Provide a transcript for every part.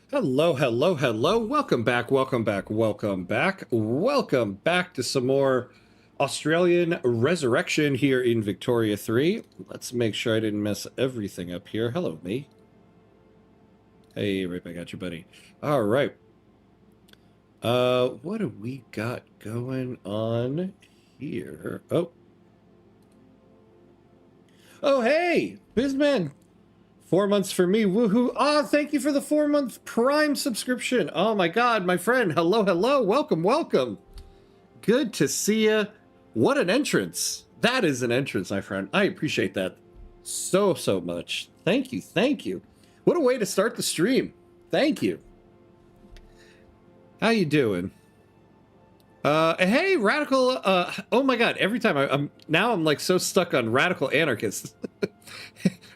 Hello, hello, hello. Welcome back, welcome back, welcome back. Welcome back to some more Australian Resurrection here in Victoria 3. Let's make sure I didn't mess everything up here. Hello, me. Hey, right back at you, buddy. All right. What do we got going on here? Oh, hey, Bizman. 4 months for me. Woohoo. Ah, thank you for the 4 month Prime subscription. Oh my God, my friend. Hello, hello. Welcome, welcome. Good to see you. What an entrance. That is an entrance, my friend. I appreciate that so, so much. Thank you, thank you. What a way to start the stream. Thank you. How you doing? Hey, radical, oh my God, every time I'm like so stuck on radical anarchists.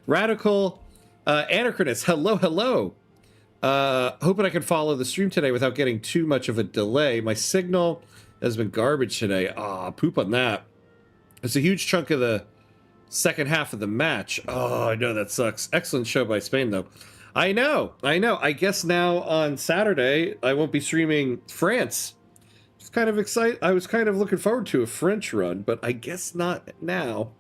Radical anarchist, hello, hello. Hoping I can follow the stream today without getting too much of a delay. My signal has been garbage today. Poop on that. It's a huge chunk of the second half of the match. Oh, I know that sucks. Excellent show by Spain, though. I know. I guess now on Saturday, I won't be streaming France. It's kind of excited. I was kind of looking forward to a French run, but I guess not now.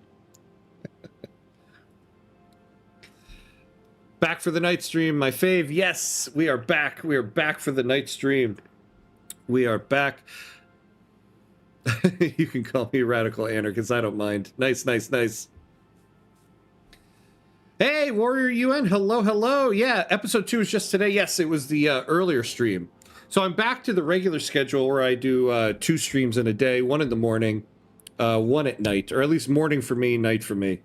Back for the night stream, my fave. Yes, we are back. We are back for the night stream. We are back. You can call me radical anarchist. I don't mind. Nice, nice, nice. Hey, Warrior UN. Hello, hello. Yeah, episode 2 is just today. Yes, it was the earlier stream. So I'm back to the regular schedule where I do 2 streams in a day, one in the morning, one at night, or at least morning for me, night for me.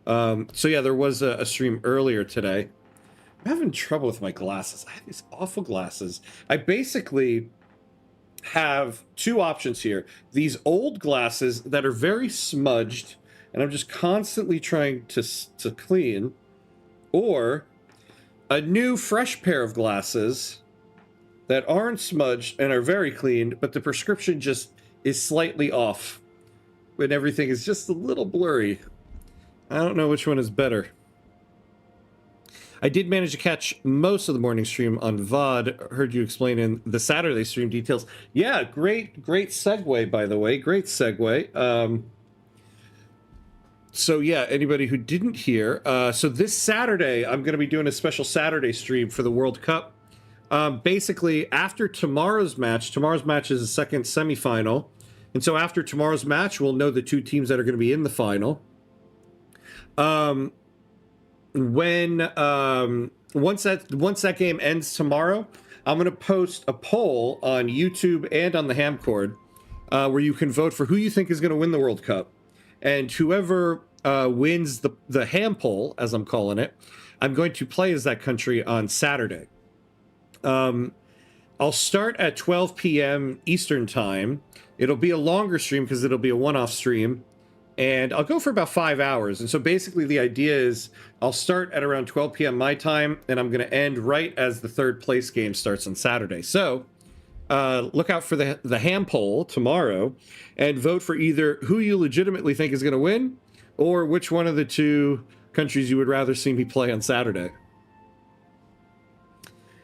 So yeah, there was a stream earlier today. I'm having trouble with my glasses. I have these awful glasses. I basically have 2 options here. These old glasses that are very smudged, and I'm just constantly trying to clean, or a new fresh pair of glasses that aren't smudged and are very clean, but the prescription just is slightly off when everything is just a little blurry. I don't know which one is better. I did manage to catch most of the morning stream on VOD. Heard you explain in the Saturday stream details. Yeah, great segue, by the way. Great segue. So yeah, anybody who didn't hear, so this Saturday, I'm going to be doing a special Saturday stream for the World Cup. Basically, after tomorrow's match is the second semifinal. And so after tomorrow's match, we'll know the 2 teams that are going to be in the final. Once that game ends tomorrow, I'm going to post a poll on YouTube and on the Hamcord where you can vote for who you think is going to win the World Cup. And whoever wins the ham poll, as I'm calling it, I'm going to play as that country on Saturday. I'll start at 12 p.m. Eastern time. It'll be a longer stream because it'll be a one-off stream. And I'll go for about 5 hours. And so basically the idea is I'll start at around 12 p.m. my time, and I'm going to end right as the third place game starts on Saturday. So look out for the ham poll tomorrow and vote for either who you legitimately think is going to win or which one of the 2 countries you would rather see me play on Saturday.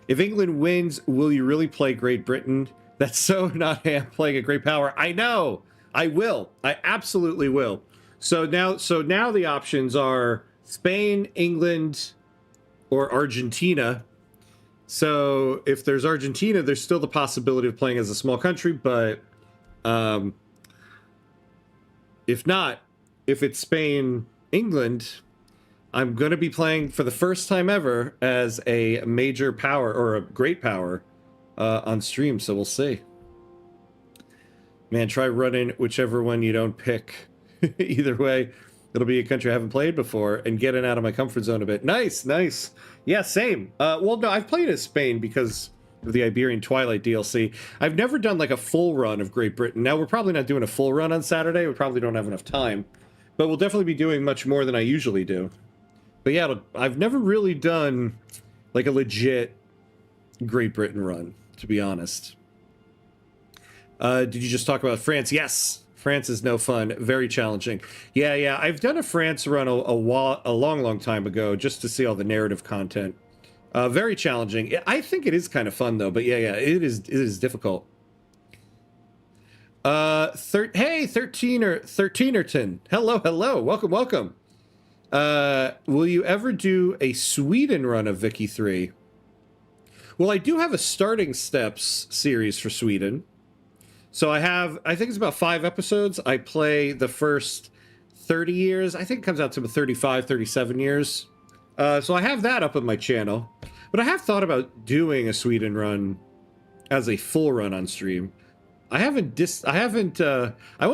If England wins, will you really play Great Britain? That's so not ham playing a great power. I know. I will. I absolutely will. So now the options are Spain, England, or Argentina. So if there's Argentina, there's still the possibility of playing as a small country, but if not, if it's Spain, England, I'm going to be playing for the first time ever as a major power or a great power on stream, so we'll see. Man, try running whichever one you don't pick. Either way, it'll be a country I haven't played before and getting out of my comfort zone a bit. Nice, nice. Yeah, same. Well, no, I've played as Spain because of the Iberian Twilight DLC. I've never done like a full run of Great Britain. Now, we're probably not doing a full run on Saturday. We probably don't have enough time. But we'll definitely be doing much more than I usually do. But yeah, I've never really done like a legit Great Britain run, to be honest. Did you just talk about France? Yes, France is no fun. Very challenging. Yeah. I've done a France run a long time ago just to see all the narrative content Very challenging. I think it is kind of fun though, but yeah, it is difficult. Hey, 13erton. Hello. Welcome. Will you ever do a Sweden run of Vicky 3? Well, I do have a starting steps series for Sweden. So I think it's about 5 episodes. I play the first 30 years. I think it comes out to 35, 37 years. So I have that up on my channel. But I have thought about doing a Sweden run as a full run on stream. I won't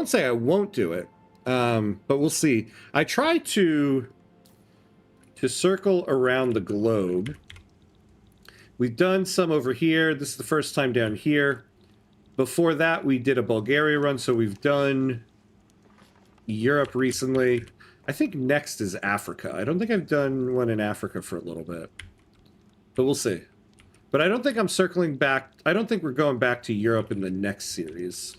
say I won't do it, but we'll see. I try to circle around the globe. We've done some over here. This is the first time down here. Before that, we did a Bulgaria run, so we've done Europe recently. I think next is Africa. I don't think I've done one in Africa for a little bit, but we'll see. But I don't think I'm circling back. I don't think we're going back to Europe in the next series.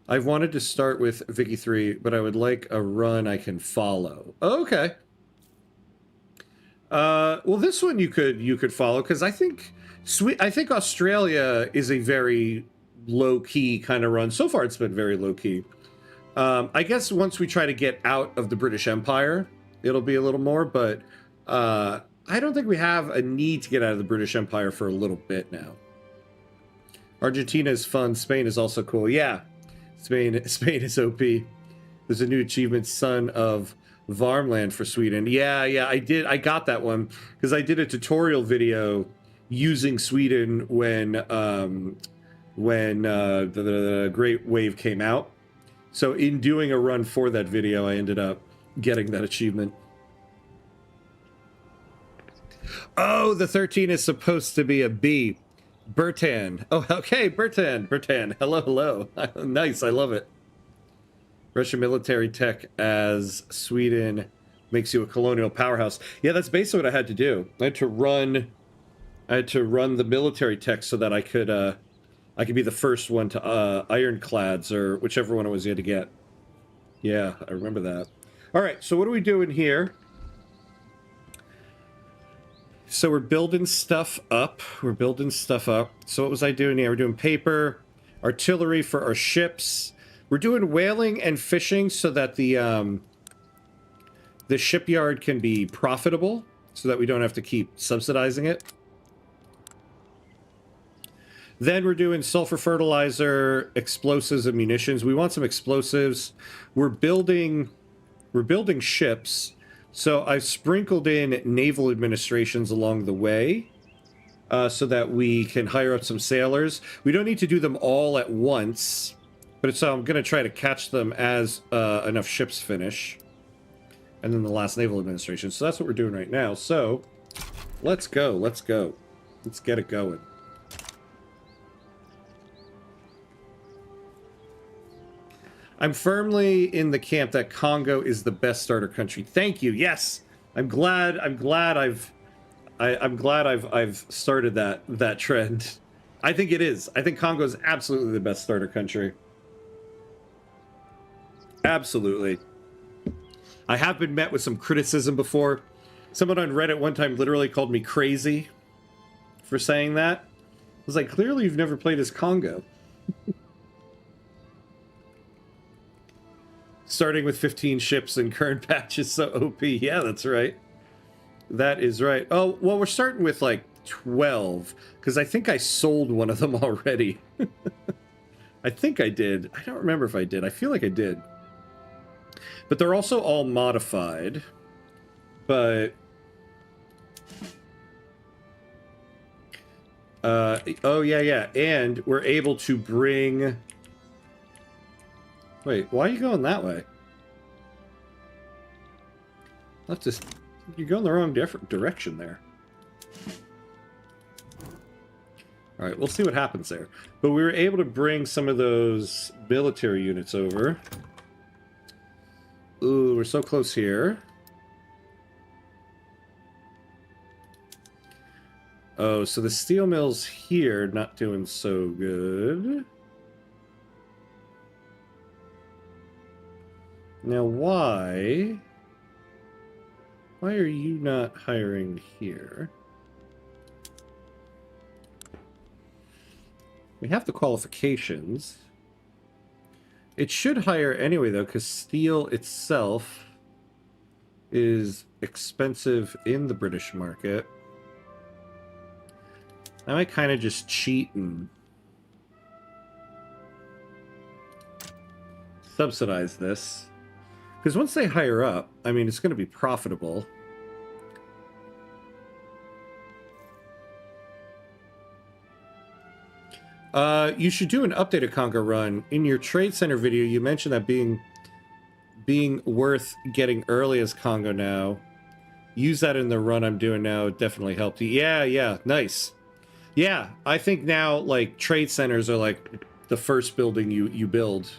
I've wanted to start with Vicky 3, but I would like a run I can follow. Okay. Well, this one you could follow, because I think Australia is a very low-key kind of run. So far, it's been very low-key. I guess once we try to get out of the British Empire, it'll be a little more, but I don't think we have a need to get out of the British Empire for a little bit now. Argentina is fun. Spain is also cool. Yeah, Spain is OP. There's a new achievement, Son of Varmland for Sweden. Yeah, I did. I got that one because I did a tutorial video using Sweden when the Great Wave came out. So in doing a run for that video, I ended up getting that achievement. Oh, the 13 is supposed to be a B. Bertan. Oh, okay, Bertan. Hello. Nice, I love it. Russian military tech as Sweden makes you a colonial powerhouse. Yeah, that's basically what I had to do. I had to run the military tech so that I could be the first one to ironclads or whichever one it was you had to get. Yeah, I remember that. All right, so what are we doing here? So we're building stuff up. So what was I doing here? We're doing paper, artillery for our ships. We're doing whaling and fishing so that the shipyard can be profitable, so that we don't have to keep subsidizing it. Then we're doing sulfur fertilizer, explosives, and munitions. We want some explosives. We're building ships. So I've sprinkled in naval administrations along the way so that we can hire up some sailors. We don't need to do them all at once, but so I'm going to try to catch them as enough ships finish. And then the last naval administration. So that's what we're doing right now. So let's go. Let's get it going. I'm firmly in the camp that Congo is the best starter country. Thank you. Yes, I'm glad I've started that trend. I think it is. I think Congo is absolutely the best starter country. Absolutely. I have been met with some criticism before. Someone on Reddit one time literally called me crazy for saying that. I was like, clearly you've never played as Congo. Starting with 15 ships in current patch is so OP. Yeah, that's right. That is right. Oh, well, we're starting with like 12, because I think I sold one of them already. I think I did. I don't remember if I did. I feel like I did. But they're also all modified. But... oh, yeah. And we're able to bring... Wait, why are you going that way? That's just... You're going the wrong direction there. Alright, we'll see what happens there. But we were able to bring some of those military units over. Ooh, we're so close here. Oh, so the steel mill's here, not doing so good. Now, why Why are you not hiring here? We have the qualifications. It should hire anyway, though, because steel itself is expensive in the British market. I might kind of just cheat and subsidize this. Because once they hire up, I mean, it's going to be profitable. You should do an updated Congo run. In your trade center video, you mentioned that being worth getting early as Congo now. Use that in the run I'm doing now. It definitely helped you. Yeah, nice. Yeah, I think now, like, trade centers are, like, the first building you build,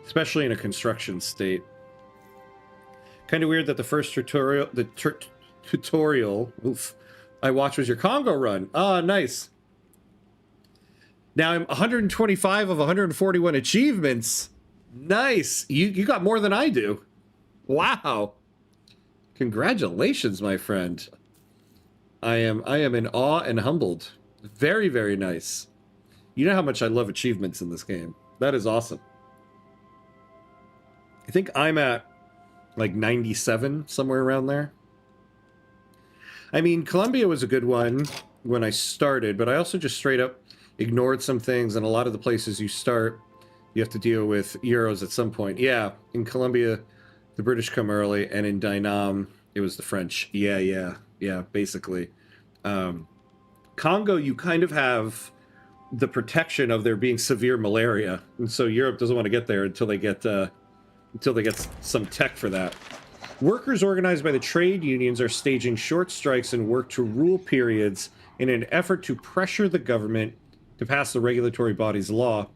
especially in a construction state. Kind of weird that the first tutorial, I watched was your Congo run. Ah, nice. Now I'm 125 of 141 achievements. Nice. You got more than I do. Wow. Congratulations, my friend. I am in awe and humbled. Very, very nice. You know how much I love achievements in this game. That is awesome. I think I'm at like 97, somewhere around there. I mean, Colombia was a good one when I started, but I also just straight up ignored some things, and a lot of the places you start, you have to deal with Euros at some point. Yeah, in Colombia, the British come early, and in Dynam, it was the French. Yeah, basically. Congo, you kind of have the protection of there being severe malaria, and so Europe doesn't want to get there until they get some tech for that. Workers organized by the trade unions are staging short strikes and work to rule periods in an effort to pressure the government to pass the regulatory body's law.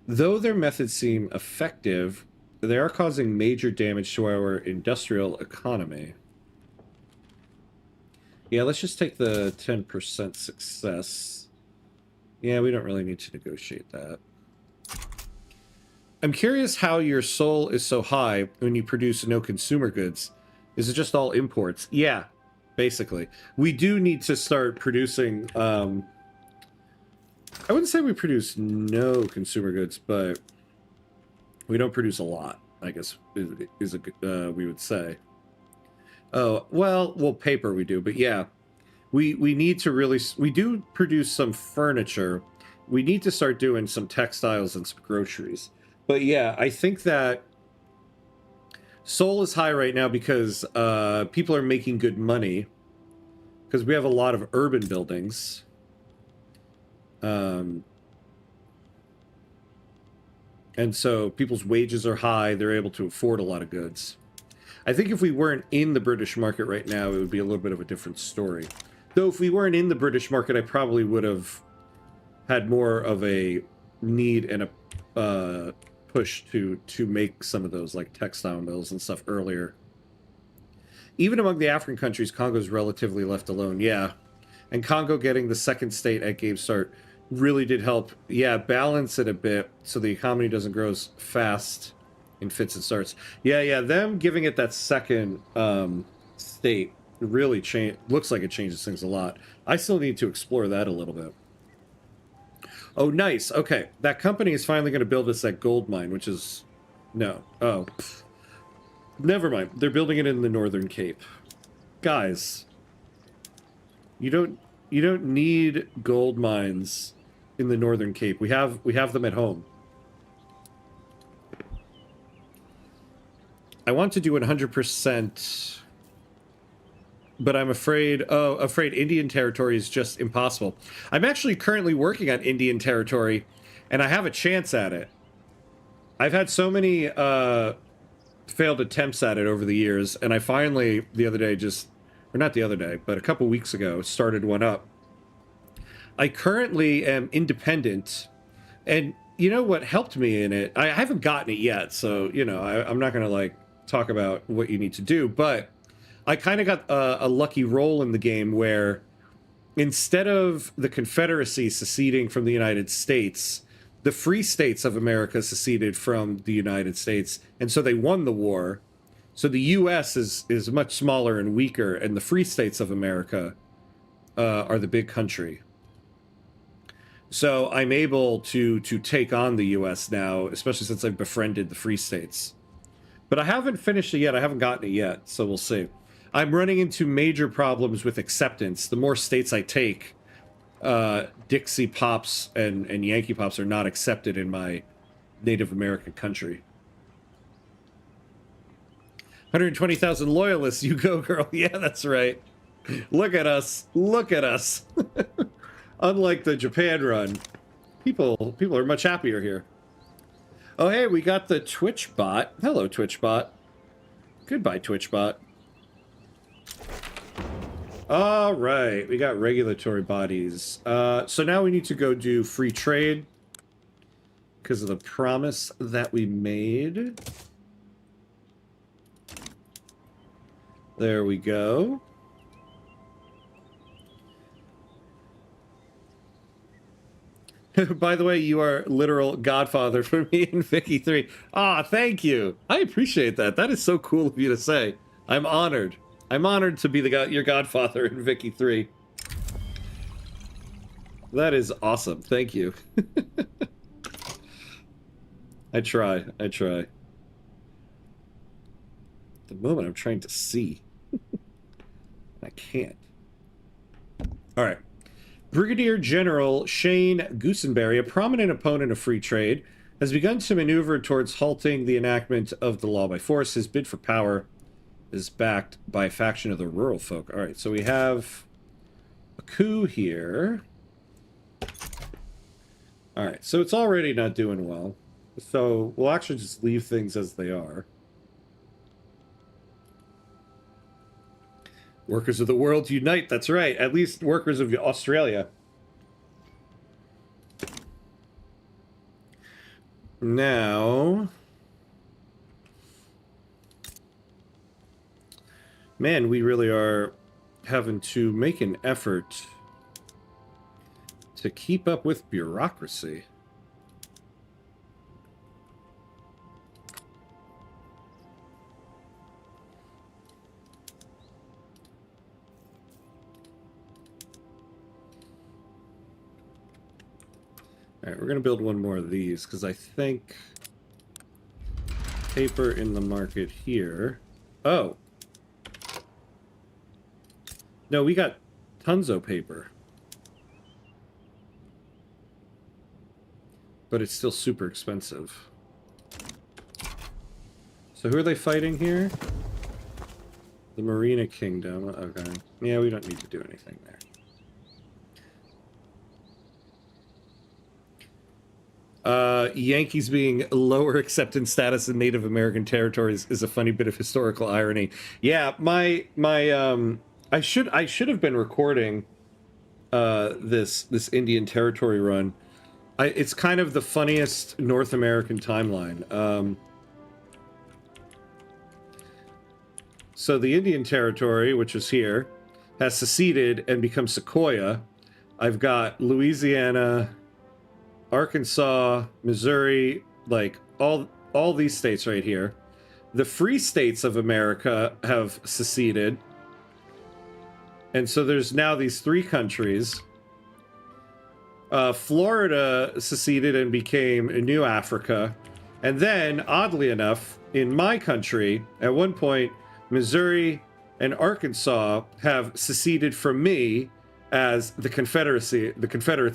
Though their methods seem effective, they are causing major damage to our industrial economy. Yeah, let's just take the 10% success. Yeah, we don't really need to negotiate that. I'm curious how your soul is so high when you produce no consumer goods. Is it just all imports? Yeah, basically. We do need to start producing... I wouldn't say we produce no consumer goods, but we don't produce a lot, I guess, is we would say. Oh, well, paper we do, but yeah. We need to really... We do produce some furniture. We need to start doing some textiles and some groceries. But yeah, I think that Seoul is high right now because people are making good money. Because we have a lot of urban buildings. And so people's wages are high. They're able to afford a lot of goods. I think if we weren't in the British market right now, it would be a little bit of a different story. Though if we weren't in the British market, I probably would have had more of a need and a push to make some of those, like, textile mills and stuff earlier. Even among the African countries, Congo's relatively left alone. Yeah. And Congo getting the second state at game start really did help. Yeah, balance it a bit so the economy doesn't grow as fast in fits and starts. Yeah, them giving it that second state really looks like it changes things a lot. I still need to explore that a little bit. Oh, nice. Okay, that company is finally going to build us that gold mine, which is... No. Oh. Pfft. Never mind. They're building it in the Northern Cape. Guys, you don't need gold mines in the Northern Cape. We have them at home. I want to do 100%, but I'm afraid Indian territory is just impossible. I'm actually currently working on Indian territory, and I have a chance at it. I've had so many failed attempts at it over the years, and I finally, the other day, or not the other day, but a couple weeks ago, started one up. I currently am independent, and you know what helped me in it? I haven't gotten it yet, so, you know, I'm not going to, like, talk about what you need to do, but I kind of got a lucky roll in the game where instead of the Confederacy seceding from the United States, the free states of America seceded from the United States, and so they won the war. So the U.S. is much smaller and weaker, and the free states of America are the big country. So I'm able to take on the U.S. now, especially since I've befriended the free states. But I haven't finished it yet. I haven't gotten it yet, so we'll see. I'm running into major problems with acceptance. The more states I take, Dixie Pops and Yankee Pops are not accepted in my Native American country. 120,000 loyalists. You go, girl. Yeah, that's right. Look at us. Look at us. Unlike the Japan run, people are much happier here. Oh, hey, we got the Twitch bot. Hello, Twitch bot. Goodbye, Twitch bot. All right, we got regulatory bodies. So now we need to go do free trade because of the promise that we made. There we go. By the way, you are literal godfather for me and Vicky 3. Ah, thank you. I appreciate that. That is so cool of you to say. I'm honored. I'm honored to be your godfather in Vicky 3. That is awesome. Thank you. I try. I try. At the moment, I'm trying to see. I can't. All right. Brigadier General Shane Goosenberry, a prominent opponent of free trade, has begun to maneuver towards halting the enactment of the law by force. His bid for power is backed by a faction of the rural folk. All right, so we have a coup here. All right, so it's already not doing well. So we'll actually just leave things as they are. Workers of the world unite. That's right. At least workers of Australia. Now, man, we really are having to make an effort to keep up with bureaucracy. All right, we're going to build one more of these because I think paper in the market here. Oh. No, we got tons of paper. But it's still super expensive. So who are they fighting here? The Marina Kingdom. Okay. Yeah, we don't need to do anything there. Yankees being lower acceptance status in Native American territories is a funny bit of historical irony. Yeah, I should have been recording this Indian Territory run. It's kind of the funniest North American timeline. So the Indian Territory, which is here, has seceded and become Sequoia. I've got Louisiana, Arkansas, Missouri, like all these states right here. The free states of America have seceded. And so there's now these three countries. Florida seceded and became New Africa. And then, oddly enough, in my country, at one point, Missouri and Arkansas have seceded from me as the Confederate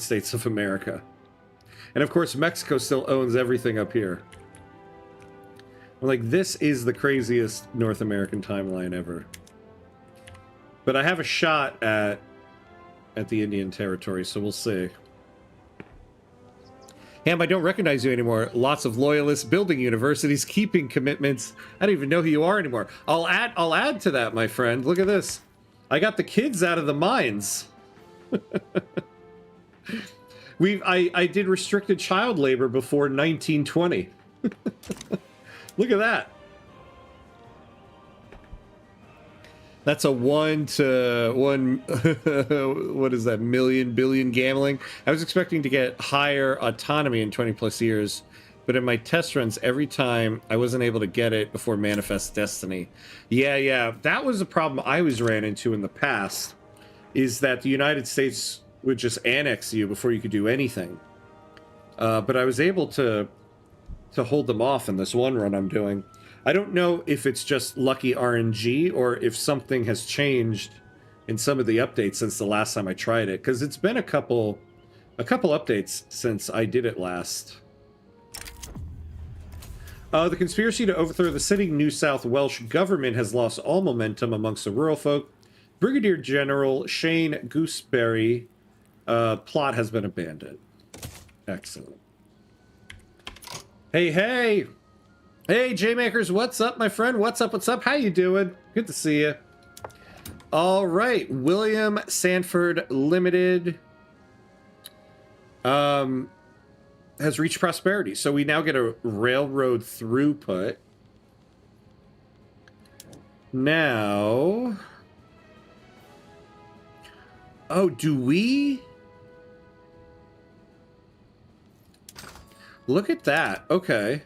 States of America. And of course, Mexico still owns everything up here. I'm like, this is the craziest North American timeline ever. But I have a shot at the Indian Territory, so we'll see. Ham, I don't recognize you anymore. Lots of loyalists, building universities, keeping commitments. I don't even know who you are anymore. I'll add to that, my friend. Look at this. I got the kids out of the mines. I did restricted child labor before 1920. Look at that. That's a 1 to 1, what is that, billion gambling? I was expecting to get higher autonomy in 20 plus years. but in my test runs, every time I wasn't able to get it before Manifest Destiny. Yeah, that was a problem I always ran into in the past, is that the United States would just annex you before you could do anything. But I was able to hold them off in this one run I'm doing. I don't know if it's just lucky RNG or if something has changed in some of the updates since the last time I tried it, because it's been a couple updates since I did it last. The conspiracy to overthrow the sitting New South Welsh government has lost all momentum amongst the rural folk. Brigadier General Shane Gooseberry plot has been abandoned. Excellent. Hey, J-Makers, what's up, my friend? What's up? How you doing? Good to see you. All right, William Sanford Limited has reached prosperity. So we now get a railroad throughput. Now... Oh, do we... Look at that. Okay.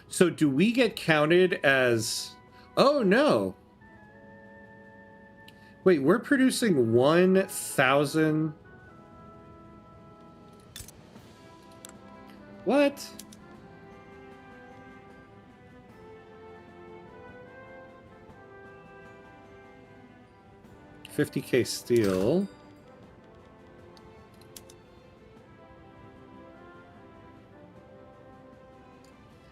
So do we get counted as... Oh, no. Wait, we're producing 1,000... What? $50K steel.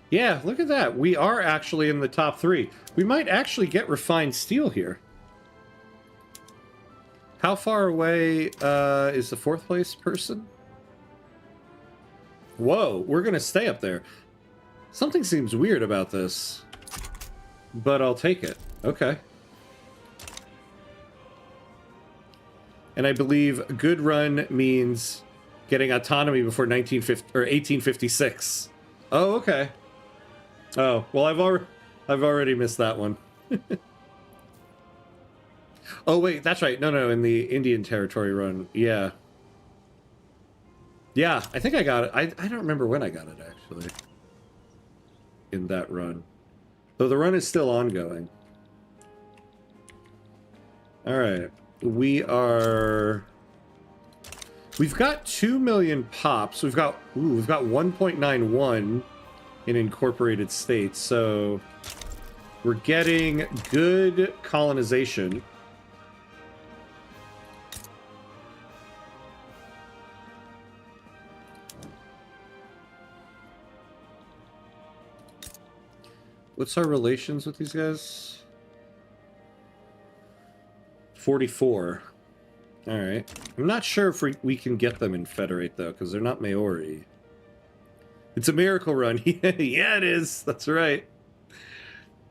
Yeah, look at that. We are actually in the top 3. We might actually get refined steel here. How far away is the 4th place person? Whoa, we're going to stay up there. Something seems weird about this, but I'll take it. Okay. And I believe a good run means getting autonomy before 1856. Oh, okay. Oh, well, I've already missed that one. Oh, wait, that's right. No, in the Indian Territory run. Yeah. Yeah, I think I got it. I don't remember when I got it, actually. In that run. Though the run is still ongoing. Alright. We've got 2 million pops. We've got 1.91 in incorporated states, so we're getting good colonization. What's our relations with these guys? 44. Alright. I'm not sure if we can get them in Federate, though, because they're not Maori. It's a miracle run. Yeah, it is. That's right.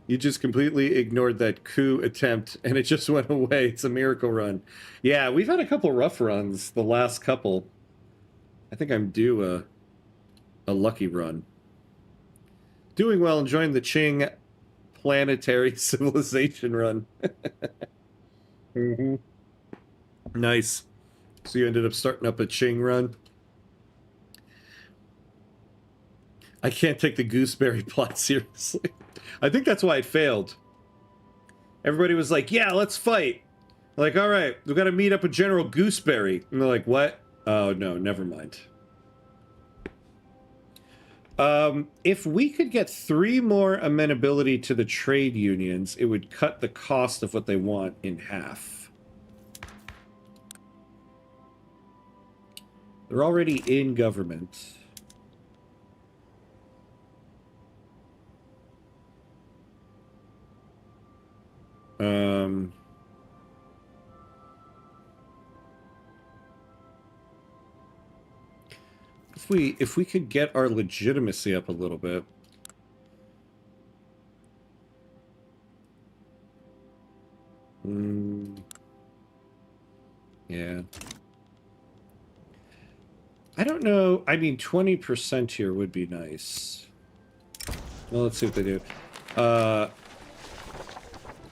You just completely ignored that coup attempt, and it just went away. It's a miracle run. Yeah, we've had a couple rough runs, the last couple. I think I'm due a lucky run. Doing well, enjoying the Qing planetary civilization run. Mm-hmm. Nice. So you ended up starting up a Qing run. I can't take the gooseberry plot seriously. I think that's why it failed. Everybody was like, yeah, let's fight. Like, all right, we've got to meet up with General Gooseberry. And they're like, what? Oh, no, never mind. If we could get 3 more amenability to the trade unions, it would cut the cost of what they want in half. They're already in government. If we could get our legitimacy up a little bit. Yeah. I don't know. I mean, 20% here would be nice. Well, let's see what they do.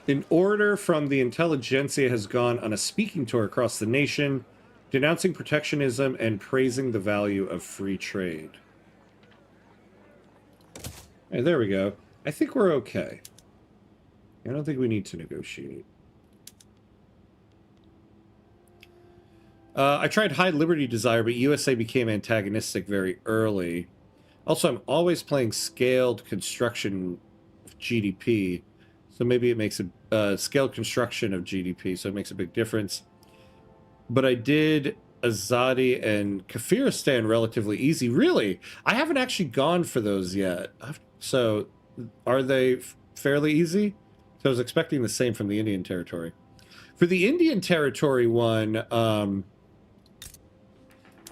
An order from the intelligentsia has gone on a speaking tour across the nation, denouncing protectionism and praising the value of free trade. Hey, there we go. I think we're okay. I don't think we need to negotiate. I tried High Liberty Desire, but USA became antagonistic very early. Also, I'm always playing scaled construction of GDP, so maybe it makes a scaled construction of GDP, so it makes a big difference. But I did Azadi and Kafiristan relatively easy. Really, I haven't actually gone for those yet. So, are they fairly easy? So I was expecting the same from the Indian Territory. For the Indian Territory one,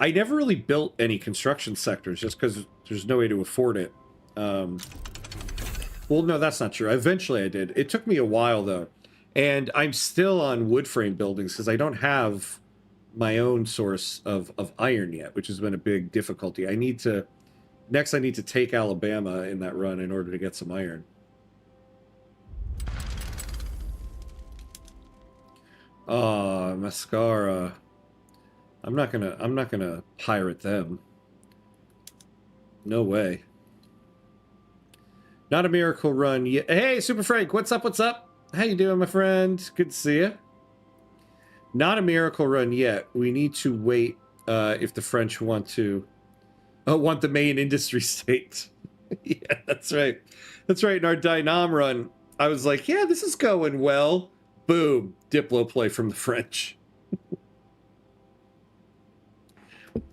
I never really built any construction sectors just because there's no way to afford it. Well, no, that's not true. Eventually I did. It took me a while, though. And I'm still on wood frame buildings because I don't have my own source of iron yet, which has been a big difficulty. I need to... Next, I need to take Alabama in that run in order to get some iron. Oh, Mascara. I'm not gonna pirate them. No way. Not a miracle run yet. Hey, Super Frank, what's up? What's up? How you doing, my friend? Good to see you. Not a miracle run yet. We need to wait if the French want to want the main industry state. Yeah, that's right. That's right. In our Dynam run, I was like, yeah, this is going well. Boom, Diplo play from the French.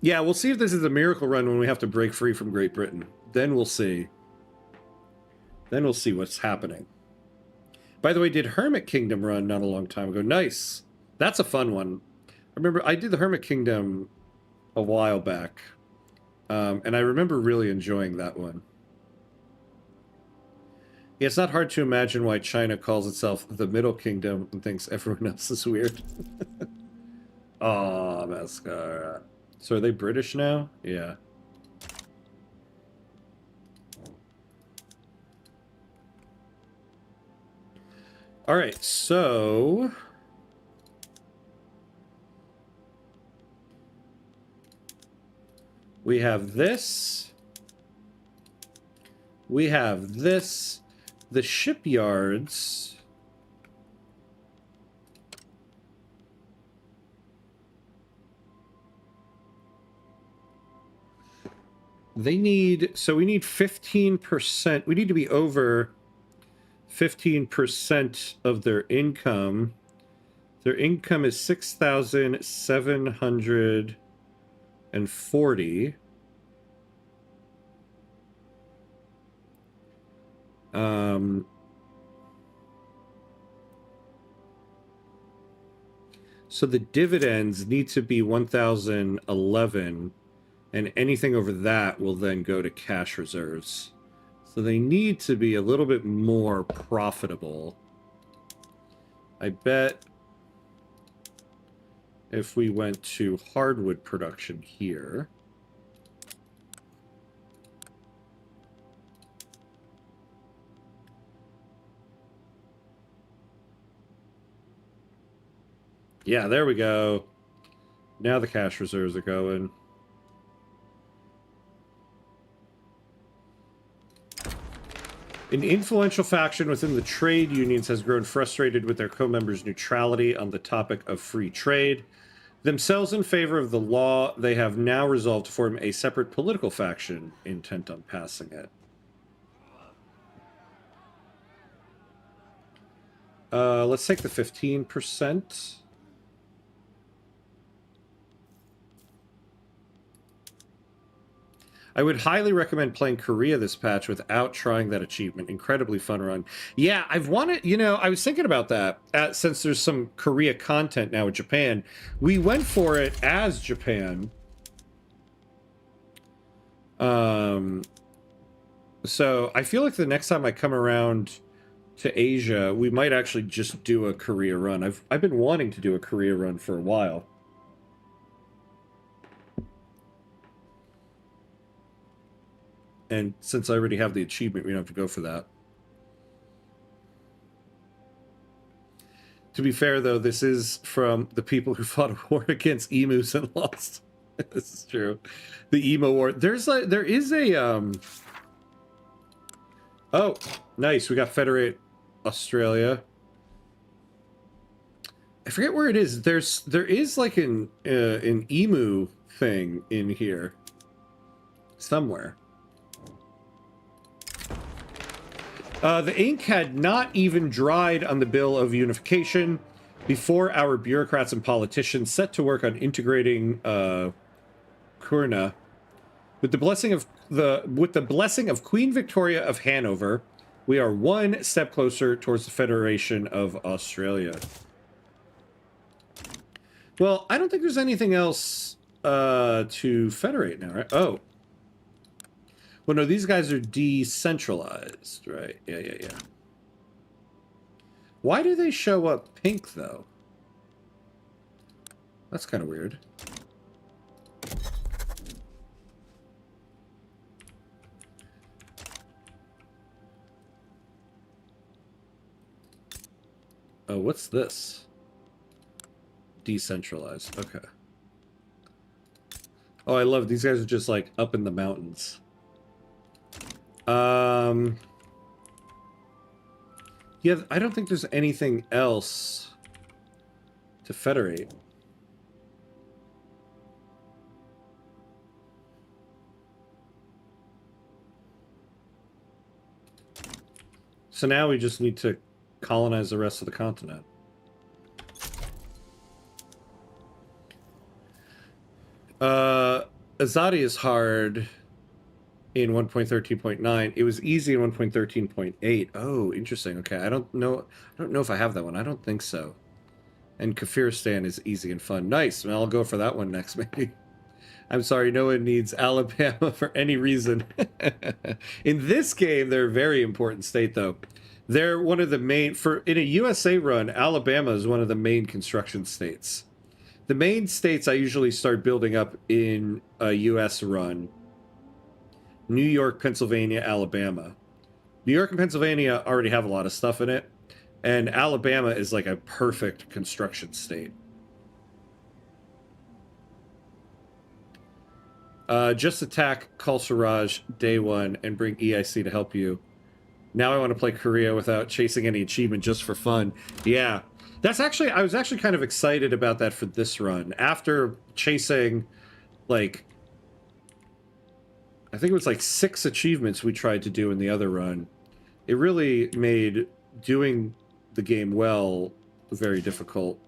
Yeah, we'll see if this is a miracle run when we have to break free from Great Britain. Then we'll see. Then we'll see what's happening. By the way, did Hermit Kingdom run not a long time ago? Nice. That's a fun one. I remember I did the Hermit Kingdom a while back. And I remember really enjoying that one. Yeah, it's not hard to imagine why China calls itself the Middle Kingdom and thinks everyone else is weird. Oh, mascara. So are they British now? Yeah. All right, so... we have this. We have this. The shipyards... they need... so we need 15%. We need to be over 15% of their income. Their income is 6,740. So the dividends need to be 1,011, and anything over that will then go to cash reserves. So they need to be a little bit more profitable. I bet if we went to hardwood production here... yeah, there we go. Now the cash reserves are going. An influential faction within the trade unions has grown frustrated with their co-members' neutrality on the topic of free trade. Themselves in favor of the law, they have now resolved to form a separate political faction intent on passing it. Let's take the 15%. I would highly recommend playing Korea this patch without trying that achievement. Incredibly fun run. Yeah, I've wanted, you know, I was thinking about that since there's some Korea content now with Japan. We went for it as Japan. So I feel like the next time I come around to Asia, we might actually just do a Korea run. I've been wanting to do a Korea run for a while. And since I already have the achievement, we don't have to go for that. To be fair, though, this is from the people who fought a war against emus and lost. This is true. The emo war. There is a Oh, nice. We got Federate Australia. I forget where it is. There is like an emu thing in here somewhere. The ink had not even dried on the bill of unification before our bureaucrats and politicians set to work on integrating Kurna. With the blessing of Queen Victoria of Hanover, we are one step closer towards the Federation of Australia. Well, I don't think there's anything else to federate now, right? Oh. Well, no, these guys are decentralized, right? Yeah. Why do they show up pink, though? That's kind of weird. Oh, what's this? Decentralized. Okay. Oh, I love these guys are just like up in the mountains. Yeah, I don't think there's anything else to federate. So now we just need to colonize the rest of the continent. Azadi is hard in 1.13.9. It was easy in 1.13.8. Oh, interesting. Okay, I don't know if I have that one. I don't think so. And Kafiristan is easy and fun. Nice. Well, I'll go for that one next, maybe. I'm sorry, no one needs Alabama for any reason. In this game, they're a very important state, though. They're one of the main... in a USA run, Alabama is one of the main construction states. The main states I usually start building up in a US run: New York, Pennsylvania, Alabama. New York and Pennsylvania already have a lot of stuff in it, and Alabama is like a perfect construction state. Just attack Kalsaraj day one and bring EIC to help you. Now I want to play Korea without chasing any achievement just for fun. Yeah. I was actually kind of excited about that for this run. After chasing, like, I think it was like 6 achievements we tried to do in the other run. It really made doing the game well very difficult.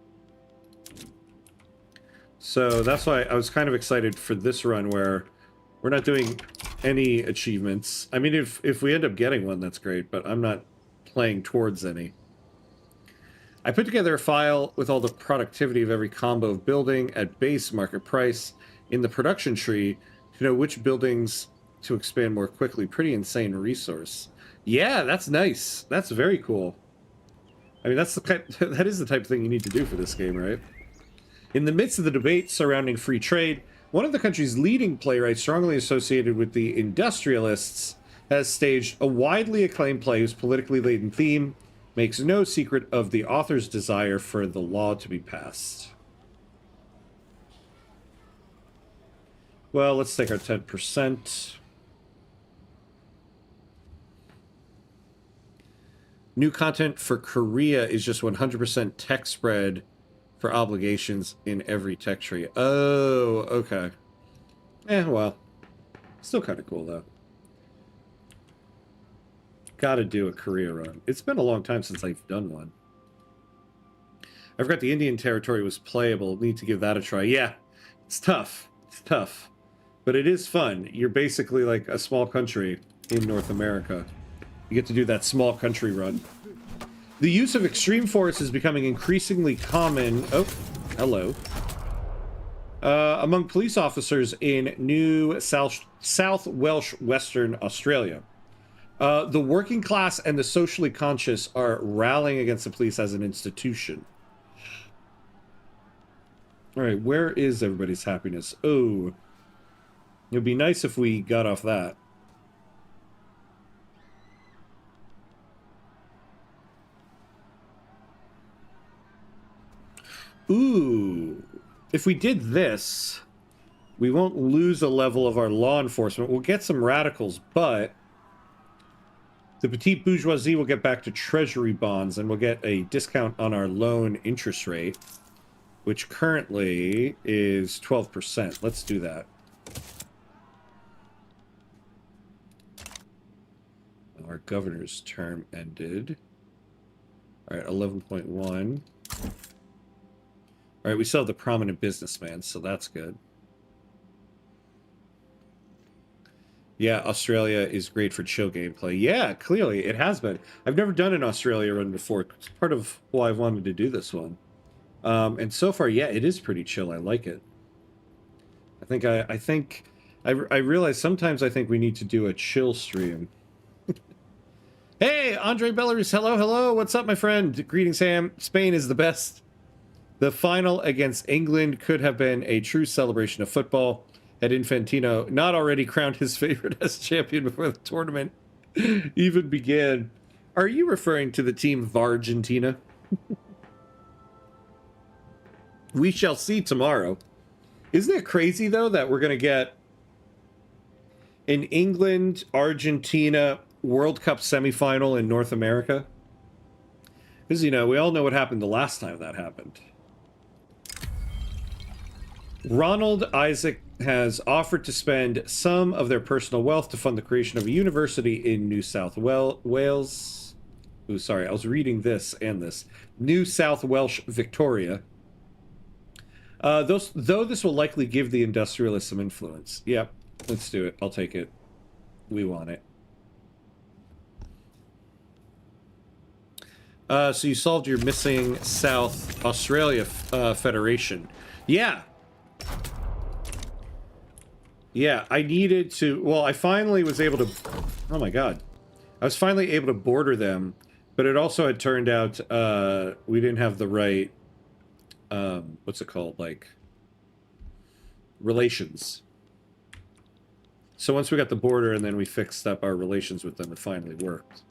So that's why I was kind of excited for this run where we're not doing any achievements. I mean, if we end up getting one, that's great, but I'm not playing towards any. I put together a file with all the productivity of every combo of building at base market price in the production tree to know which buildings to expand more quickly. Pretty insane resource. Yeah, that's nice. That's very cool. I mean, that is the type of thing you need to do for this game, right? In the midst of the debate surrounding free trade, one of the country's leading playwrights, strongly associated with the industrialists, has staged a widely acclaimed play whose politically laden theme makes no secret of the author's desire for the law to be passed. Well, let's take our 10%. New content for Korea is just 100% tech spread for obligations in every tech tree. Oh, okay. Well. Still kind of cool, though. Gotta do a Korea run. It's been a long time since I've done one. I forgot the Indian territory was playable. Need to give that a try. Yeah, it's tough. It's tough. But it is fun. You're basically like a small country in North America. You get to do that small country run. The use of extreme force is becoming increasingly common... Oh, hello. Among police officers in New South Welsh Western Australia. The working class and the socially conscious are rallying against the police as an institution. Alright, where is everybody's happiness? Oh. It would be nice if we got off that. Ooh. If we did this, we won't lose a level of our law enforcement. We'll get some radicals, but The petite bourgeoisie will get back to treasury bonds, and we'll get a discount on our loan interest rate, which currently is 12%. Let's do that. Our governor's term ended. All right, 11.1. All right, we still have the prominent businessman, so that's good. Yeah, Australia is great for chill gameplay. Yeah, clearly, it has been. I've never done an Australia run before. It's part of why I wanted to do this one. And so far, yeah, it is pretty chill. I like it. I realize sometimes I think we need to do a chill stream. Hey, Andre Belarus, hello, hello. What's up, my friend? Greetings, Sam. Spain is the best. The final against England could have been a true celebration of football. Had Infantino not already crowned his favorite as champion before the tournament even began. Are you referring to the team of Argentina? We shall see tomorrow. Isn't it crazy, though, that we're going to get an England-Argentina World Cup semifinal in North America? Because, you know, we all know what happened the last time that happened. Ronald Isaac has offered to spend some of their personal wealth to fund the creation of a university in New South Wales. Ooh, sorry, I was reading this and this. New South Welsh Victoria. Though this will likely give the industrialists some influence. Yep, let's do it. I'll take it. We want it. So you solved your missing South Australia Federation. Yeah. Yeah, I needed to... Well, I finally was able to... Oh my god. I was finally able to border them, but it also had turned out we didn't have the right... what's it called? Like... relations. So once we got the border and then we fixed up our relations with them, it finally worked.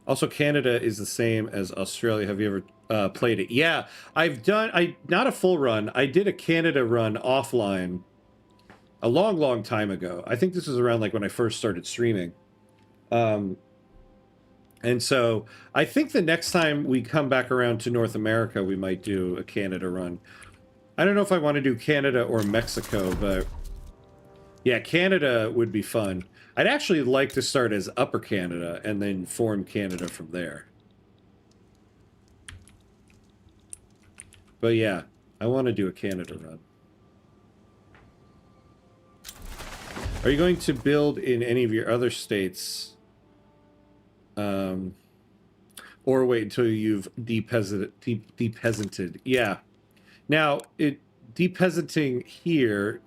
Also, Canada is the same as Australia. Have you ever played it? Yeah, I've done... not a full run. I did a Canada run offline a long, long time ago. I think this was around like when I first started streaming. And so I think the next time we come back around to North America, we might do a Canada run. I don't know if I want to do Canada or Mexico, but yeah, Canada would be fun. I'd actually like to start as Upper Canada and then form Canada from there. But yeah, I want to do a Canada run. Are you going to build in any of your other states? Or wait until you've depeasanted. Yeah. Now, depeasanting here,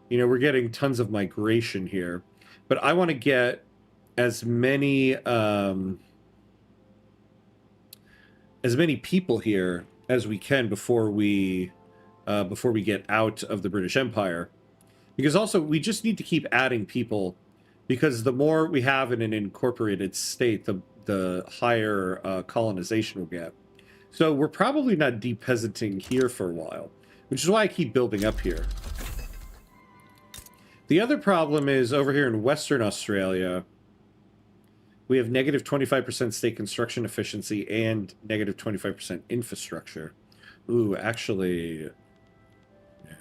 you know, we're getting tons of migration here. But I want to get as many people here as we can before we get out of the British Empire. Because also, we just need to keep adding people, because the more we have in an incorporated state, the higher colonization we'll get. So we're probably not depeasanting here for a while, which is why I keep building up here. The other problem is over here in Western Australia, we have negative 25% state construction efficiency and negative 25% infrastructure. Ooh, actually... yeah.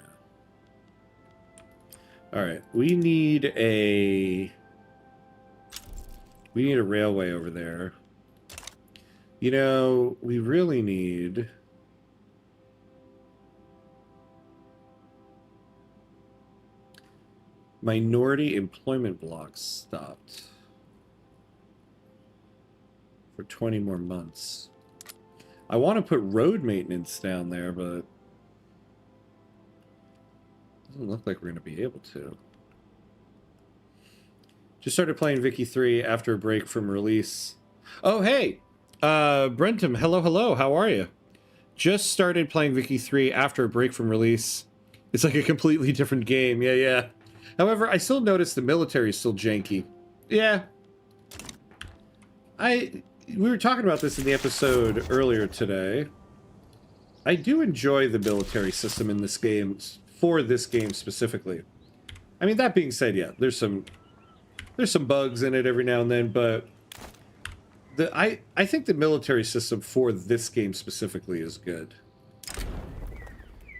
Alright, we need a railway over there. You know, we really need... minority employment blocks stopped for 20 more months. I want to put road maintenance down there, but it doesn't look like we're going to be able to. Just started playing Vicky 3 after a break from release. Oh, hey! Brentum, hello, hello, how are you? Just started playing Vicky 3 after a break from release. It's like a completely different game, yeah. However, I still notice the military is still janky. Yeah. We were talking about this in the episode earlier today. I do enjoy the military system in this game, for this game specifically. I mean, that being said, yeah, there's some bugs in it every now and then, but I think the military system for this game specifically is good.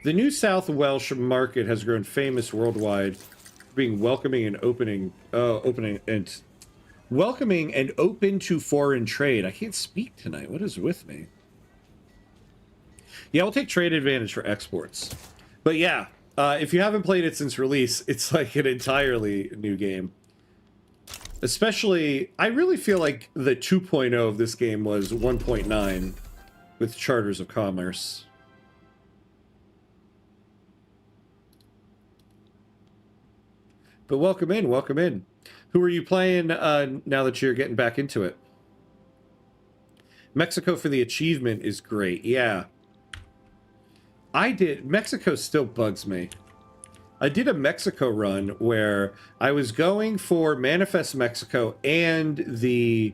The New South Welsh market has grown famous worldwide for being welcoming and welcoming and open to foreign trade. I can't speak tonight. What is with me? Yeah, we'll take trade advantage for exports. But yeah, if you haven't played it since release, it's like an entirely new game. Especially, I really feel like the 2.0 of this game was 1.9 with Charters of Commerce. But welcome in, welcome in. Who are you playing now that you're getting back into it? Mexico for the achievement is great, yeah. Mexico still bugs me. I did a Mexico run where I was going for Manifest Mexico and the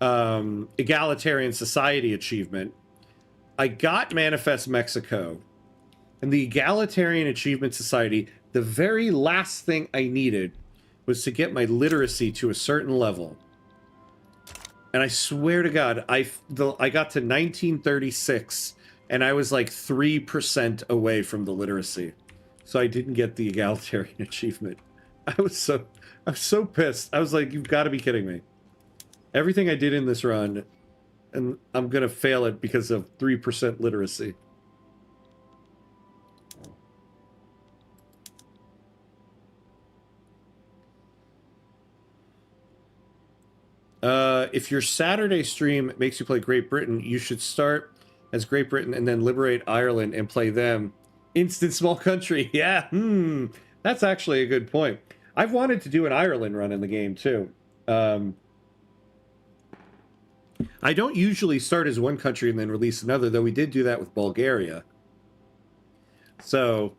Egalitarian Society achievement. I got Manifest Mexico and the Egalitarian Achievement Society. The very last thing I needed was to get my literacy to a certain level. And I swear to God, I got to 1936 and I was like 3% away from the literacy. So I didn't get the egalitarian achievement. I was so pissed. I was like, you've got to be kidding me. Everything I did in this run, and I'm going to fail it because of 3% literacy. If your Saturday stream makes you play Great Britain, you should start as Great Britain and then liberate Ireland and play them. Instant small country. Yeah, that's actually a good point. I've wanted to do an Ireland run in the game, too. I don't usually start as one country and then release another, though we did do that with Bulgaria. So,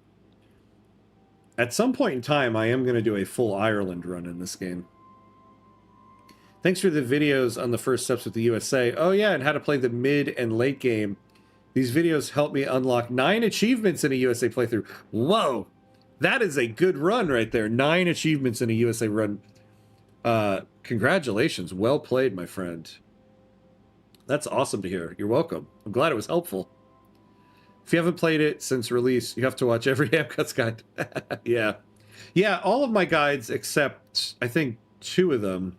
at some point in time, I am going to do a full Ireland run in this game. Thanks for the videos on the first steps with the USA. Oh, yeah, and how to play the mid and late game. These videos helped me unlock 9 achievements in a USA playthrough. Whoa! That is a good run right there. 9 achievements in a USA run. Congratulations. Well played, my friend. That's awesome to hear. You're welcome. I'm glad it was helpful. If you haven't played it since release, you have to watch every Hamcuts guide. Yeah. Yeah, all of my guides except, I think, 2 of them.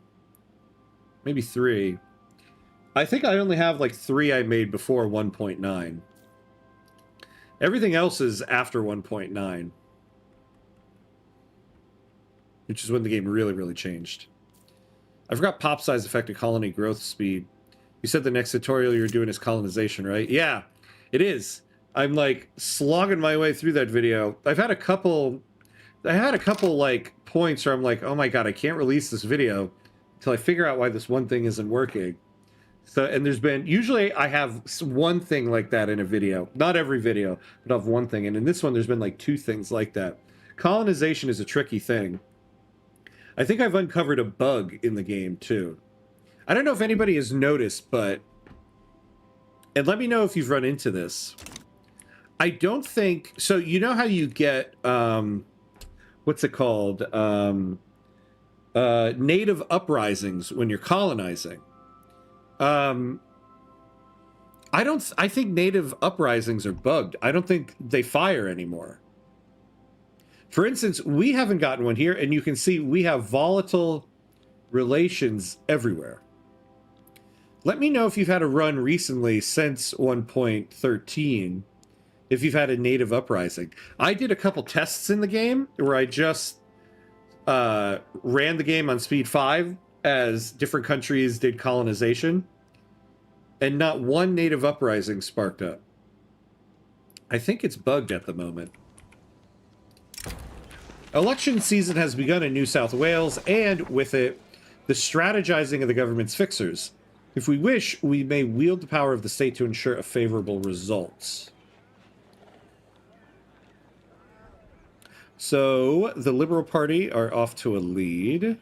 Maybe 3. I think I only have like 3 I made before 1.9. Everything else is after 1.9. Which is when the game really, really changed. I forgot pop size affected colony growth speed. You said the next tutorial you're doing is colonization, right? Yeah, it is. I'm like slogging my way through that video. I had a couple like points where I'm like, oh my God, I can't release this video until I figure out why this one thing isn't working. So, and there's been, usually I have one thing like that in a video. Not every video, but I have one thing. And in this one, there's been like 2 things like that. Colonization is a tricky thing. I think I've uncovered a bug in the game too. I don't know if anybody has noticed, but, and let me know if you've run into this. I don't think, so you know how you get, what's it called? Native uprisings when you're colonizing. I think native uprisings are bugged. I don't think they fire anymore. For instance, we haven't gotten one here, and you can see we have volatile relations everywhere. Let me know if you've had a run recently since 1.13, if you've had a native uprising. I did a couple tests in the game where I just ran the game on speed 5 as different countries did colonization, and not one native uprising sparked up. I think it's bugged at the moment. Election season has begun in New South Wales, and with it, the strategizing of the government's fixers. If we wish, we may wield the power of the state to ensure a favorable result. So, the Liberal Party are off to a lead.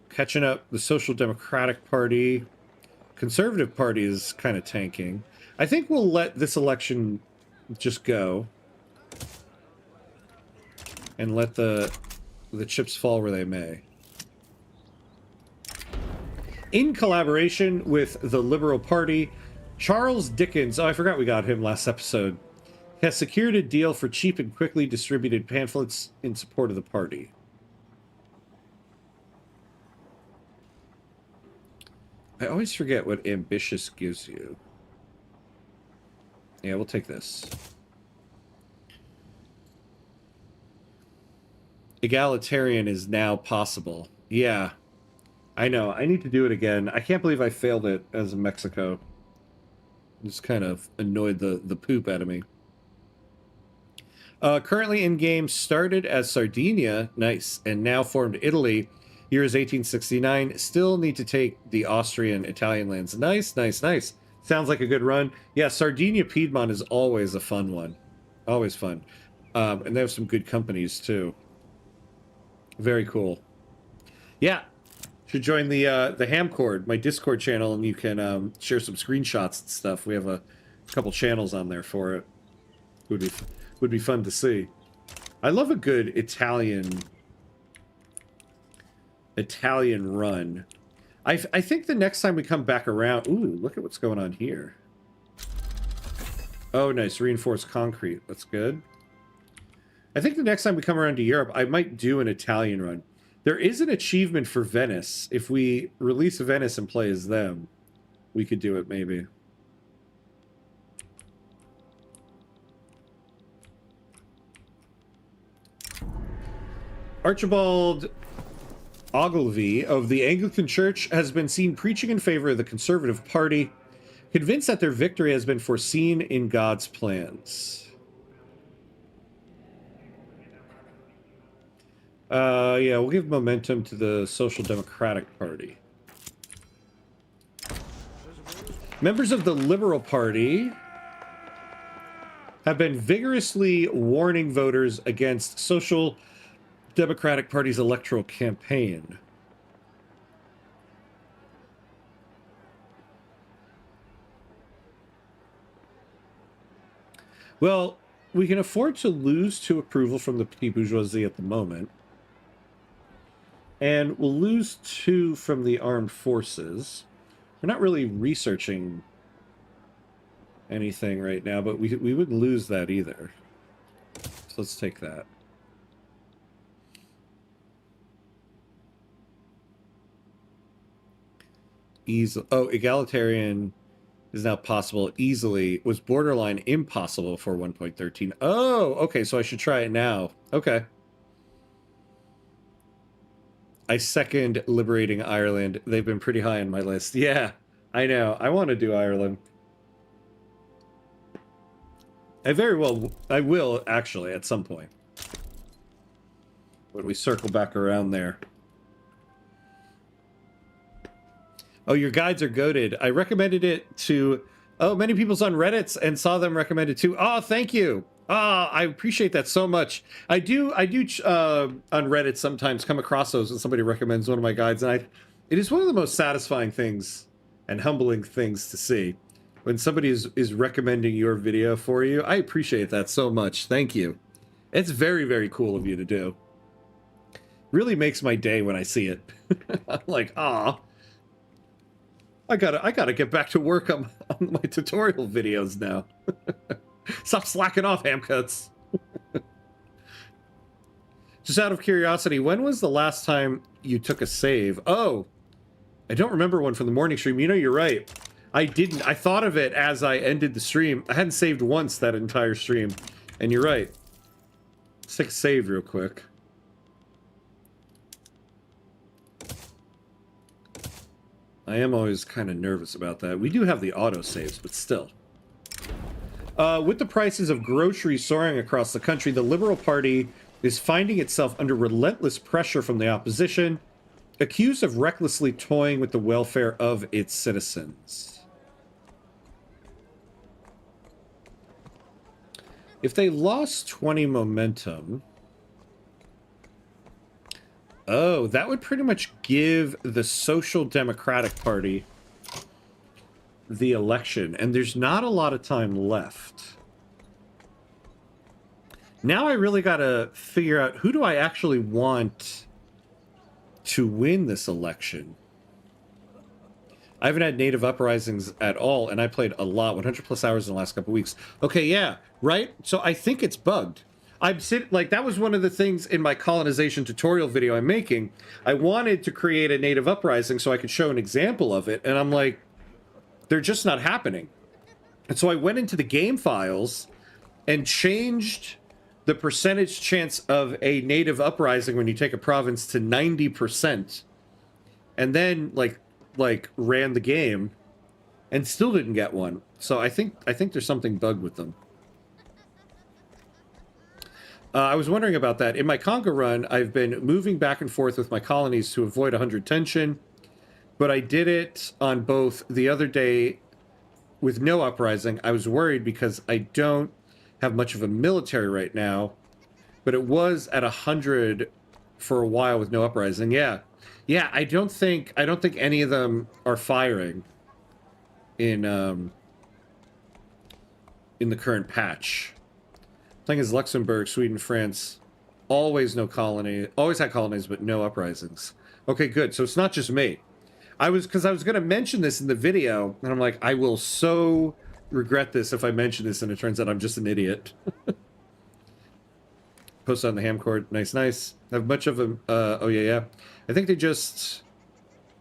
Catching up, the Social Democratic Party. Conservative Party is kind of tanking. I think we'll let this election just go. and let the chips fall where they may. In collaboration with the Liberal Party, Charles Dickens, oh, I forgot we got him last episode, has secured a deal for cheap and quickly distributed pamphlets in support of the party. I always forget what ambitious gives you. Yeah, we'll take this. Egalitarian is now possible. Yeah. I know. I need to do it again. I can't believe I failed it as Mexico. It just kind of annoyed the poop out of me. Currently in-game, started as Sardinia, nice, and now formed Italy. Year is 1869. Still need to take the Austrian, Italian lands. Nice, nice, nice. Sounds like a good run. Yeah, Sardinia, Piedmont is always a fun one. Always fun. And they have some good companies, too. Very cool. Yeah. Should join the Hamcord, my Discord channel, and you can share some screenshots and stuff. We have a couple channels on there for it. Would be fun to see. I love a good Italian run. I think the next time we come back around... Ooh, look at what's going on here. Oh, nice. Reinforced concrete. That's good. I think the next time we come around to Europe, I might do an Italian run. There is an achievement for Venice. If we release Venice and play as them, we could do it, maybe. Archibald Ogilvy of the Anglican Church has been seen preaching in favor of the Conservative Party, convinced that their victory has been foreseen in God's plans. Yeah, we'll give momentum to the Social Democratic Party. Members of the Liberal Party have been vigorously warning voters against Social Democratic Party's electoral campaign. Well, we can afford to lose to approval from the petty bourgeoisie at the moment. And we'll lose 2 from the armed forces. We're not really researching anything right now, but we wouldn't lose that either. So let's take that. Oh, egalitarian is now possible easily. Was borderline impossible for 1.13. Oh, okay, so I should try it now. Okay. I second liberating Ireland. They've been pretty high on my list. Yeah, I know. I want to do Ireland. I will, actually, at some point. When we circle back around there. Oh, your guides are goated. I recommended it to... Oh, many people's on Reddit and saw them recommended too. Oh, thank you. I appreciate that so much. I do on Reddit sometimes come across those when somebody recommends one of my guides, and it is one of the most satisfying things and humbling things to see when somebody is recommending your video for you. I appreciate that so much. Thank you. It's very, very cool of you to do. Really makes my day when I see it. I'm like, ah, I gotta get back to work on my tutorial videos now. Stop slacking off, Hamcuts. Just out of curiosity, when was the last time you took a save? Oh, I don't remember one from the morning stream. You know, you're right. I didn't. I thought of it as I ended the stream. I hadn't saved once that entire stream. And you're right. Let's take a save real quick. I am always kind of nervous about that. We do have the auto saves, but still. With the prices of groceries soaring across the country, the Liberal Party is finding itself under relentless pressure from the opposition, accused of recklessly toying with the welfare of its citizens. If they lost 20 momentum... Oh, that would pretty much give the Social Democratic Party the election, and there's not a lot of time left. Now I really got to figure out who do I actually want to win this election. I haven't had native uprisings at all, and I played a lot, 100 plus hours in the last couple weeks. Okay, yeah, right? So I think it's bugged. Like, that was one of the things in my colonization tutorial video I'm making. I wanted to create a native uprising so I could show an example of it, and I'm like, they're just not happening. And so I went into the game files and changed the percentage chance of a native uprising when you take a province to 90%. And then, like ran the game and still didn't get one. So I think there's something bugged with them. I was wondering about that. In my Conga run, I've been moving back and forth with my colonies to avoid 100 tension, but I did it on both the other day with no uprising. I was worried because I don't have much of a military right now, but it was at 100 for a while with no uprising. Yeah. Yeah, I don't think any of them are firing in the current patch. Thing is, Luxembourg, Sweden, France, always had colonies, but no uprisings. Okay, good. So it's not just me. Because I was going to mention this in the video, and I'm like, I will so regret this if I mention this, and it turns out I'm just an idiot. Post on the ham cord. Nice, nice. Have much of them. Oh, yeah. I think they just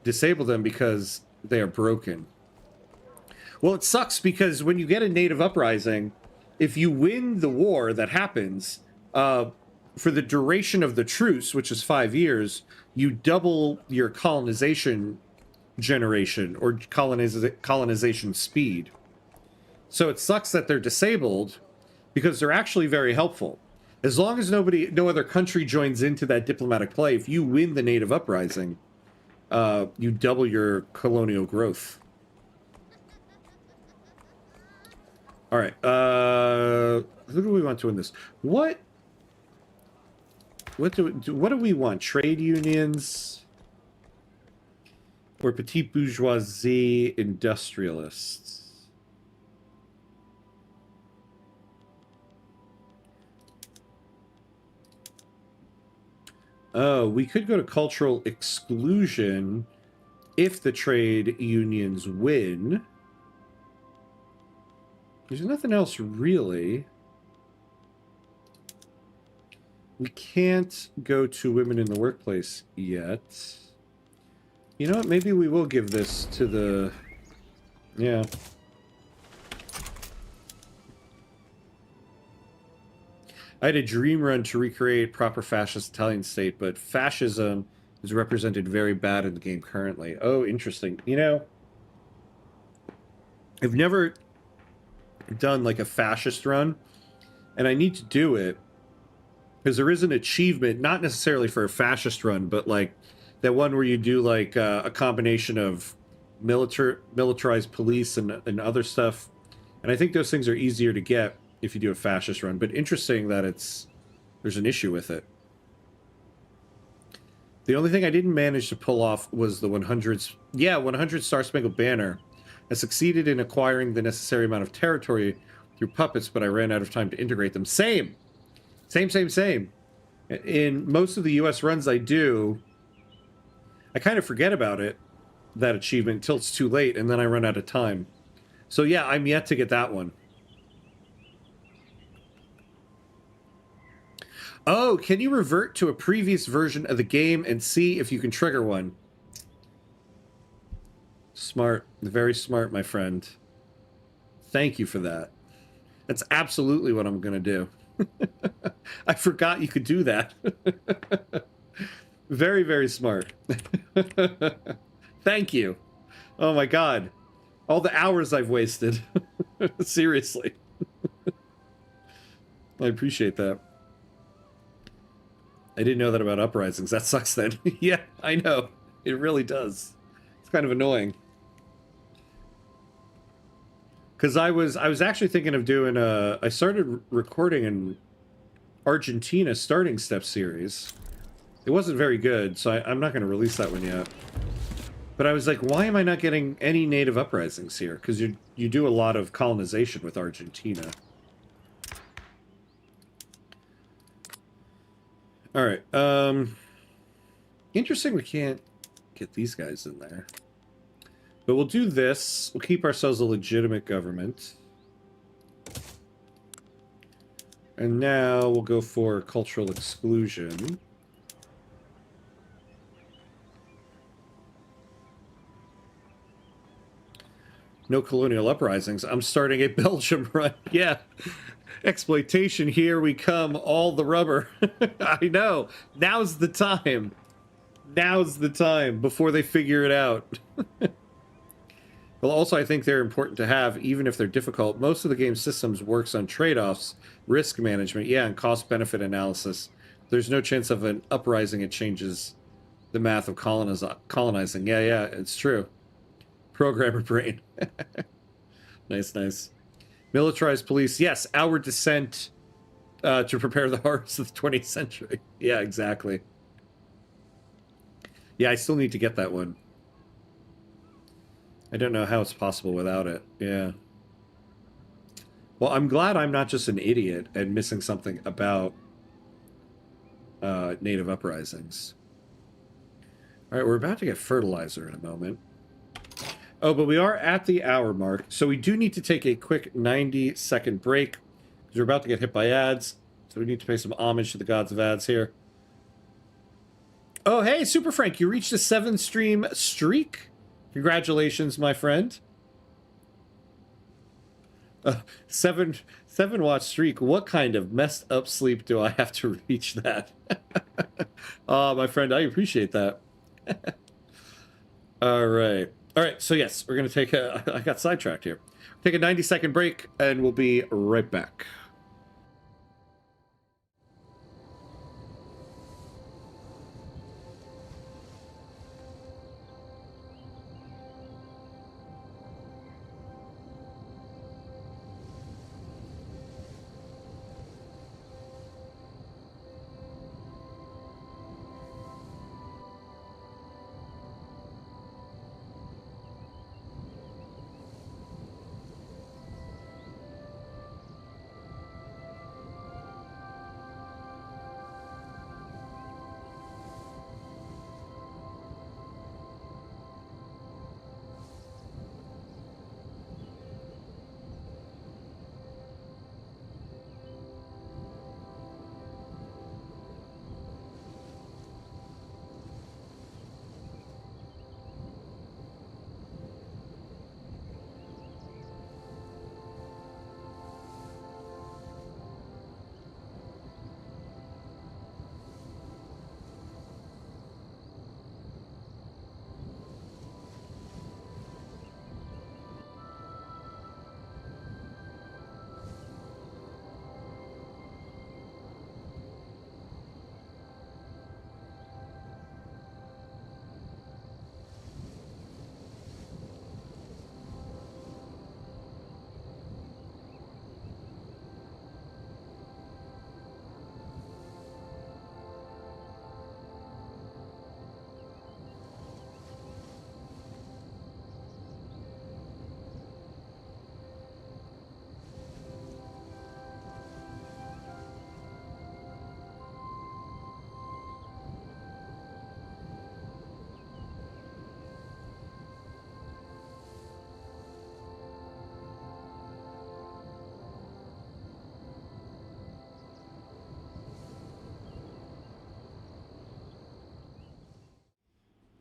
disable them because they are broken. Well, it sucks because when you get a native uprising, if you win the war that happens, for the duration of the truce, which is 5 years, you double your colonization generation or colonization speed. So it sucks that they're disabled because they're actually very helpful. As long as no other country joins into that diplomatic play, if you win the native uprising, you double your colonial growth. All right. Who do we want to win this? What do we want? Trade unions or petite bourgeoisie industrialists? Oh, we could go to cultural exclusion if the trade unions win. There's nothing else really. We can't go to women in the workplace yet. You know what? Maybe we will give this to the... Yeah. I had a dream run to recreate proper fascist Italian state, but fascism is represented very bad in the game currently. Oh, interesting. You know, I've never done like a fascist run, and I need to do it because there is an achievement, not necessarily for a fascist run, but like that one where you do like a combination of militarized police and other stuff, and I think those things are easier to get if you do a fascist run. But interesting that there's an issue with it. The only thing I didn't manage to pull off was the 100 Star Spangled Banner. I succeeded in acquiring the necessary amount of territory through puppets, but I ran out of time to integrate them. Same. In most of the US runs I do, I kind of forget about it, that achievement, until it's too late, and then I run out of time. So yeah, I'm yet to get that one. Oh, can you revert to a previous version of the game and see if you can trigger one? Smart. Very smart, my friend. Thank you for that. That's absolutely what I'm going to do. I forgot you could do that. Very, very smart. Thank you. Oh my God. All the hours I've wasted. Seriously. I appreciate that. I didn't know that about uprisings. That sucks then. Yeah, I know. It really does. It's kind of annoying. Because I was actually thinking of doing I started recording an Argentina starting step series. It wasn't very good, so I'm not going to release that one yet. But I was like, why am I not getting any native uprisings here? Because you do a lot of colonization with Argentina. All right. Interesting we can't get these guys in there. But we'll do this. We'll keep ourselves a legitimate government. And now we'll go for cultural exclusion. No colonial uprisings. I'm starting a Belgium run. Yeah. Exploitation, here we come. All the rubber. I know. Now's the time. Now's the time before they figure it out. Well, also, I think they're important to have, even if they're difficult. Most of the game's systems works on trade-offs, risk management, yeah, and cost-benefit analysis. There's no chance of an uprising. It changes the math of colonizing. Yeah, it's true. Programmer brain. Nice, nice. Militarized police. Yes, our descent to prepare the horrors of the 20th century. Yeah, exactly. Yeah, I still need to get that one. I don't know how it's possible without it. Yeah. Well, I'm glad I'm not just an idiot and missing something about native uprisings. All right, we're about to get fertilizer in a moment. Oh, but we are at the hour mark, so we do need to take a quick 90-second break because we're about to get hit by ads. So we need to pay some homage to the gods of ads here. Oh, hey, Super Frank, you reached a 7-stream streak. Congratulations, my friend. 7-watch streak. What kind of messed up sleep do I have to reach that? Oh, my friend, I appreciate that. All right. All right, so yes, we're going to take a... I got sidetracked here. Take a 90-second break, and we'll be right back.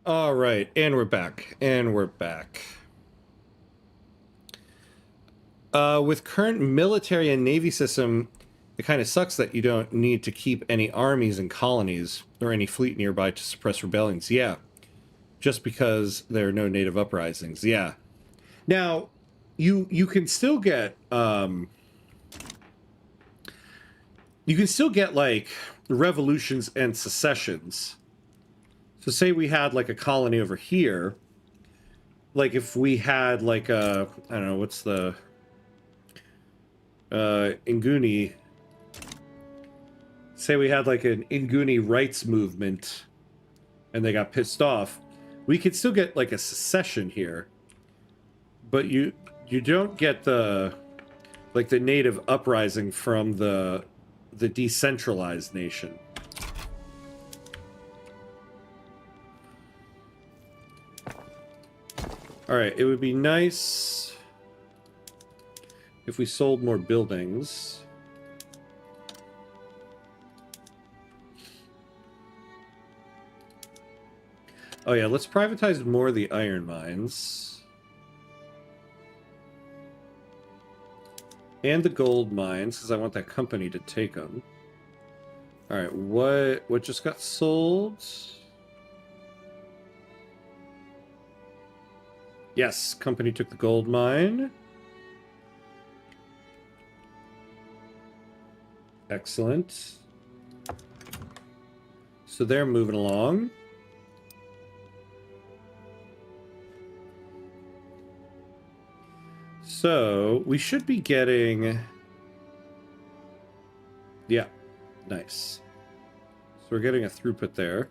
All right, and we're back. And we're back. With current military and navy system, it kind of sucks that you don't need to keep any armies and colonies or any fleet nearby to suppress rebellions. Yeah. Just because there are no native uprisings. Yeah. Now, you can still get like revolutions and secessions. So say we had like a colony over here. Like if we had like a, I don't know, what's the Inguni. Say we had like an Inguni rights movement and they got pissed off. We could still get like a secession here. But you don't get the like the native uprising from the decentralized nation. All right, it would be nice if we sold more buildings. Oh yeah, let's privatize more of the iron mines. And the gold mines, because I want that company to take them. All right, what just got sold? Yes, company took the gold mine. Excellent. So they're moving along. So we should be getting... Yeah, nice. So we're getting a throughput there.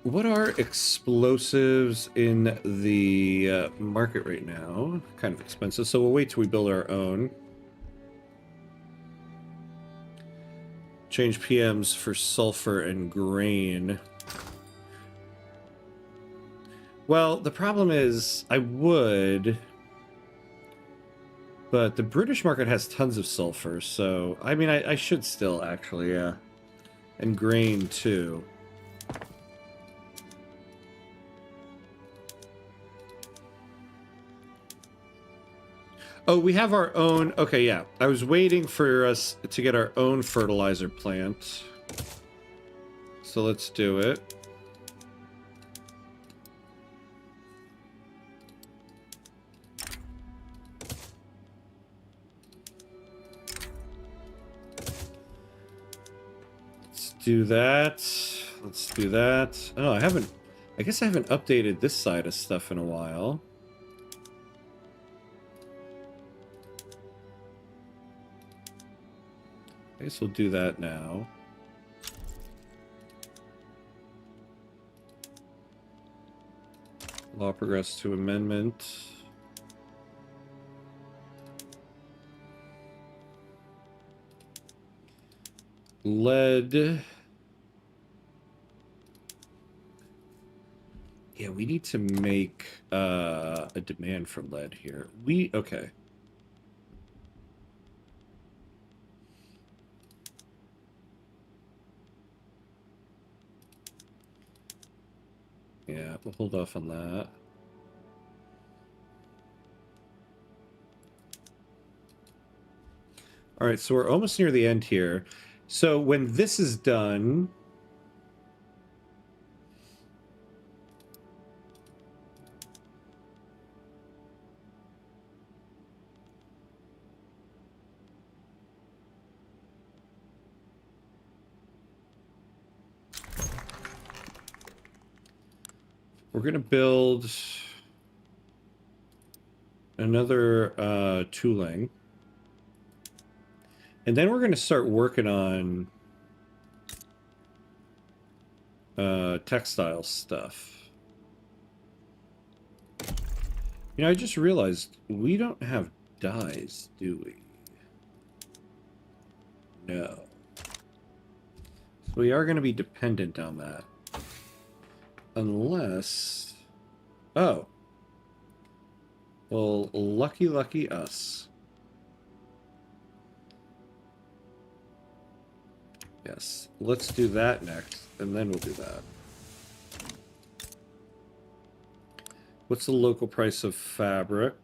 What are explosives in the market right now? Kind of expensive, so we'll wait till we build our own. Change PMs for sulfur and grain. Well, the problem is, I would... But the British market has tons of sulfur, so... I mean, I should still, actually, yeah. And grain, too. Oh, we have our own... Okay, yeah. I was waiting for us to get our own fertilizer plant. So let's do it. Let's do that. Let's do that. Oh, I guess I haven't updated this side of stuff in a while. I guess we'll do that now. Law progress to amendment. Lead. Yeah, we need to make a demand for lead here. Okay. Yeah, we'll hold off on that. All right, so we're almost near the end here. So when this is done... We're going to build another tooling. And then we're going to start working on textile stuff. You know, I just realized we don't have dyes, do we? No. So we are going to be dependent on that. Unless... Oh. Well, lucky, lucky us. Yes. Let's do that next, and then we'll do that. What's the local price of fabric?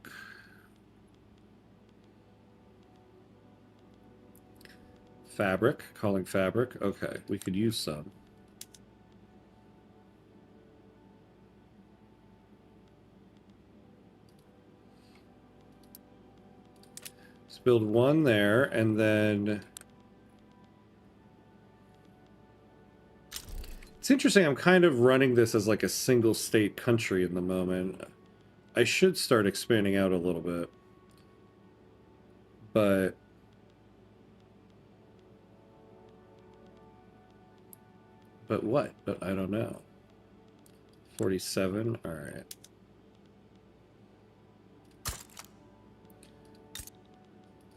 Fabric. Calling fabric. Okay, we could use some. Build one there, and then... It's interesting, I'm kind of running this as like a single state country in the moment. I should start expanding out a little bit. But... But what? But I don't know. 47? Alright.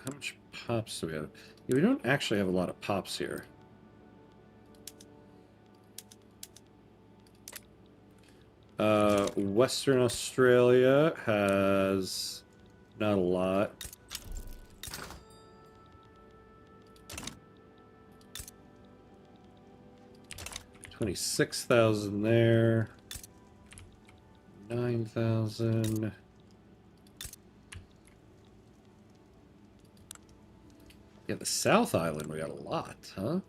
How much pops do we have? Yeah, we don't actually have a lot of pops here. Western Australia has not a lot. $26,000 there. 9,000. Yeah, the South Island, we got a lot, huh?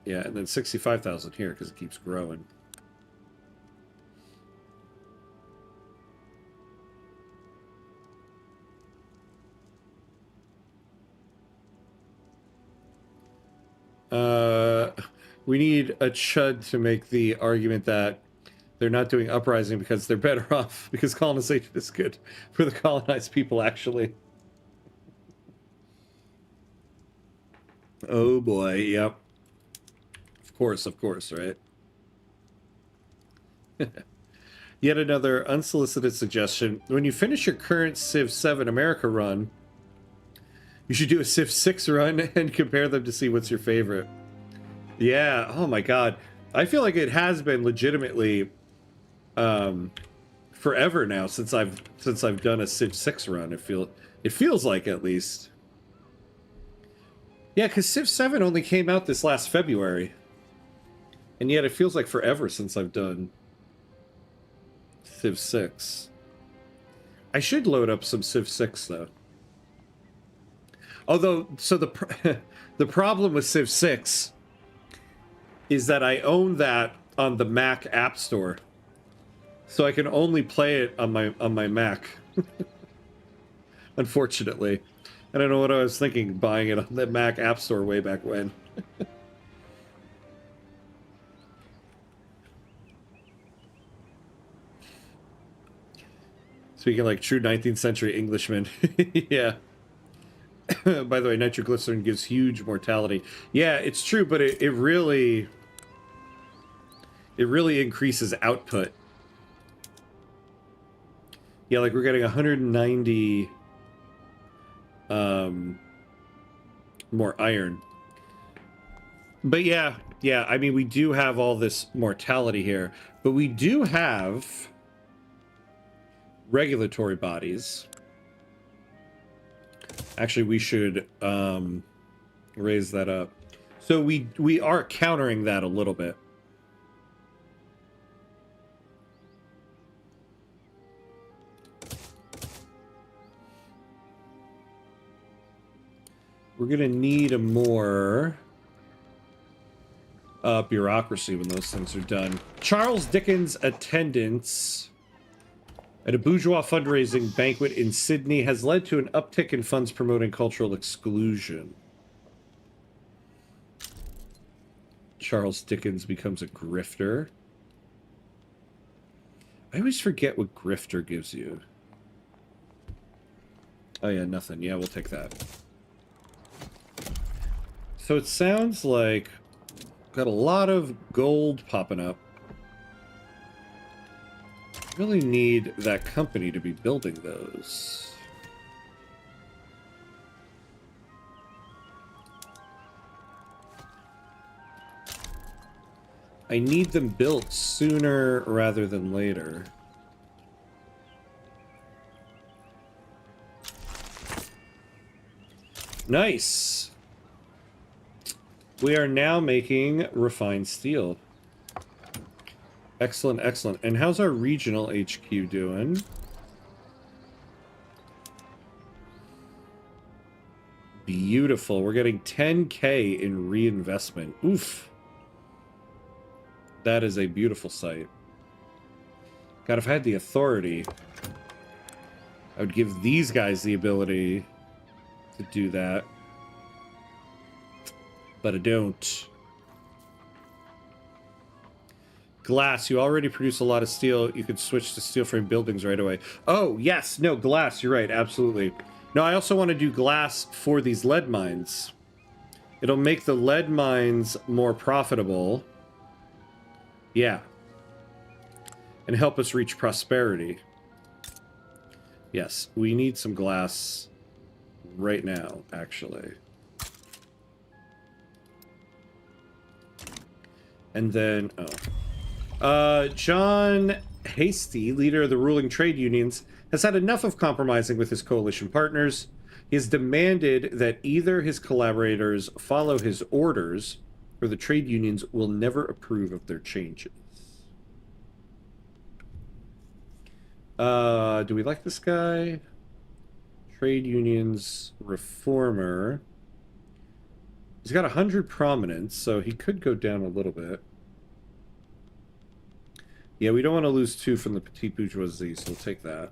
Yeah, and then 65,000 here because it keeps growing. We need a chud to make the argument that they're not doing uprising because they're better off, because colonization is good for the colonized people, actually. Oh boy, yep. Of course, right? Yet another unsolicited suggestion. When you finish your current Civ 7 America run, you should do a Civ 6 run and compare them to see what's your favorite. Yeah, oh my god. I feel like it has been legitimately forever now since I've done a Civ 6 run. It feels like, at least. Yeah, because Civ 7 only came out this last February. And yet it feels like forever since I've done Civ 6. I should load up some Civ 6, though. Although, so the problem with Civ 6 is that I own that on the Mac App Store. So I can only play it on my Mac. Unfortunately. I don't know what I was thinking buying it on the Mac App Store way back when. Speaking like true 19th century Englishmen. Yeah. By the way, nitroglycerin gives huge mortality. Yeah, it's true, but it really increases output. Yeah, like we're getting 190 more iron. But yeah, I mean, we do have all this mortality here, but we do have regulatory bodies. Actually, we should raise that up. So we are countering that a little bit. We're gonna need a more bureaucracy when those things are done. Charles Dickens' attendance at a bourgeois fundraising banquet in Sydney has led to an uptick in funds promoting cultural exclusion. Charles Dickens becomes a grifter. I always forget what grifter gives you. Oh yeah, nothing. Yeah, we'll take that. So it sounds like got a lot of gold popping up. Really need that company to be building those. I need them built sooner rather than later. Nice. We are now making refined steel. Excellent, excellent. And how's our regional HQ doing? Beautiful. We're getting 10K in reinvestment. Oof. That is a beautiful sight. God, if I had the authority, I would give these guys the ability to do that. But I don't. Glass, you already produce a lot of steel. You could switch to steel frame buildings right away. Oh, yes. No, glass. You're right. Absolutely. No, I also want to do glass for these lead mines. It'll make the lead mines more profitable. Yeah. And help us reach prosperity. Yes, we need some glass right now, actually. And then, John Hasty, leader of the ruling trade unions, has had enough of compromising with his coalition partners. He has demanded that either his collaborators follow his orders, or the trade unions will never approve of their changes. Do we like this guy? Trade unions reformer. He's got 100 prominence, so he could go down a little bit. Yeah, we don't want to lose 2 from the petite bourgeoisie, so we'll take that.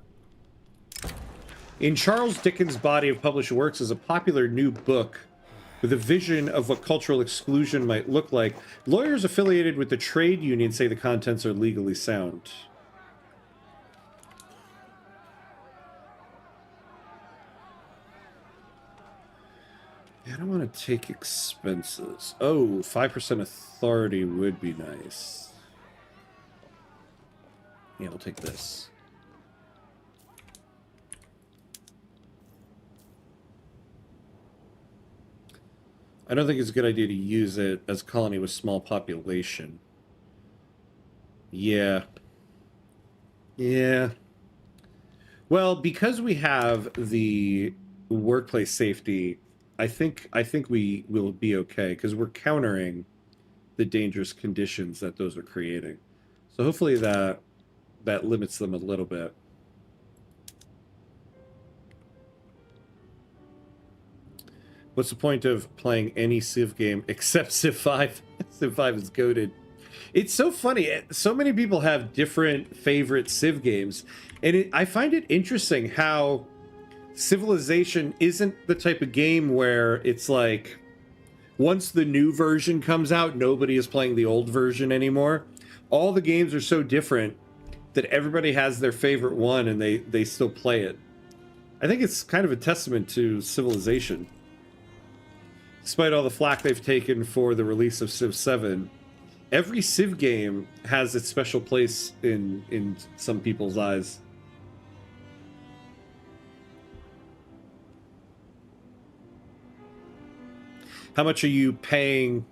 In Charles Dickens' body of published works is a popular new book with a vision of what cultural exclusion might look like. Lawyers affiliated with the trade union say the contents are legally sound. I don't want to take expenses. Oh, 5% authority would be nice. Yeah, we'll take this. I don't think it's a good idea to use it as a colony with small population. Yeah. Yeah. Well, because we have the workplace safety, I think we will be okay because we're countering the dangerous conditions that those are creating. So hopefully that limits them a little bit. What's the point of playing any Civ game except Civ 5? Civ 5 is goated. It's so funny. So many people have different favorite Civ games, and I find it interesting how Civilization isn't the type of game where it's like once the new version comes out, nobody is playing the old version anymore. All the games are so different that everybody has their favorite one and they still play it. I think it's kind of a testament to Civilization. Despite all the flack they've taken for the release of Civ 7, every Civ game has its special place in some people's eyes. How much are you paying?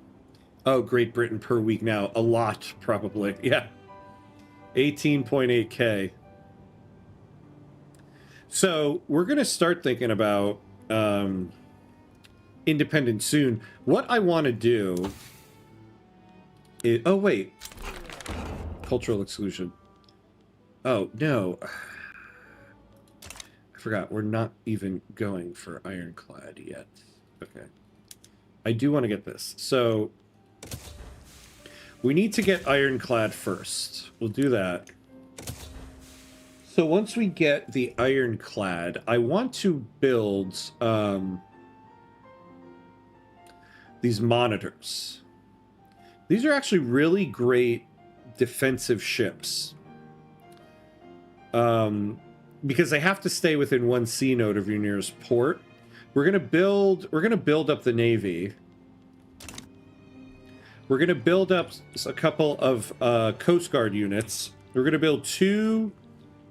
Oh, Great Britain per week now. A lot, probably. Yeah. 18.8K. So we're going to start thinking about independence soon. What I want to do is... Oh, wait. Cultural exclusion. Oh, no. I forgot. We're not even going for ironclad yet. Okay. I do want to get this. So we need to get ironclad first. We'll do that. So once we get the ironclad, I want to build these monitors. These are actually really great defensive ships. Because they have to stay within 1 sea node of your nearest port. We're gonna build up the Navy. We're gonna build up a couple of Coast Guard units. We're gonna build 2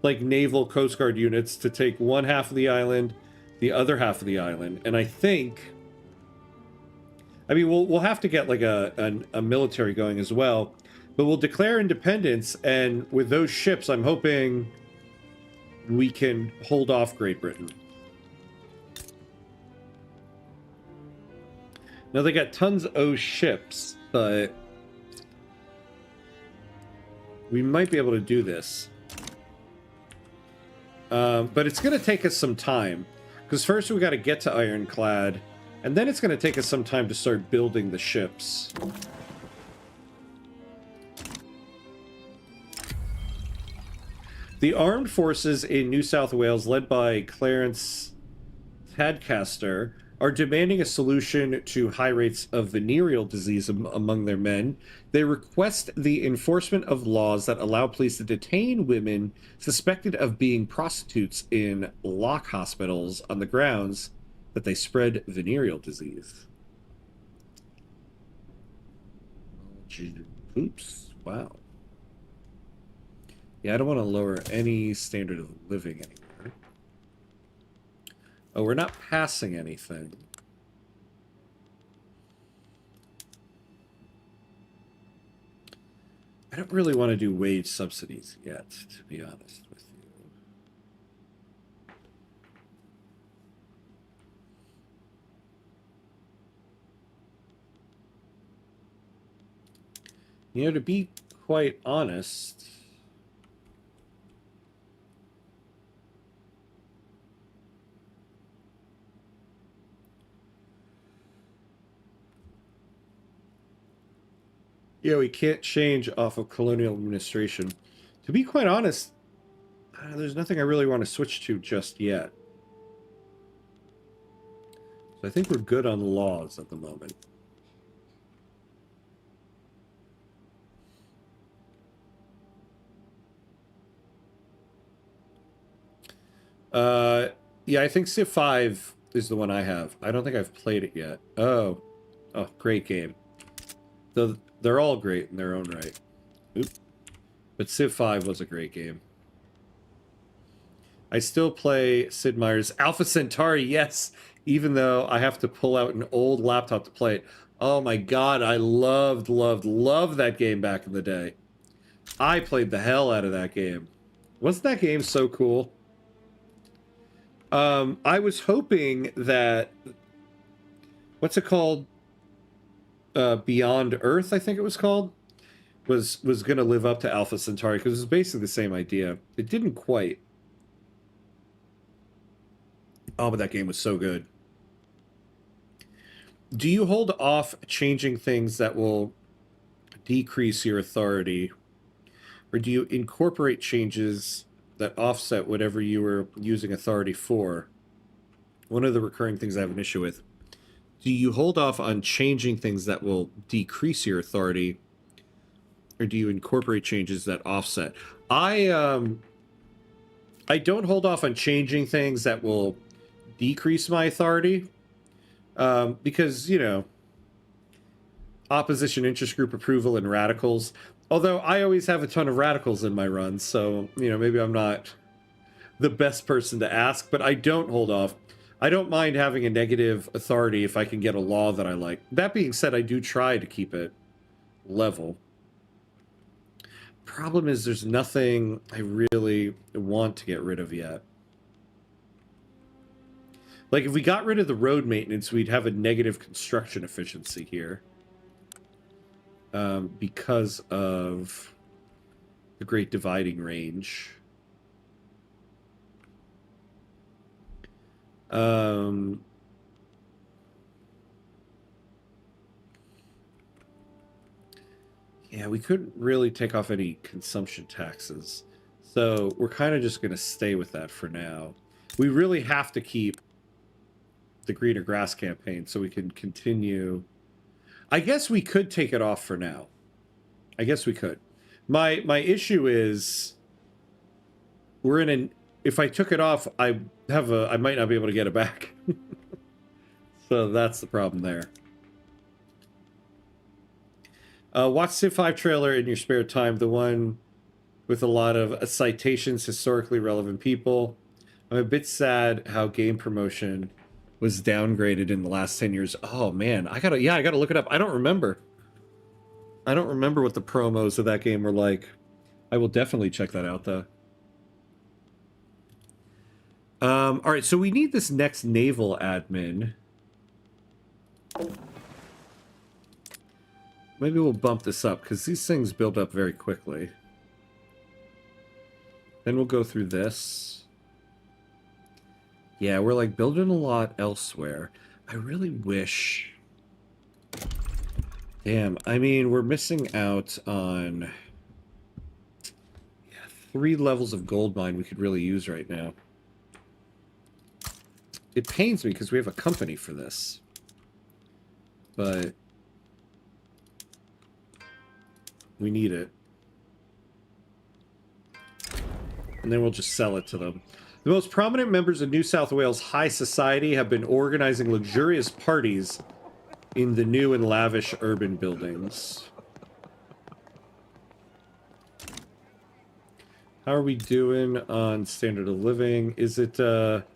like naval Coast Guard units to take one half of the island, the other half of the island. And I think, I mean, we'll have to get like a military going as well, but we'll declare independence, and with those ships, I'm hoping we can hold off Great Britain. Now, they got tons of ships, but we might be able to do this. But it's going to take us some time, because first we got to get to Ironclad, and then it's going to take us some time to start building the ships. The armed forces in New South Wales, led by Clarence Tadcaster, are demanding a solution to high rates of venereal disease among their men. They request the enforcement of laws that allow police to detain women suspected of being prostitutes in lock hospitals on the grounds that they spread venereal disease. Oops. Wow. Yeah, I don't want to lower any standard of living anymore. Oh, we're not passing anything. I don't really want to do wage subsidies yet, to be honest with you. You know, to be quite honest, yeah, we can't change off of colonial administration. To be quite honest, there's nothing I really want to switch to just yet. So I think we're good on laws at the moment. Yeah, I think Civ 5 is the one I have. I don't think I've played it yet. Oh, great game. They're all great in their own right. Oop. But Civ 5 was a great game. I still play Sid Meier's Alpha Centauri, yes, even though I have to pull out an old laptop to play it. Oh my god, I loved that game back in the day. I played the hell out of that game. Wasn't that game so cool? I was hoping that... What's it called? Beyond Earth, I think it was called? Was going to live up to Alpha Centauri, because it was basically the same idea. It didn't quite. Oh, but that game was so good. Do you hold off changing things that will decrease your authority? Or do you incorporate changes that offset whatever you were using authority for? One of the recurring things I have an issue with. Do you hold off on changing things that will decrease your authority? Or do you incorporate changes that offset? I don't hold off on changing things that will decrease my authority. Because, you know, opposition interest group approval and radicals. Although I always have a ton of radicals in my runs, so, you know, maybe I'm not the best person to ask, but I don't hold off. I don't mind having a negative authority if I can get a law that I like. That being said, I do try to keep it level. Problem is there's nothing I really want to get rid of yet. Like, if we got rid of the road maintenance, we'd have a negative construction efficiency here. Because of the Great Dividing Range. Yeah, we couldn't really take off any consumption taxes. So we're kind of just going to stay with that for now. We really have to keep the greener grass campaign so we can continue. I guess we could take it off for now. I guess we could. My issue is we're in an... If I took it off, I might not be able to get it back. So that's the problem there. Watch Civ 5 trailer in your spare time, the one with a lot of citations, historically relevant people. I'm a bit sad how game promotion was downgraded in the last 10 years. Oh man, I gotta look it up. I don't remember what the promos of that game were like. I will definitely check that out though. All right, so we need this next naval admin. Maybe we'll bump this up, because these things build up very quickly. Then we'll go through this. Yeah, we're like building a lot elsewhere. I really wish... Damn, I mean, we're missing out on 3 levels of gold mine we could really use right now. It pains me because we have a company for this. But... we need it. And then we'll just sell it to them. The most prominent members of New South Wales high society have been organizing luxurious parties in the new and lavish urban buildings. How are we doing on standard of living? Is it +3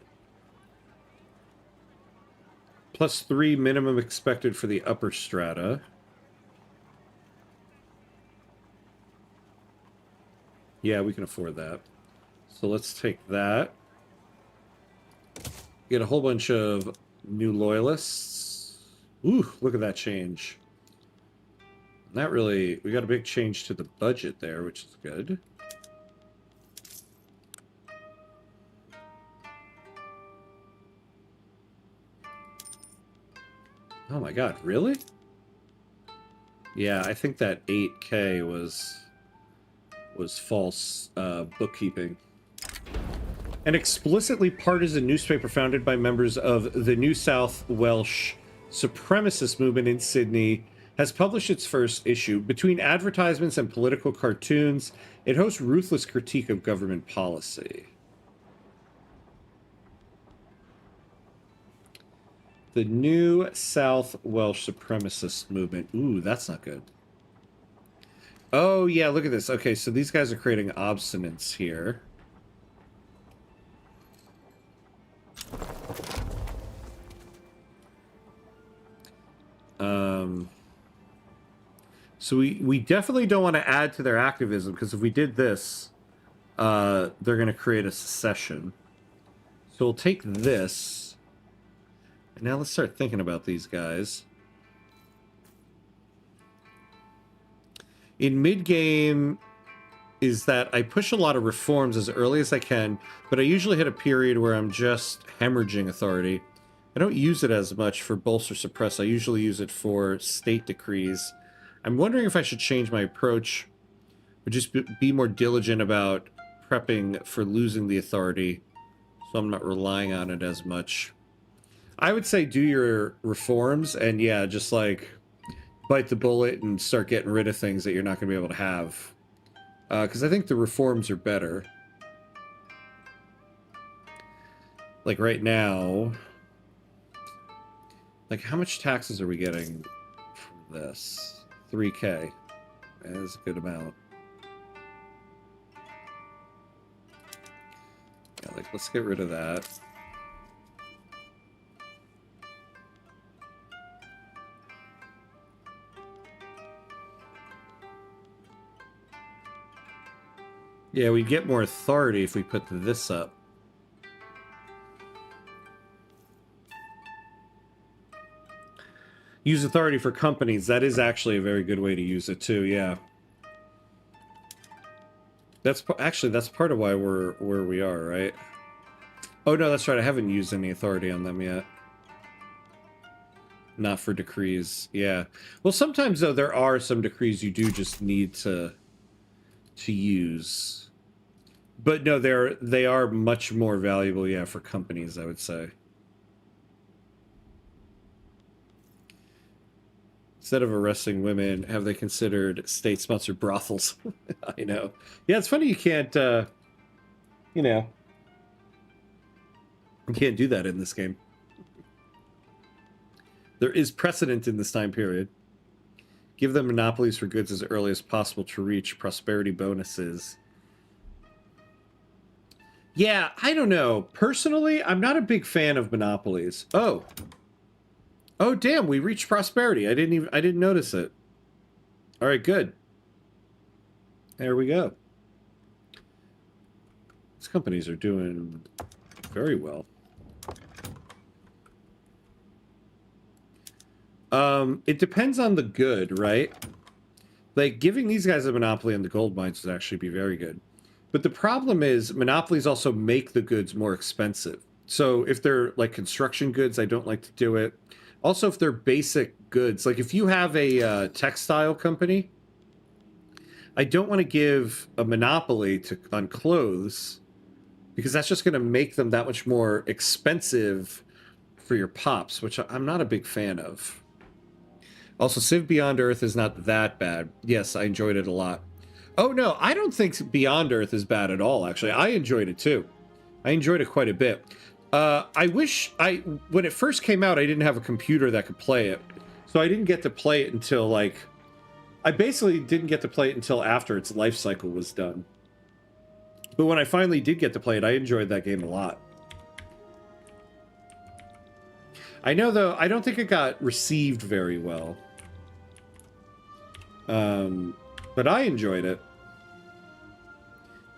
minimum expected for the upper strata? Yeah, we can afford that. So let's take that. Get a whole bunch of new loyalists. Ooh, look at that change. Not really... We got a big change to the budget there, which is good. Oh my god, really? Yeah, I think that 8K was false bookkeeping. An explicitly partisan newspaper founded by members of the New South Welsh supremacist movement in Sydney has published its first issue. Between advertisements and political cartoons, it hosts ruthless critique of government policy. The New South Welsh supremacist movement. Ooh, that's not good. Oh, yeah, look at this. Okay, so these guys are creating obstinance here. So we definitely don't want to add to their activism, because if we did this, they're going to create a secession. So we'll take this. And now let's start thinking about these guys. In mid-game is that I push a lot of reforms as early as I can, but I usually hit a period where I'm just hemorrhaging authority. I don't use it as much for bolster suppress. I usually use it for state decrees. I'm wondering if I should change my approach or just be more diligent about prepping for losing the authority so I'm not relying on it as much. I would say do your reforms and yeah, just like bite the bullet and start getting rid of things that you're not going to be able to have. Because I think the reforms are better. Like right now, like how much taxes are we getting from this? 3K. That is a good amount. Yeah, like let's get rid of that. Yeah, we get more authority if we put this up. Use authority for companies. That is actually a very good way to use it too, yeah. That's actually, that's part of why we're where we are, right? Oh no, that's right. I haven't used any authority on them yet. Not for decrees, yeah. Well, sometimes though, there are some decrees you do just need to use. But no, they are much more valuable, yeah, for companies, I would say. Instead of arresting women, have they considered state-sponsored brothels? I know. Yeah, it's funny you can't, you know, you can't do that in this game. There is precedent in this time period. Give them monopolies for goods as early as possible to reach prosperity bonuses. Yeah, I don't know. Personally, I'm not a big fan of monopolies. Oh. Oh, damn, we reached prosperity. I didn't notice it. All right, good. There we go. These companies are doing very well. It depends on the good, right? Like, giving these guys a monopoly on the gold mines would actually be very good. But the problem is, monopolies also make the goods more expensive. So if they're, like, construction goods, I don't like to do it. Also, if they're basic goods, like if you have a textile company, I don't want to give a monopoly on clothes because that's just going to make them that much more expensive for your pops, which I'm not a big fan of. Also, Civ Beyond Earth is not that bad. Yes, I enjoyed it a lot. Oh, no, I don't think Beyond Earth is bad at all, actually. I enjoyed it, too. I enjoyed it quite a bit. I wish when it first came out, I didn't have a computer that could play it. So I didn't get to play it until, like... I basically didn't get to play it until after its life cycle was done. But when I finally did get to play it, I enjoyed that game a lot. I know, though, I don't think it got received very well. But I enjoyed it.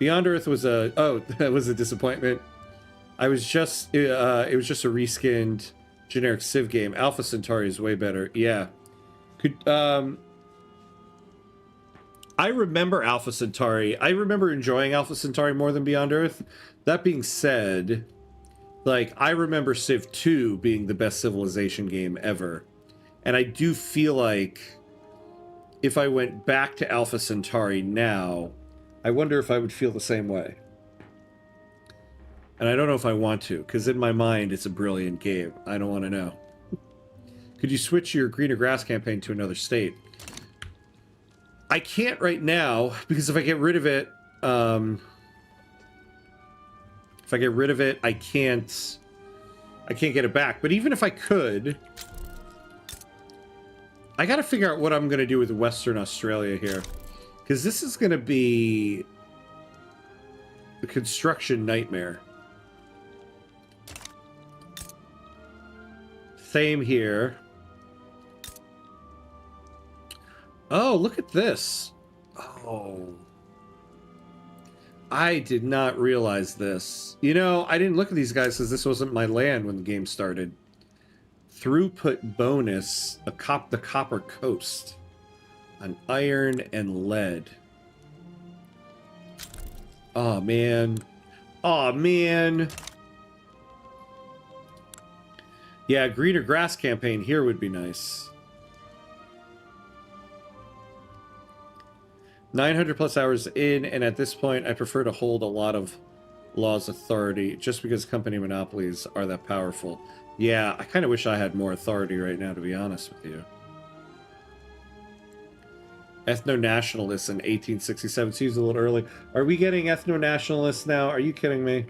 Beyond Earth was a that was a disappointment. I was just it was just a reskinned generic Civ game. Alpha Centauri is way better. Yeah. Could I remember Alpha Centauri. I remember enjoying Alpha Centauri more than Beyond Earth. That being said, like, I remember Civ 2 being the best Civilization game ever. And I do feel like if I went back to Alpha Centauri now, I wonder if I would feel the same way. And I don't know if I want to, because in my mind, it's a brilliant game. I don't want to know. Could you switch your greener grass campaign to another state? I can't right now, because if I get rid of it, I can't get it back. But even if I could, I got to figure out what I'm going to do with Western Australia here, because this is going to be a construction nightmare. Same here. Oh, look at this. Oh. I did not realize this. You know, I didn't look at these guys because this wasn't my land when the game started. Throughput bonus, the Copper Coast. On iron and lead. Oh, man. Oh, man. Yeah, greener grass campaign here would be nice. 900 plus hours in, and at this point, I prefer to hold a lot of law's authority just because company monopolies are that powerful. Yeah, I kind of wish I had more authority right now, to be honest with you. Ethno-nationalists in 1867 seems a little early. Are we getting ethno-nationalists now? Are you kidding me?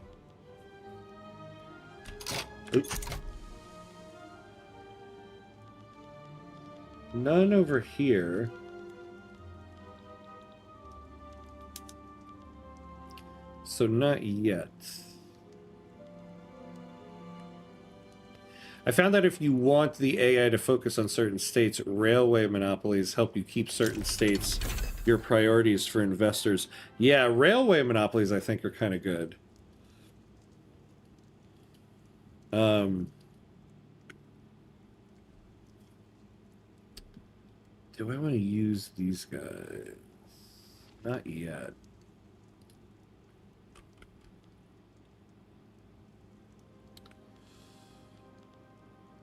Oops. None over here. So not yet. I found that if you want the AI to focus on certain states, railway monopolies help you keep certain states your priorities for investors. Yeah, railway monopolies I think are kind of good. Do I want to use these guys? Not yet.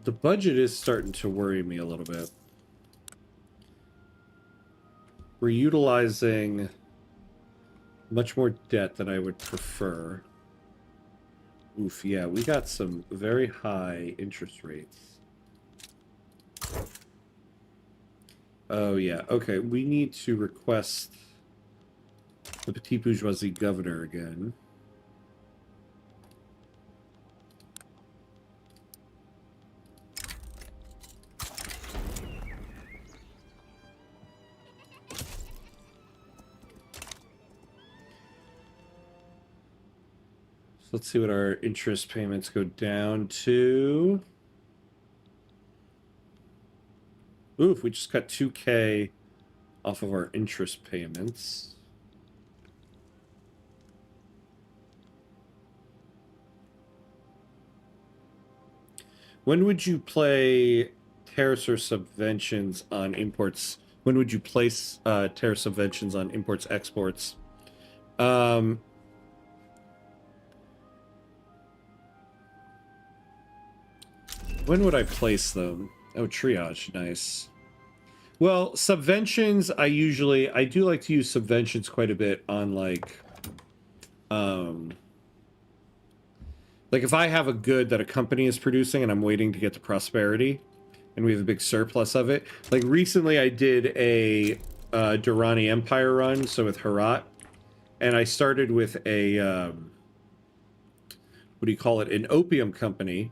The budget is starting to worry me a little bit. We're utilizing much more debt than I would prefer. Oof, yeah, we got some very high interest rates. Oh, yeah, okay, we need to request the Petite Bourgeoisie governor again. Let's see what our interest payments go down to. Oof, we just got 2K off of our interest payments. When would you play tariffs or subventions on imports? When would you place tariff subventions on imports, exports? When would I place them? Oh, triage, nice. Well, subventions, I do like to use subventions quite a bit on like if I have a good that a company is producing and I'm waiting to get to prosperity and we have a big surplus of it. Like recently I did a Durrani Empire run, so with Herat, and I started with a, what do you call it, an opium company.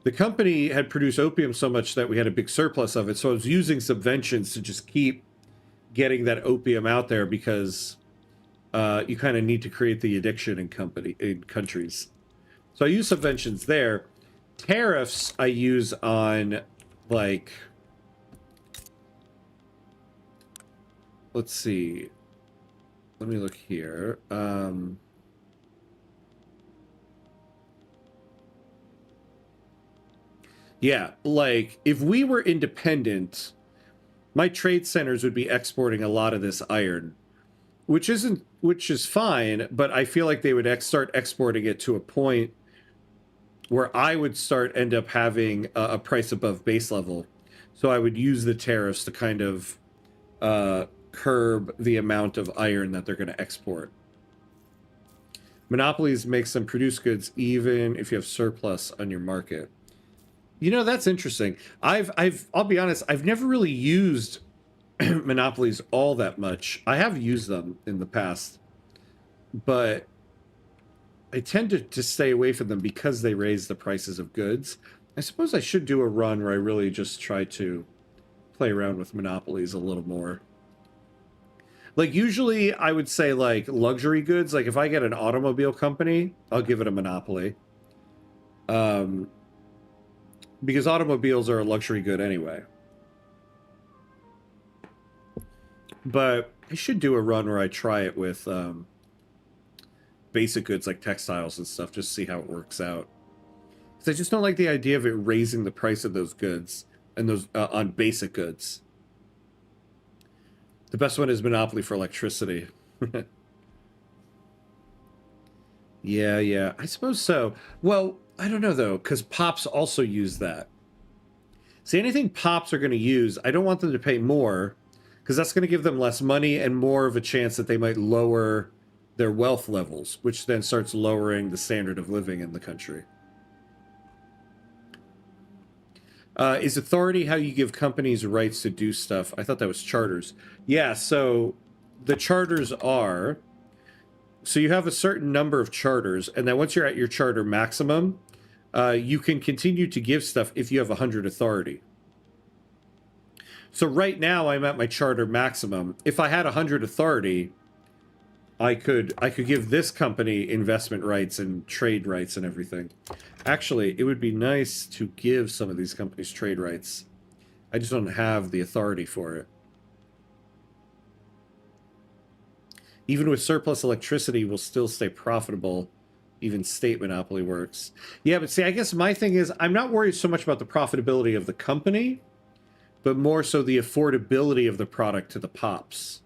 The company had produced opium so much that we had a big surplus of it, so I was using subventions to just keep getting that opium out there because you kind of need to create the addiction in countries. So I use subventions there. Tariffs I use on, like, let's see. let me look here. Yeah, like if we were independent, my trade centers would be exporting a lot of this iron, which is fine, but I feel like they would start exporting it to a point where I would end up having a price above base level. So I would use the tariffs to kind of curb the amount of iron that they're going to export. Monopolies makes them produce goods even if you have surplus on your market. You know, that's interesting. I'll be honest, I've never really used monopolies all that much. I have used them in the past, but I tend to stay away from them because they raise the prices of goods. I suppose I should do a run where I really just try to play around with monopolies a little more. Like usually I would say like luxury goods, like if I get an automobile company, I'll give it a monopoly. Because automobiles are a luxury good anyway. But I should do a run where I try it with basic goods like textiles and stuff, just see how it works out. Because I just don't like the idea of it raising the price of those goods and those on basic goods. The best one is monopoly for electricity. Yeah, I suppose so. Well, I don't know though, because pops also use that. See, anything pops are going to use, I don't want them to pay more, because that's going to give them less money and more of a chance that they might lower their wealth levels, which then starts lowering the standard of living in the country. Is authority how you give companies rights to do stuff? I thought that was charters. Yeah, so the charters are... So you have a certain number of charters, and then once you're at your charter maximum, you can continue to give stuff if you have 100 authority. So right now I'm at my charter maximum. If I had 100 authority, I could give this company investment rights and trade rights and everything. Actually, it would be nice to give some of these companies trade rights. I just don't have the authority for it. Even with surplus electricity, we'll still stay profitable. Even state monopoly works. Yeah, but see, I guess my thing is I'm not worried so much about the profitability of the company, but more so the affordability of the product to the pops.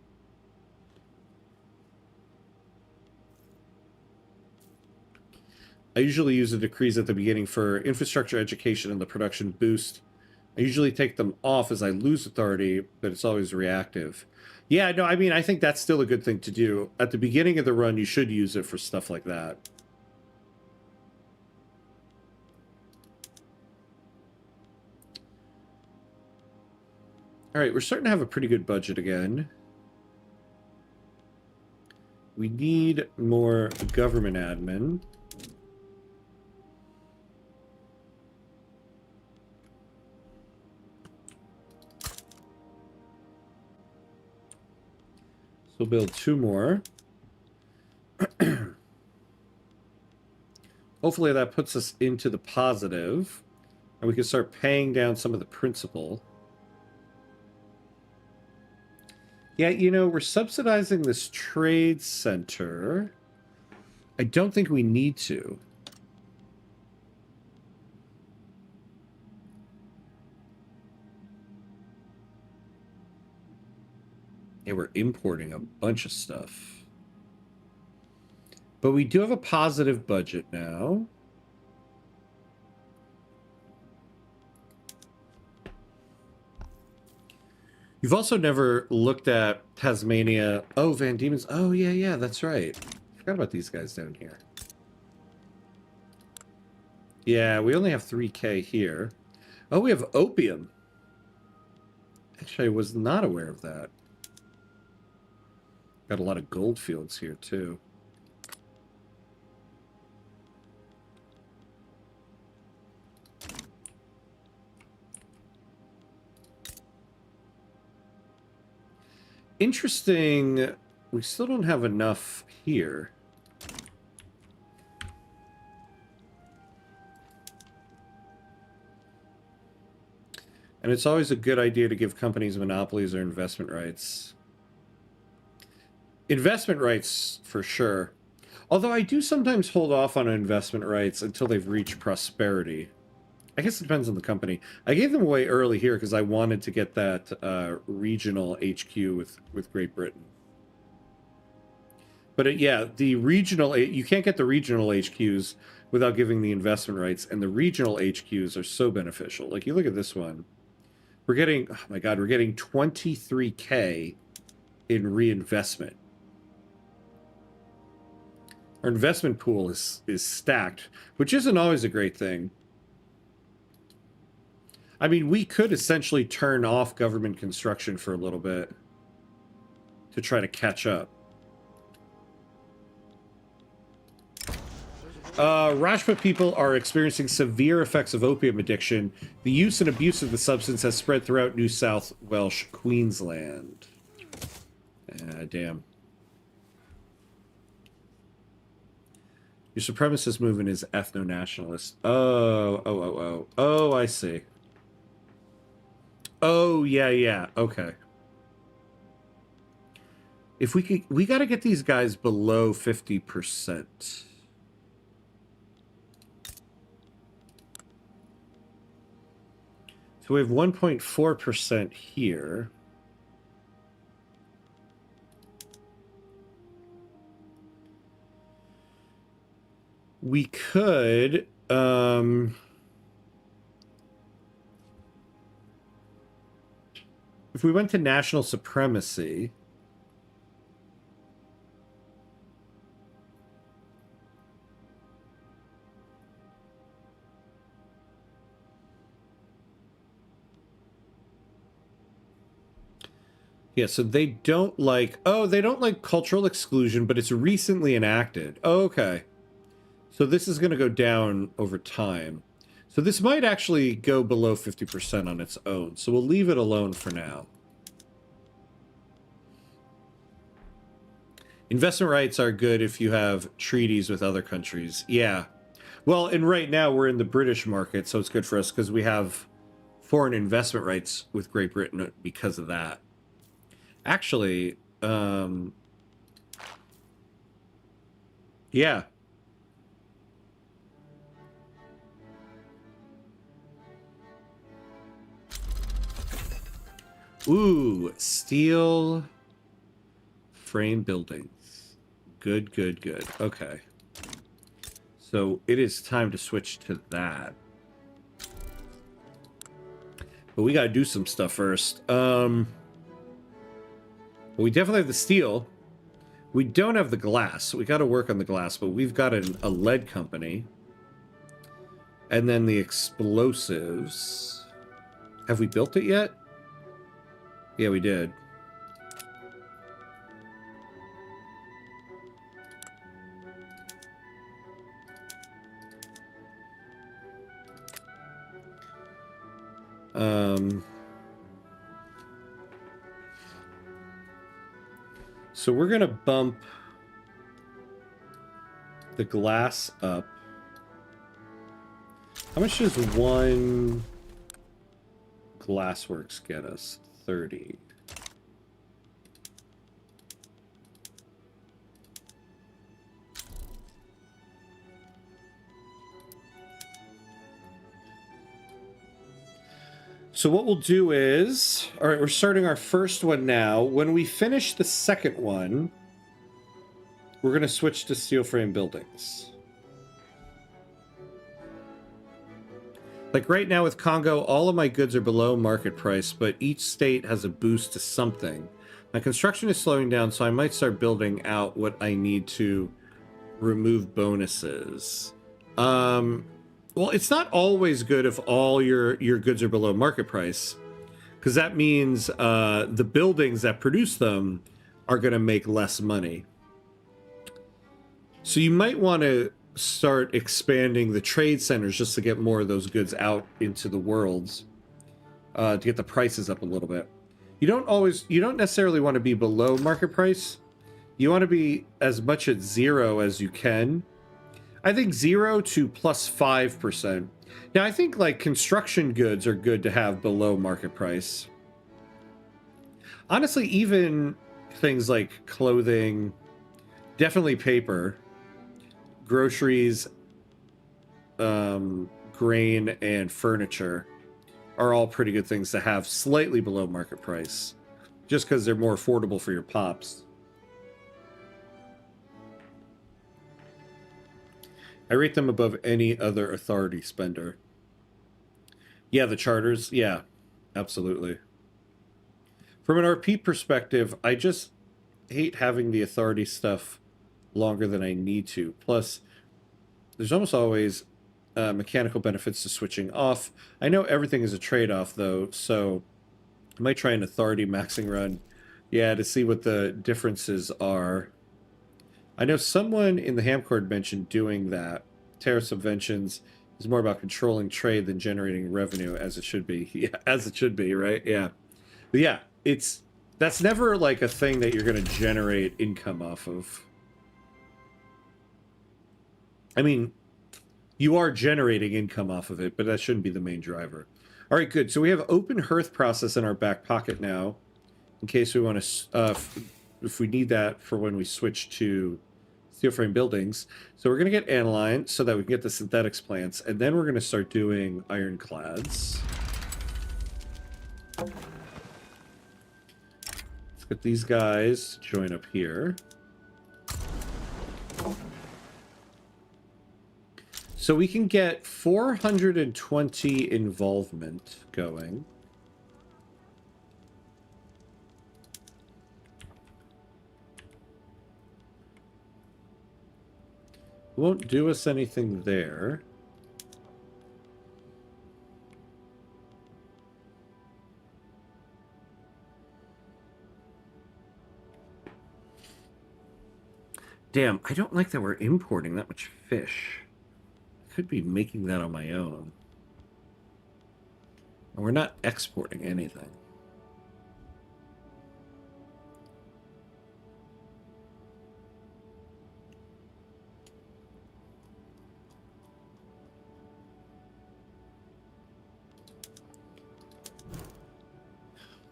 I usually use the decrees at the beginning for infrastructure, education, and the production boost. I usually take them off as I lose authority, but it's always reactive. Yeah, no, I mean, I think that's still a good thing to do. At the beginning of the run, you should use it for stuff like that. All right, we're starting to have a pretty good budget again. We need more government admin. So we'll build 2 more. Hopefully that puts us into the positive, and we can start paying down some of the principal. Yeah, you know, we're subsidizing this trade center. I don't think we need to. Yeah, we're importing a bunch of stuff. But we do have a positive budget now. You've also never looked at Tasmania. Oh, Van Diemen's. Oh, yeah, that's right. Forgot about these guys down here. Yeah, we only have 3K here. Oh, we have opium. Actually, I was not aware of that. Got a lot of gold fields here, too. Interesting. We still don't have enough here. And it's always a good idea to give companies monopolies or investment rights. Investment rights, for sure. Although I do sometimes hold off on investment rights until they've reached prosperity. I guess it depends on the company. I gave them away early here because I wanted to get that regional HQ with Great Britain. But yeah, the regional, you can't get the regional HQs without giving the investment rights, and the regional HQs are so beneficial. Like, you look at this one. We're getting, oh my God, we're getting 23K in reinvestment. Our investment pool is stacked, which isn't always a great thing. I mean, we could essentially turn off government construction for a little bit to try to catch up. Rajput people are experiencing severe effects of opium addiction. The use and abuse of the substance has spread throughout New South Welsh Queensland. Damn. Your supremacist movement is ethno-nationalist. Oh, I see. Oh, yeah, okay. If we gotta get these guys below 50%. So we have 1.4% here. We could, if we went to national supremacy, yeah, so they don't like, oh, they don't like cultural exclusion, but it's recently enacted. Oh, okay. So this is going to go down over time. So this might actually go below 50% on its own. So we'll leave it alone for now. Investment rights are good if you have treaties with other countries. Yeah. Well, and right now we're in the British market, so it's good for us because we have foreign investment rights with Great Britain because of that. Actually, yeah. Ooh, steel frame buildings. Good. Okay. So it is time to switch to that. But we gotta do some stuff first. We definitely have the steel. We don't have the glass. We gotta work on the glass, but we've got a lead company. And then the explosives. Have we built it yet? Yeah, we did. So we're gonna bump the glass up. How much does one glassworks get us? 30. So what we'll do is, all right, we're starting our first one now. When we finish the second one, we're going to switch to steel frame buildings. Like right now with Congo, all of my goods are below market price, but each state has a boost to something. My construction is slowing down, so I might start building out what I need to remove bonuses. Well, it's not always good if all your goods are below market price, because that means the buildings that produce them are going to make less money. So you might want to start expanding the trade centers just to get more of those goods out into the worlds, to get the prices up a little bit. You don't necessarily want to be below market price. You want to be as much at 0 as you can. I think 0 to plus 5%. Now, I think like construction goods are good to have below market price. Honestly, even things like clothing, definitely paper, groceries, grain, and furniture are all pretty good things to have slightly below market price, just because they're more affordable for your pops. I rate them above any other authority spender. Yeah, the charters. Yeah, absolutely. From an RP perspective, I just hate having the authority stuff longer than I need to. Plus, there's almost always mechanical benefits to switching off. I know everything is a trade-off, though, so I might try an authority maxing run, yeah, to see what the differences are. I know someone in the Hamcord mentioned doing that. Tariff subventions is more about controlling trade than generating revenue, as it should be. Yeah, as it should be, right? Yeah. But yeah, that's never like a thing that you're going to generate income off of. I mean, you are generating income off of it, but that shouldn't be the main driver. All right, good. So we have open hearth process in our back pocket now, in case we want to, if we need that for when we switch to steel frame buildings. So we're going to get aniline so that we can get the synthetics plants, and then we're going to start doing ironclads. Let's get these guys to join up here. So we can get 420 involvement going. Won't do us anything there. Damn, I don't like that we're importing that much fish. I could be making that on my own. And we're not exporting anything.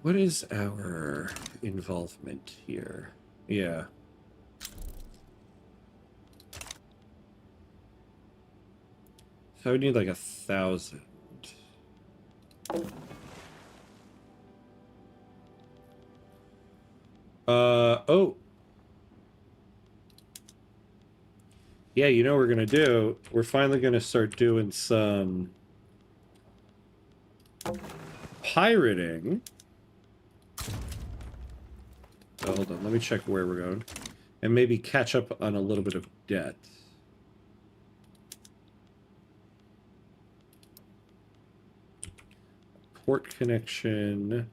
What is our involvement here? Yeah. So we need like 1,000. Oh. Yeah, you know what we're gonna do? We're finally gonna start doing some pirating. Oh, hold on, let me check where we're going. And maybe catch up on a little bit of debt. Port connection.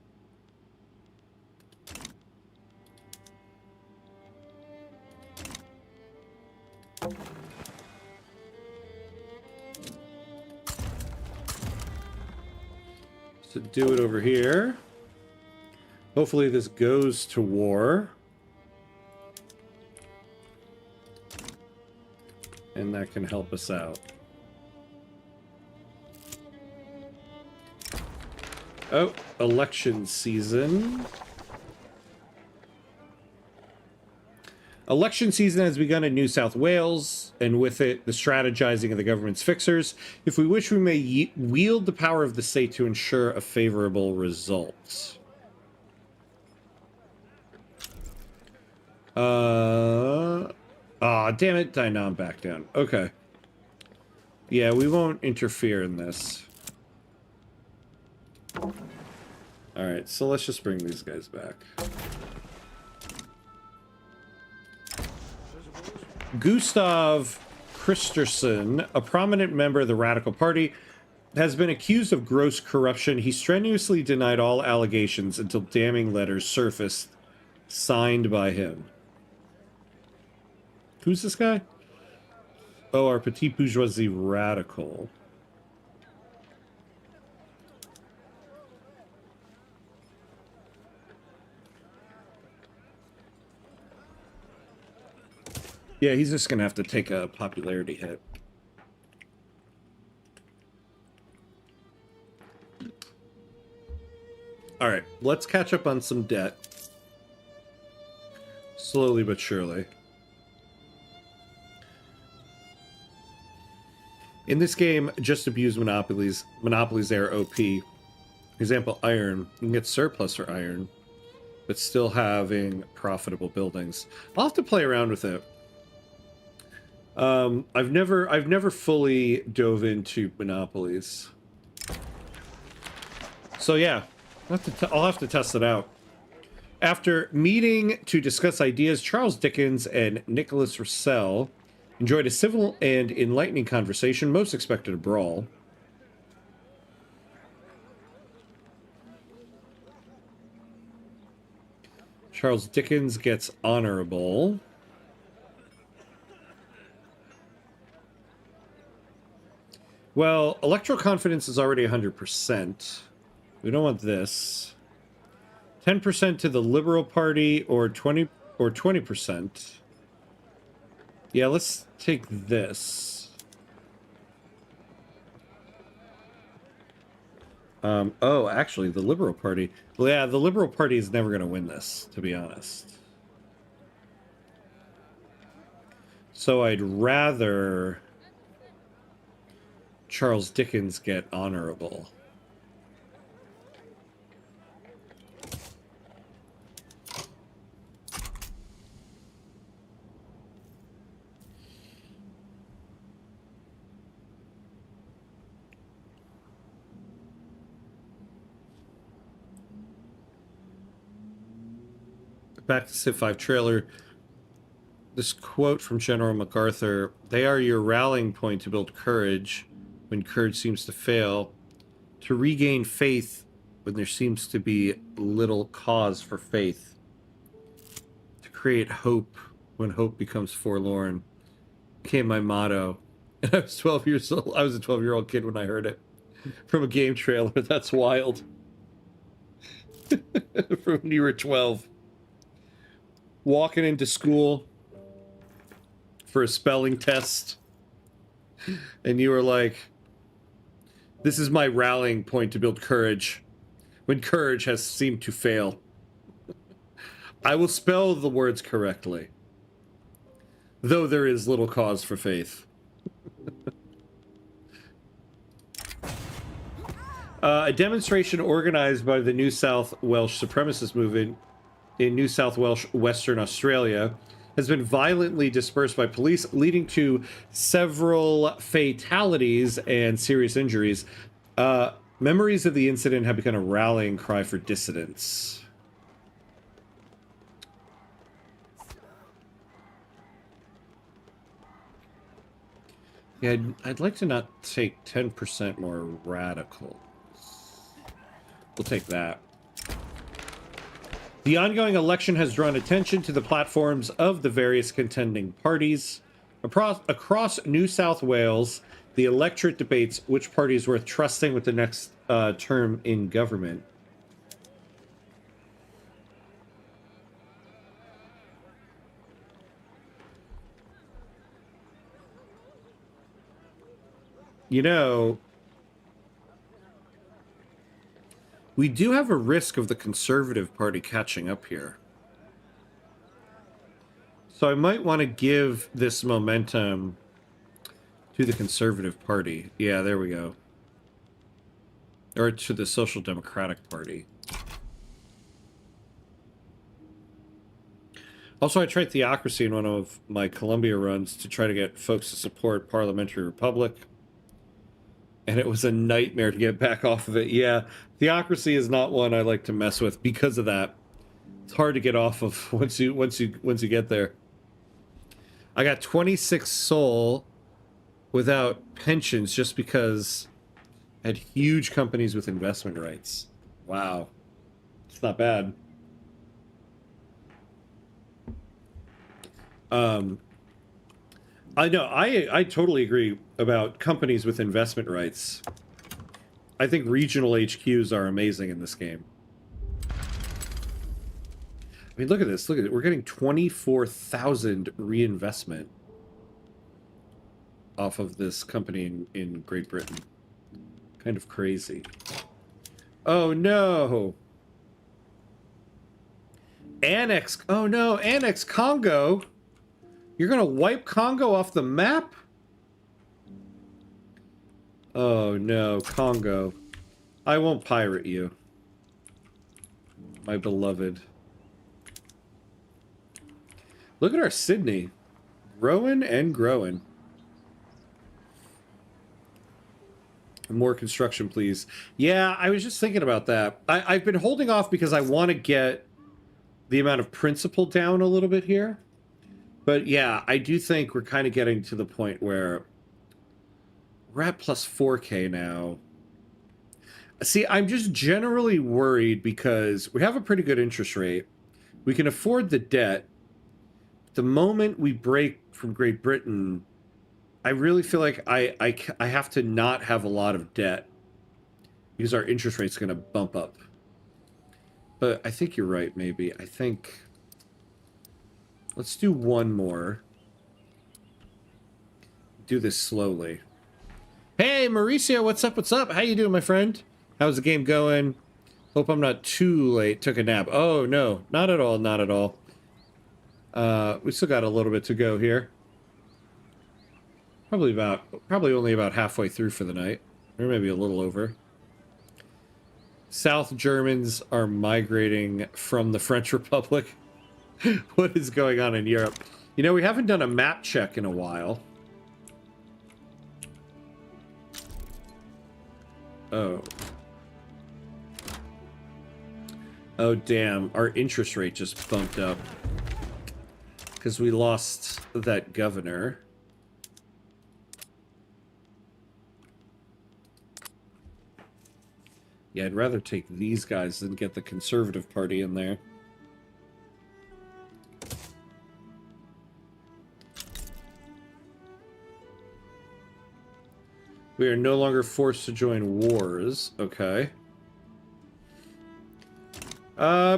So do it over here. Hopefully this goes to war. And that can help us out. Oh, election season. Election season has begun in New South Wales, and with it, the strategizing of the government's fixers. If we wish, we may wield the power of the state to ensure a favorable result. Aw, damn it, Dynom back down. Okay. Yeah, we won't interfere in this. Alright, so let's just bring these guys back. Gustav Kristersson, a prominent member of the Radical Party, has been accused of gross corruption. He strenuously denied all allegations until damning letters surfaced, signed by him. Who's this guy? Oh, our petit bourgeoisie radical. Yeah, he's just gonna have to take a popularity hit. All right, let's catch up on some debt. Slowly but surely. In this game, just abuse monopolies. Monopolies, they are OP. Example, iron. You can get surplus for iron, but still having profitable buildings. I'll have to play around with it. I've never fully dove into monopolies. So yeah, I'll have to test it out. After meeting to discuss ideas, Charles Dickens and Nicholas Russell enjoyed a civil and enlightening conversation. Most expected a brawl. Charles Dickens gets honorable. Well, electoral confidence is already 100%. We don't want this. 10% to the Liberal Party or 20%. Yeah, let's take this. Oh, actually, the Liberal Party. Well, yeah, the Liberal Party is never going to win this, to be honest. So I'd rather Charles Dickens get honorable. Back to Civ 5 trailer. This quote from General MacArthur: "They are your rallying point to build courage when courage seems to fail, to regain faith when there seems to be little cause for faith, to create hope when hope becomes forlorn." Became my motto. And I was 12 years old. I was a 12-year-old kid when I heard it from a game trailer. That's wild. From when you were 12. Walking into school for a spelling test, and you were like, "This is my rallying point to build courage when courage has seemed to fail. I will spell the words correctly, though there is little cause for faith." A demonstration organized by the New South Welsh supremacist movement in New South Wales, Western Australia, has been violently dispersed by police, leading to several fatalities and serious injuries. Memories of the incident have become a rallying cry for dissidents. Yeah, I'd like to not take 10% more radicals. We'll take that. The ongoing election has drawn attention to the platforms of the various contending parties. Across New South Wales, the electorate debates which party is worth trusting with the next term in government. You know, we do have a risk of the Conservative Party catching up here. So I might want to give this momentum to the Conservative Party. Yeah, there we go. Or to the Social Democratic Party. Also, I tried theocracy in one of my Columbia runs to try to get folks to support Parliamentary Republic. And it was a nightmare to get back off of it. Yeah, theocracy is not one I like to mess with because of that. It's hard to get off of once you get there. I got 26 soul without pensions just because I had huge companies with investment rights. Wow. It's not bad. I know, I totally agree about companies with investment rights. I think regional HQs are amazing in this game. I mean, look at this. Look at it. We're getting 24,000 reinvestment off of this company in Great Britain. Kind of crazy. Oh, no. Annex. Oh no, annex Congo. You're gonna wipe Congo off the map? Oh no, Congo. I won't pirate you, my beloved. Look at our Sydney. Growing and growing. More construction, please. Yeah, I was just thinking about that. I've been holding off because I want to get the amount of principal down a little bit here. But yeah, I do think we're kind of getting to the point where we're at plus 4K now. See, I'm just generally worried because we have a pretty good interest rate. We can afford the debt. The moment we break from Great Britain, I really feel like I have to not have a lot of debt because our interest rate's going to bump up. But I think you're right, maybe. I think... Let's do one more. Do this slowly. Hey, Mauricio, what's up, what's up? How you doing, my friend? How's the game going? Hope I'm not too late. Took a nap. Oh, no. Not at all, not at all. We still got a little bit to go here. Probably only about halfway through for the night. Or maybe a little over. South Germans are migrating from the French Republic. What is going on in Europe? You know, we haven't done a map check in a while. Oh. Oh, damn. Our interest rate just bumped up. Because we lost that governor. Yeah, I'd rather take these guys than get the Conservative Party in there. We are no longer forced to join wars. Okay.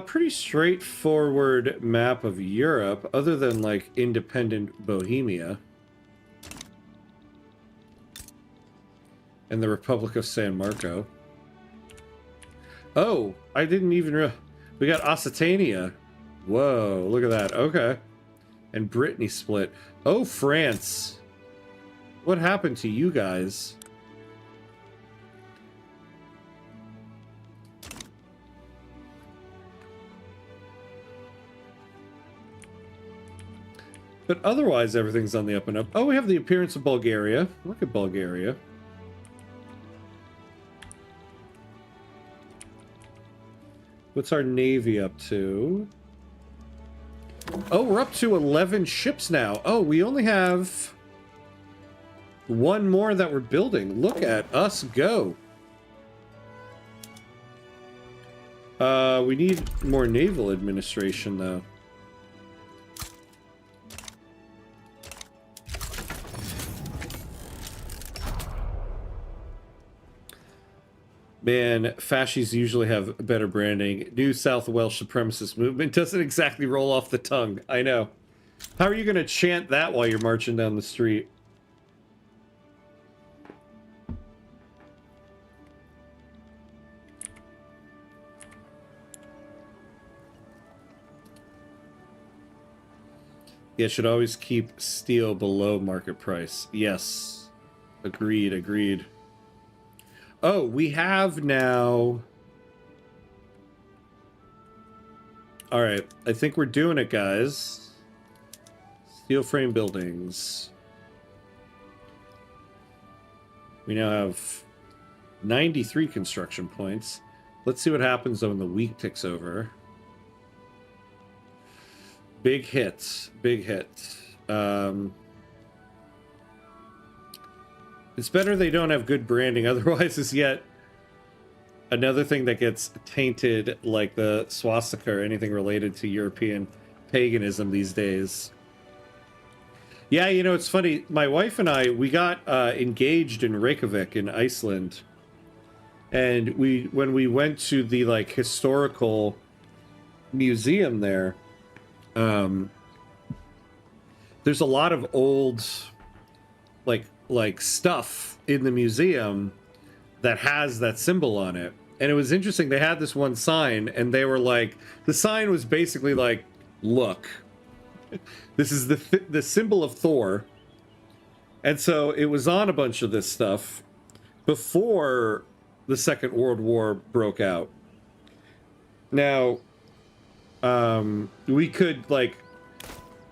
Pretty straightforward map of Europe, other than, like, independent Bohemia. And the Republic of San Marco. Oh, I didn't even we got Occitania. Whoa, look at that. Okay. And Brittany split. Oh, France. What happened to you guys? But otherwise, everything's on the up and up. Oh, we have the appearance of Bulgaria. Look at Bulgaria. What's our navy up to? Oh, we're up to 11 ships now. Oh, we only have one more that we're building. Look at us go. We need more naval administration, though. Man, fascists usually have better branding. New South Welsh supremacist movement doesn't exactly roll off the tongue. I know. How are you going to chant that while you're marching down the street? Yeah, should always keep steel below market price. Yes. Agreed, agreed. Oh, we have now... Alright, I think we're doing it, guys. Steel frame buildings. We now have 93 construction points. Let's see what happens, though, when the week ticks over. Big hits. Big hit. It's better they don't have good branding, otherwise it's yet another thing that gets tainted, like the swastika or anything related to European paganism these days. Yeah, you know, it's funny. My wife and I, we got engaged in Reykjavik in Iceland. And when we went to the, like, historical museum there, there's a lot of old, like stuff in the museum that has that symbol on it. And it was interesting. They had this one sign, and they were like, the sign was basically like, look, this is the symbol of Thor. And so it was on a bunch of this stuff before the Second World War broke out. Now, we could, like,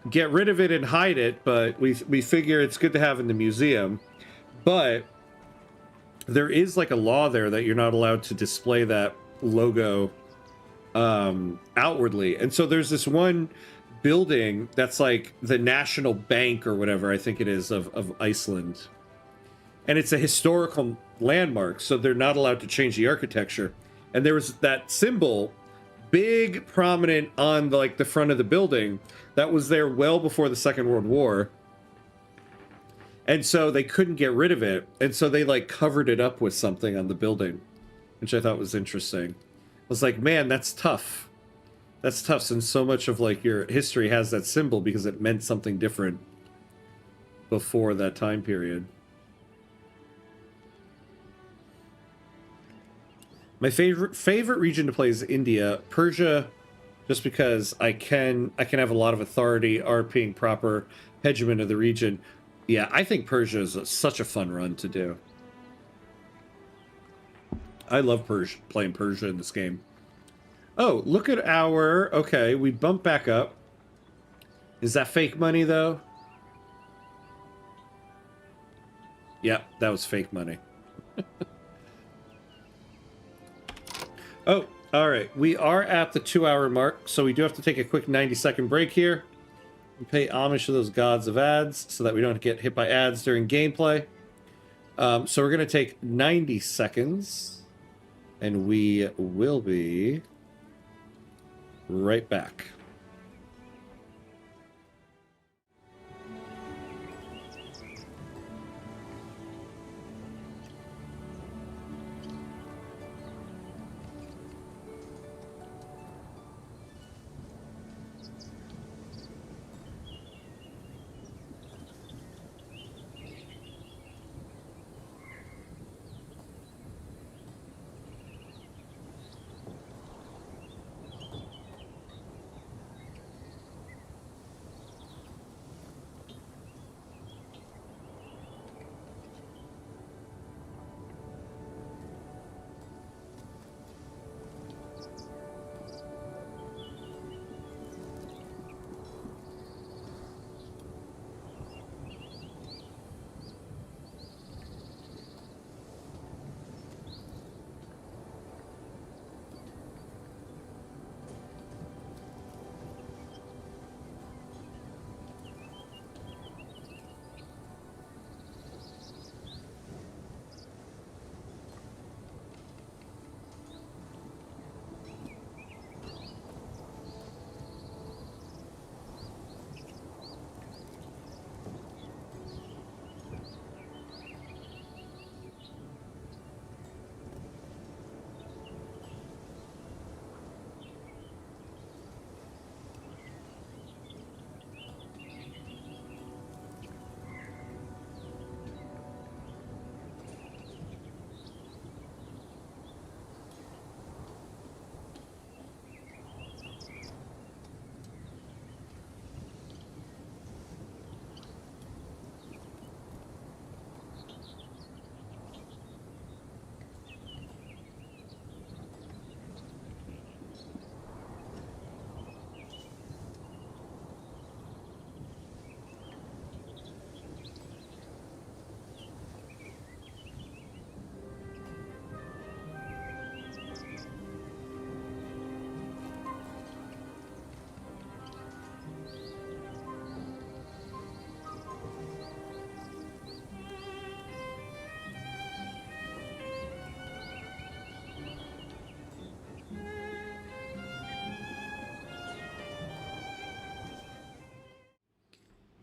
get rid of it and hide it, but we figure it's good to have in the museum. But there is, like, a law there that you're not allowed to display that logo outwardly. And so there's this one building that's like the National Bank or whatever, I think it is, of Iceland. And it's a historical landmark, so they're not allowed to change the architecture. And there was that symbol, big, prominent on the front of the building, that was there well before the Second World War. And so they couldn't get rid of it. And so they, like, covered it up with something on the building, which I thought was interesting. I was like, man, that's tough. That's tough, since so much of, like, your history has that symbol because it meant something different before that time period. My favorite region to play is India. Persia, just because I can have a lot of authority, RPing proper hegemon of the region. Yeah, I think Persia is such a fun run to do. I love playing Persia in this game. Oh, look at our... Okay, we bump back up. Is that fake money, though? Yep, that was fake money. Oh, alright. We are at the 2-hour mark, so we do have to take a quick 90-second break here. And pay homage to those gods of ads, so that we don't get hit by ads during gameplay. So we're going to take 90 seconds, and we will be right back.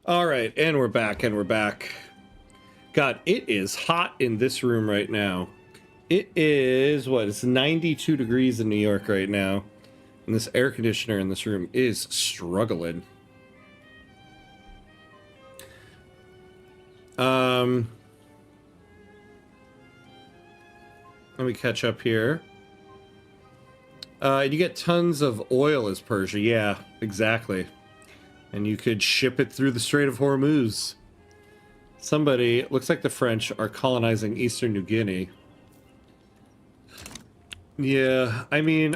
All right, and we're back, God, it is hot in this room right now. It is, what, it's 92 degrees in New York right now. And this air conditioner in this room is struggling. Let me catch up here. And you get tons of oil as Persia. Yeah, exactly. And you could ship it through the Strait of Hormuz. Somebody, looks like the French are colonizing Eastern New Guinea. Yeah, I mean,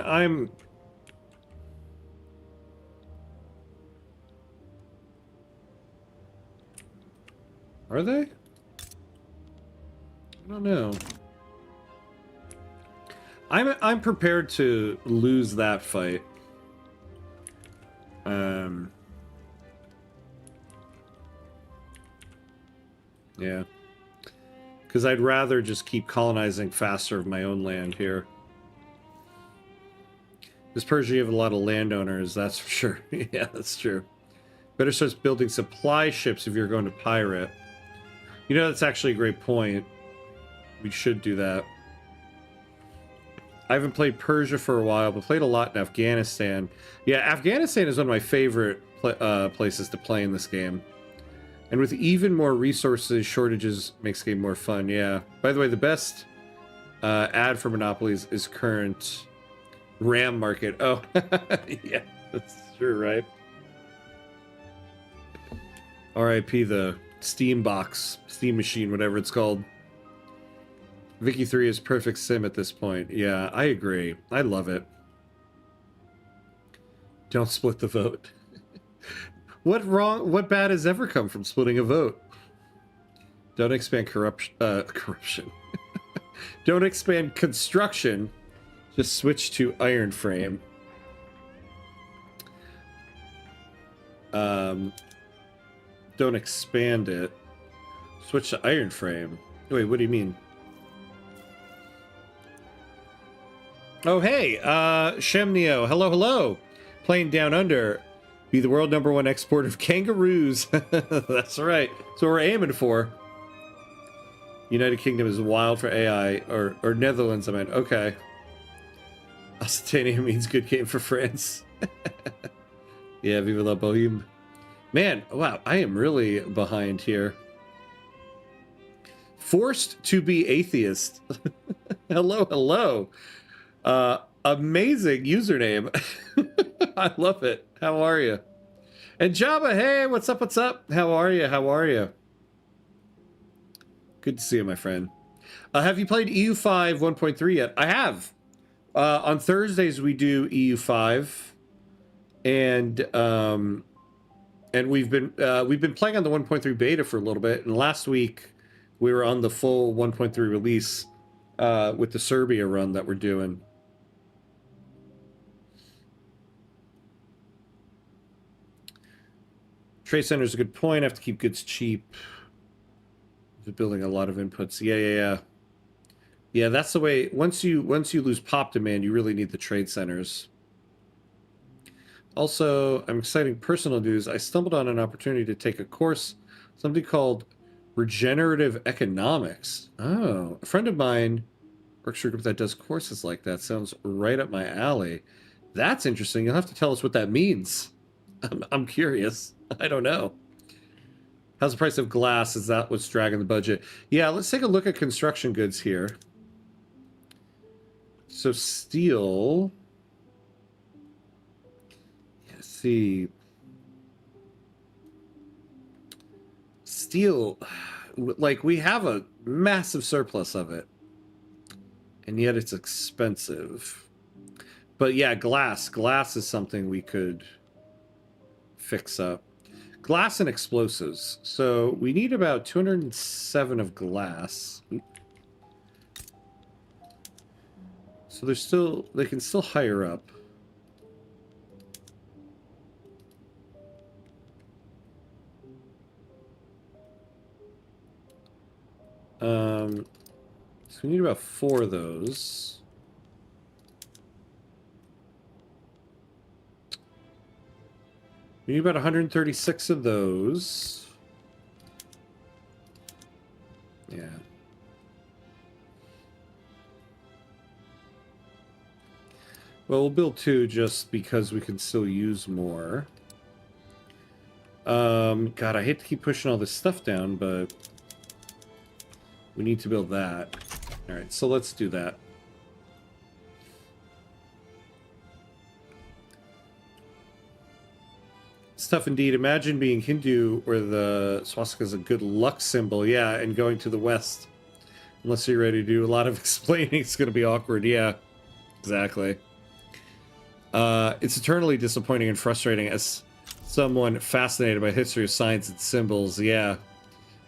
Are they? I don't know. I'm prepared to lose that fight. Yeah. Because I'd rather just keep colonizing faster of my own land here. This Persia, you have a lot of landowners, that's for sure. Yeah, that's true. Better start building supply ships if you're going to pirate. You know, that's actually a great point. We should do that. I haven't played Persia for a while, but played a lot in Afghanistan. Yeah, Afghanistan is one of my favorite places to play in this game. And with even more resources, shortages makes the game more fun, yeah. By the way, the best ad for Monopolies is current RAM market. Oh, yeah, that's true, right? RIP the Steam box, Steam machine, whatever it's called. Vicky 3 is perfect sim at this point. Yeah, I agree. I love it. Don't split the vote. What bad has ever come from splitting a vote? Don't expand corruption. Don't expand construction. Just switch to iron frame. Don't expand it. Switch to iron frame. Wait, what do you mean? Oh, hey, Shemnio. Hello, hello. Playing Down Under. Be the world #1 export of kangaroos. That's right. That's what we're aiming for. United Kingdom is wild for AI. Or Netherlands, I meant. Okay. Occitania means good game for France. Yeah, vive la boheme. Man, wow, I am really behind here. Forced to be atheist. Hello, hello. Amazing username. I love it. How are you? And Jabba, hey, what's up, what's up? How are you, how are you? Good to see you, my friend. Have you played EU5 1.3 yet? I have. On Thursdays we do EU5, and we've been playing on the 1.3 beta for a little bit, and last week we were on the full 1.3 release with the Serbia run that we're doing. Trade center is a good point. I have to keep goods cheap. Building a lot of inputs. Yeah, that's the way. Once you lose pop demand, you really need the trade centers. Also, I'm exciting personal news. I stumbled on an opportunity to take a course, something called regenerative economics. Oh, a friend of mine works for a group that does courses like that. Sounds right up my alley. That's interesting. You'll have to tell us what that means. I'm curious. I don't know. How's the price of glass? Is that what's dragging the budget? Yeah, let's take a look at construction goods here. So steel. Yeah, see. Steel, like, we have a massive surplus of it. And yet it's expensive. But yeah, glass. Glass is something we could fix up. Glass and explosives. So we need about 207 of glass. So they can still hire up. So we need about 4 of those. We need about 136 of those. Yeah. Well, we'll build 2 just because we can still use more. God, I hate to keep pushing all this stuff down, but we need to build that. All right, so let's do that. It's tough indeed. Imagine being Hindu where the swastika is a good luck symbol, yeah, and going to the West. Unless you're ready to do a lot of explaining, it's going to be awkward, yeah. Exactly. It's eternally disappointing and frustrating as someone fascinated by history of science and symbols, yeah.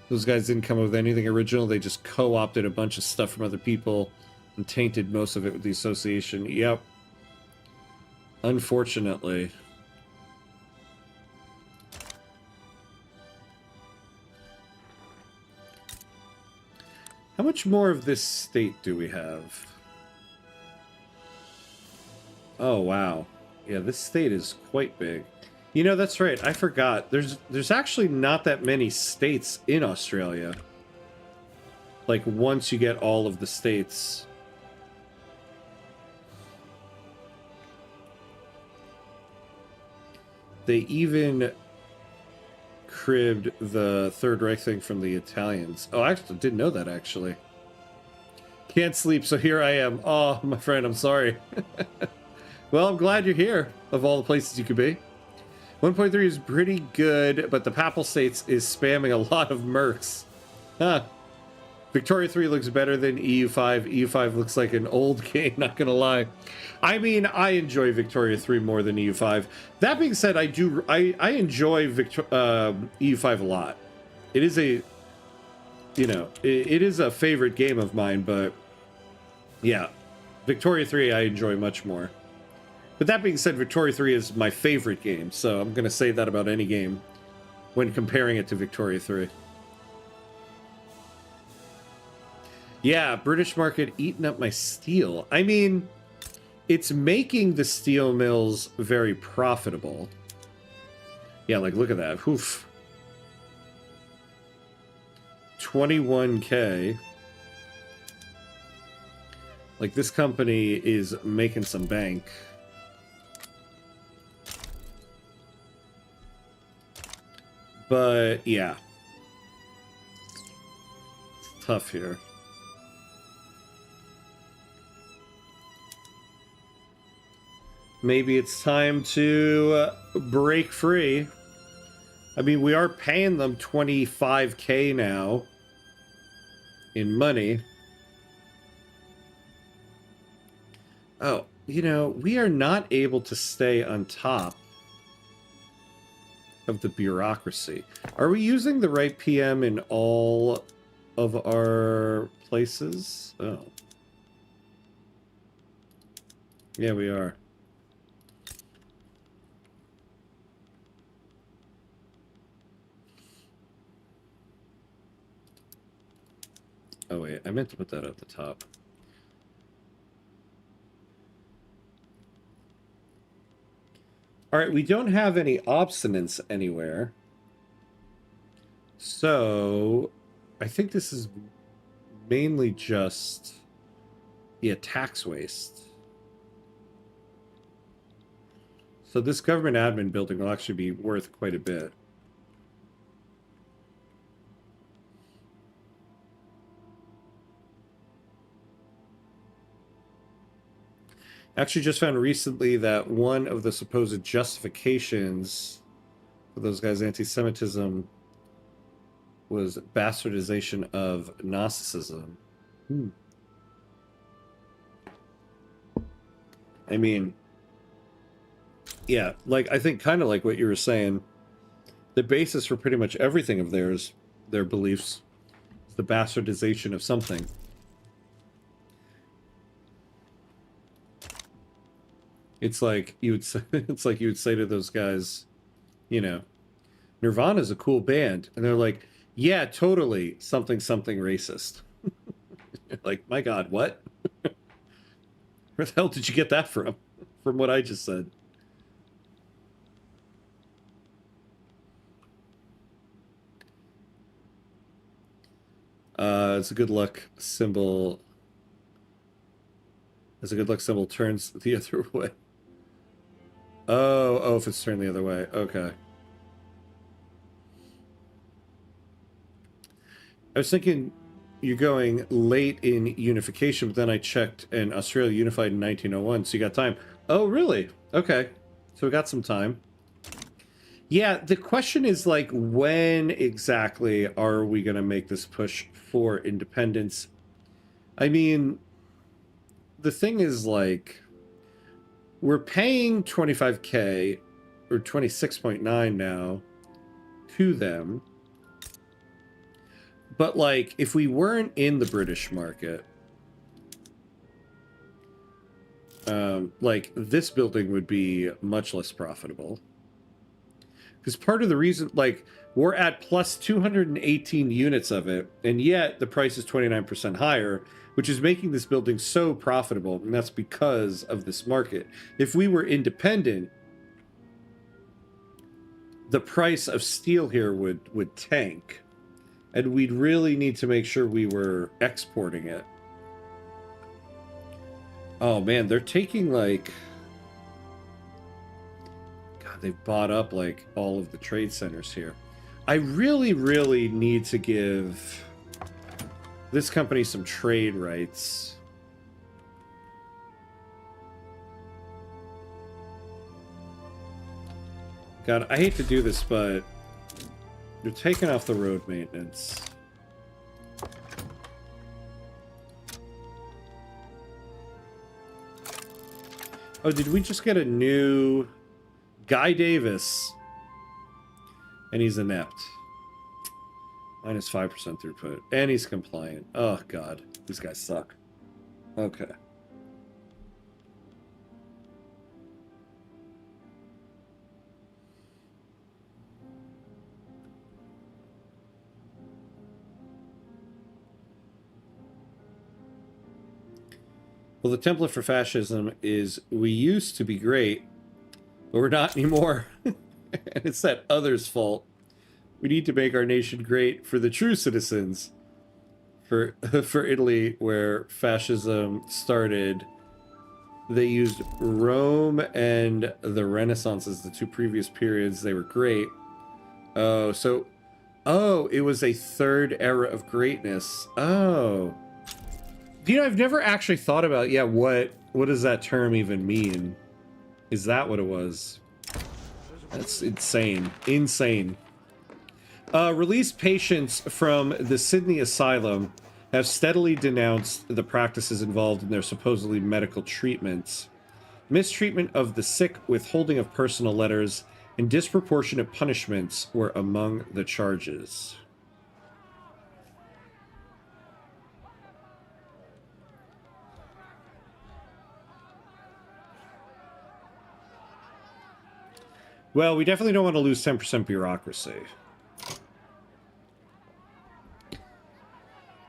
Those guys didn't come up with anything original, they just co-opted a bunch of stuff from other people and tainted most of it with the association, yep. Unfortunately. How much more of this state do we have? Oh, wow. Yeah, this state is quite big. You know, that's right. I forgot. There's actually not that many states in Australia. Like, once you get all of the states. They even cribbed the Third Reich thing from the Italians. Oh, I actually didn't know that, actually. Can't sleep, so here I am. Oh, my friend, I'm sorry. Well, I'm glad you're here, of all the places you could be. 1.3 is pretty good, but the Papal States is spamming a lot of mercs. Huh. Victoria 3 looks better than EU5. EU5 looks like an old game, not gonna lie. I mean, I enjoy Victoria 3 more than EU5. That being said, I enjoy EU5 a lot. It is a, you know, it is a favorite game of mine, but yeah, Victoria 3 I enjoy much more. But that being said, Victoria 3 is my favorite game, so I'm gonna say that about any game when comparing it to Victoria 3. Yeah, British market eating up my steel. I mean, it's making the steel mills very profitable. Yeah, like, look at that. Oof. 21K. Like, this company is making some bank. But, yeah. It's tough here. Maybe it's time to break free. I mean, we are paying them 25K now in money. Oh, you know, we are not able to stay on top of the bureaucracy. Are we using the right PM in all of our places? Oh. Yeah, we are. Oh wait, I meant to put that at the top. Alright, we don't have any obstinance anywhere. So, I think this is mainly just, yeah, tax waste. So this government admin building will actually be worth quite a bit. Actually just found recently that one of the supposed justifications for those guys' anti-Semitism was bastardization of Gnosticism. I mean, yeah, like, I think kind of like what you were saying, the basis for pretty much everything of theirs, their beliefs, is the bastardization of something. It's like you would say, it's like you would say to those guys, you know, Nirvana's a cool band, and they're like, yeah, totally, something racist. Like, my God, what? Where the hell did you get that from? From what I just said. It's a good luck symbol. It's a good luck symbol turns the other way. Oh, if it's turned the other way. Okay. I was thinking you're going late in unification, but then I checked and Australia unified in 1901, so you got time. Oh, really? Okay. So we got some time. Yeah, the question is like, when exactly are we going to make this push for independence? I mean, the thing is like, we're paying 25K or 26.9 now to them. But like, if we weren't in the British market, like this building would be much less profitable. Because part of the reason, like, we're at plus 218 units of it, and yet the price is 29% higher, which is making this building so profitable, and that's because of this market. If we were independent, the price of steel here would tank, and we'd really need to make sure we were exporting it. Oh man, they're taking like... God, they've bought up like all of the trade centers here. I really, really need to give this company some trade rights. God, I hate to do this, but you're taking off the road maintenance. Oh, did we just get a new Guy Davis? And he's inept. Minus 5% throughput. And he's compliant. Oh, God. These guys suck. Okay. Well, the template for fascism is, we used to be great, but we're not anymore. And it's that other's fault. We need to make our nation great for the true citizens. For Italy, where fascism started, they used Rome and the Renaissance as the two previous periods. They were great. Oh, so... Oh, it was a third era of greatness. Oh. You know, I've never actually thought about, yeah, what does that term even mean? Is that what it was? That's insane. Insane. Released patients from the Sydney Asylum have steadily denounced the practices involved in their supposedly medical treatments. Mistreatment of the sick, withholding of personal letters, and disproportionate punishments were among the charges. Well, we definitely don't want to lose 10% bureaucracy.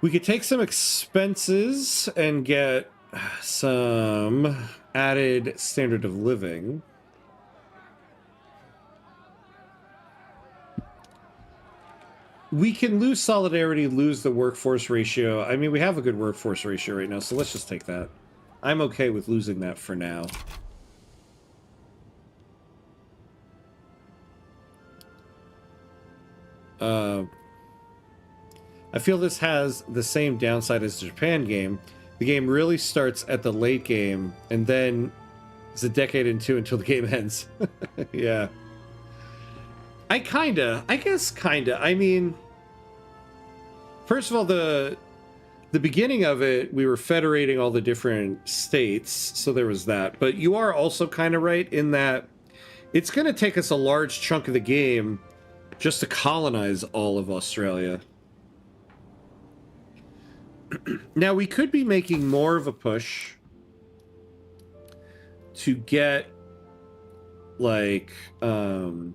We could take some expenses and get some added standard of living. We can lose solidarity, lose the workforce ratio. I mean, we have a good workforce ratio right now, so let's just take that. I'm okay with losing that for now. I feel this has the same downside as the Japan game. The game really starts at the late game, and then it's a decade into until the game ends. Yeah. I guess kinda. I mean, first of all, the beginning of it, we were federating all the different states, so there was that. But you are also kind of right in that it's going to take us a large chunk of the game just to colonize all of Australia. Now, we could be making more of a push to get, like, oh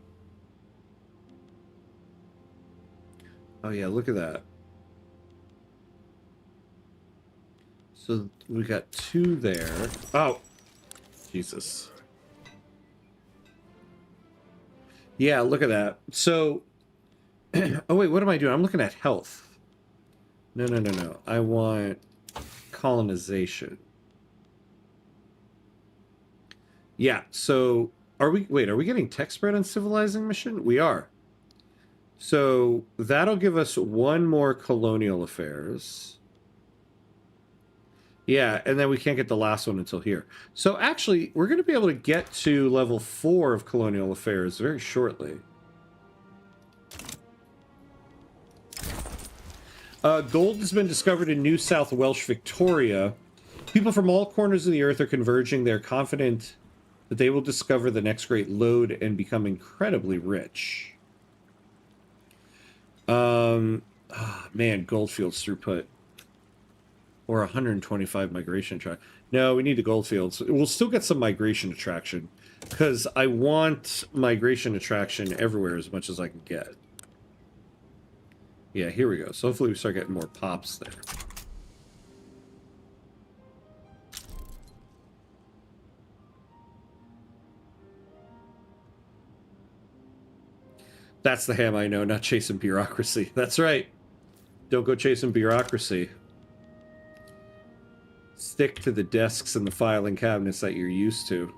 yeah, look at that. So we got 2 there. Oh, Jesus. Yeah, look at that. So, oh wait, what am I doing? I'm looking at health. No. I want colonization. Yeah, so are we getting tech spread on civilizing mission? We are. So that'll give us 1 more colonial affairs. Yeah, and then we can't get the last one until here. So actually, we're going to be able to get to level 4 of colonial affairs very shortly. Gold has been discovered in New South Welsh Victoria. People from all corners of the earth are converging. They're confident that they will discover the next great lode and become incredibly rich. Man, Goldfields throughput. Or 125 migration track. No, we need the Goldfields. We'll still get some migration attraction. Because I want migration attraction everywhere as much as I can get. Yeah, here we go. So hopefully we start getting more pops there. That's the ham I know, not chasing bureaucracy. That's right. Don't go chasing bureaucracy. Stick to the desks and the filing cabinets that you're used to.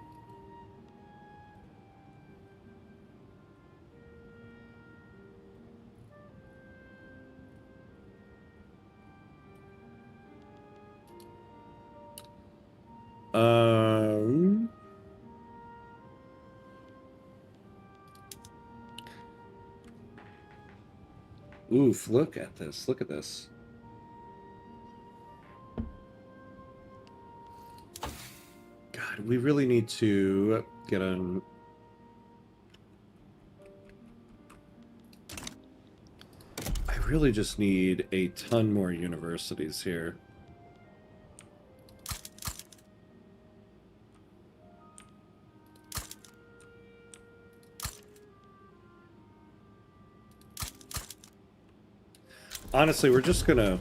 Oof, look at this. Look at this. God, we really need to get on... I really just need a ton more universities here. Honestly, we're just gonna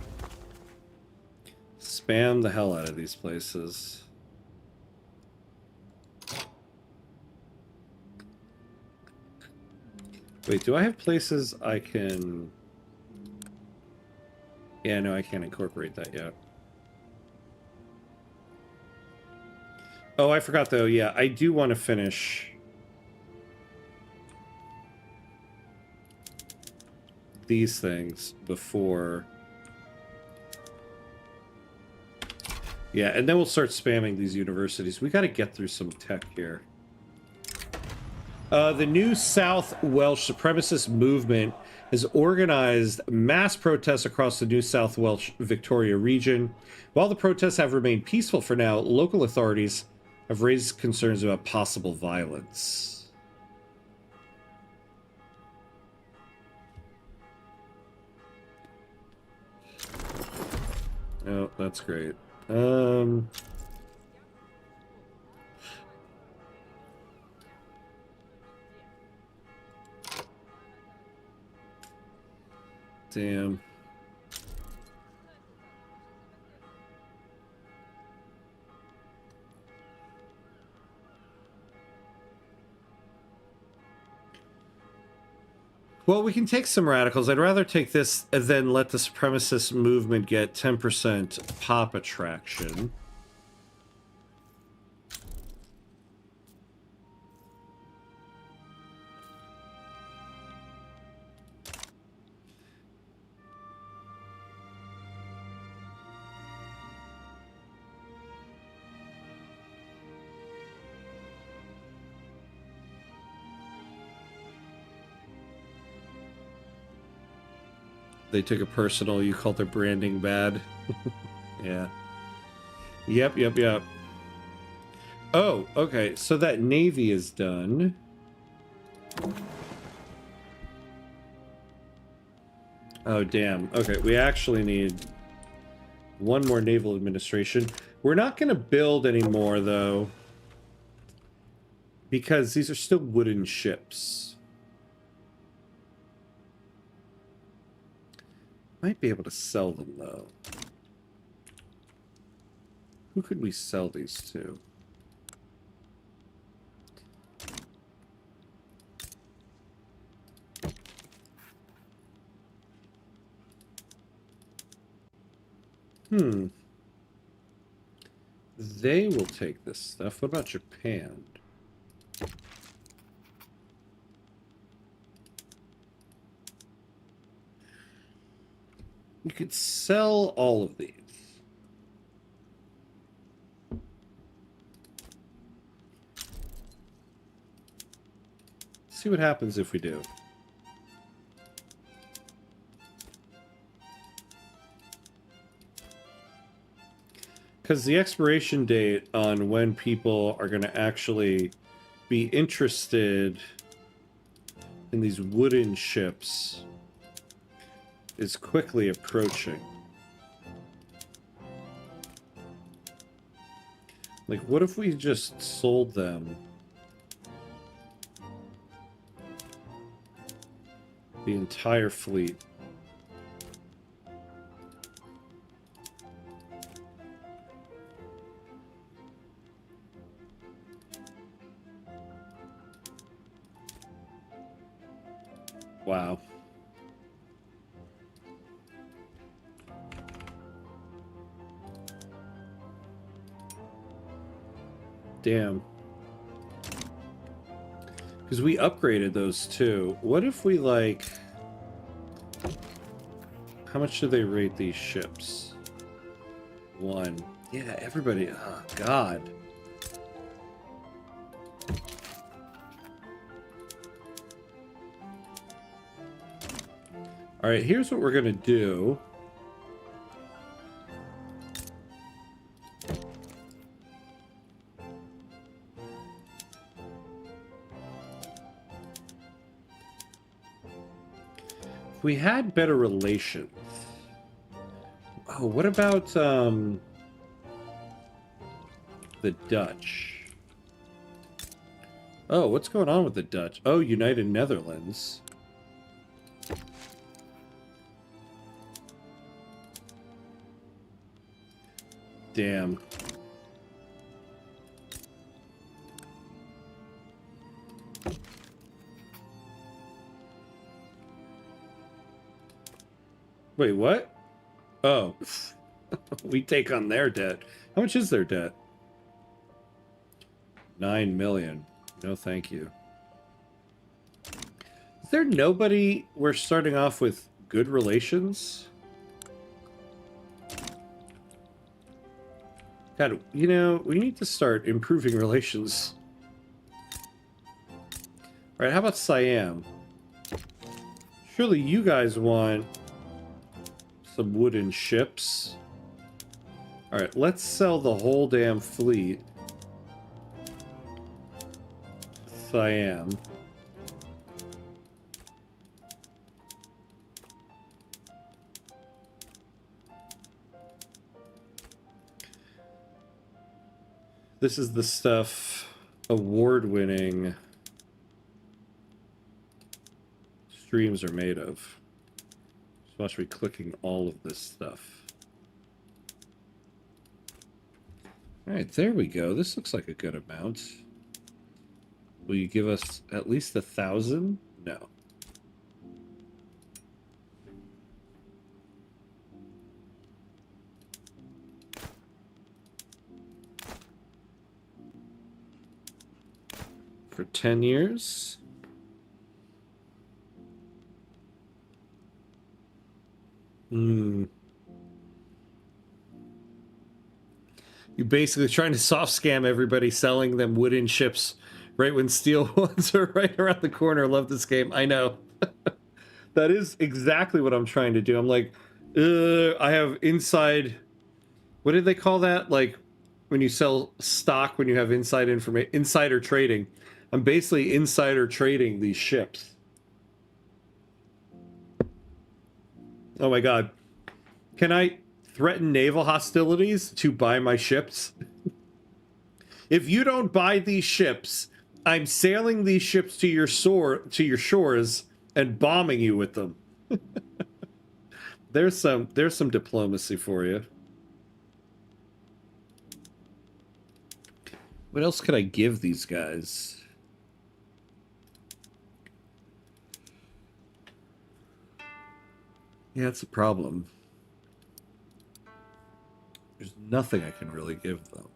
spam the hell out of these places. Wait, do I have places I can... Yeah, no, I can't incorporate that yet. Oh, I forgot though. Yeah, I do want to finish these things before... Yeah, and then we'll start spamming these universities. We got to get through some tech here. The New South Welsh supremacist movement has organized mass protests across the New South Welsh Victoria region. While the protests have remained peaceful for now, local authorities have raised concerns about possible violence. Oh, that's great. Damn. Well, we can take some radicals. I'd rather take this than let the supremacist movement get 10% pop attraction. They took it personal. You called their branding bad. Yeah. Yep. Oh, okay. So that Navy is done. Oh, damn. Okay, we actually need one more naval administration. We're not going to build anymore, though, because these are still wooden ships. Might be able to sell them, though. Who could we sell these to? They will take this stuff. What about Japan? You could sell all of these. See what happens if we do. Because the expiration date on when people are going to actually be interested in these wooden ships is quickly approaching. Like, what if we just sold them the entire fleet? Wow. Damn. Because we upgraded those too. What if we, like... How much do they rate these ships? 1. Yeah, everybody... Oh, God. Alright, here's what we're gonna do. If we had better relations... Oh, what about, the Dutch? Oh, what's going on with the Dutch? Oh, United Netherlands. Damn. Wait, what? Oh. We take on their debt. How much is their debt? 9 million. No, thank you. Is there nobody we're starting off with good relations? God, you know, we need to start improving relations. Alright, how about Siam? Surely you guys want some wooden ships. Alright, let's sell the whole damn fleet. Siam. This is the stuff award-winning streams are made of. Just watch me clicking all of this stuff. Alright, there we go. This looks like a good amount. Will you give us at least 1,000? No. For 10 years? Hmm. You're basically trying to soft scam everybody, selling them wooden ships right when steel ones are right around the corner. Love this game. I know. That is exactly what I'm trying to do. I'm like, I have inside... What did they call that? Like, when you sell stock, when you have inside information, insider trading. I'm basically insider trading these ships. Oh my god. Can I threaten naval hostilities to buy my ships? If you don't buy these ships, I'm sailing these ships to your shores and bombing you with them. There's some diplomacy for you. What else could I give these guys? Yeah, that's a problem. There's nothing I can really give them.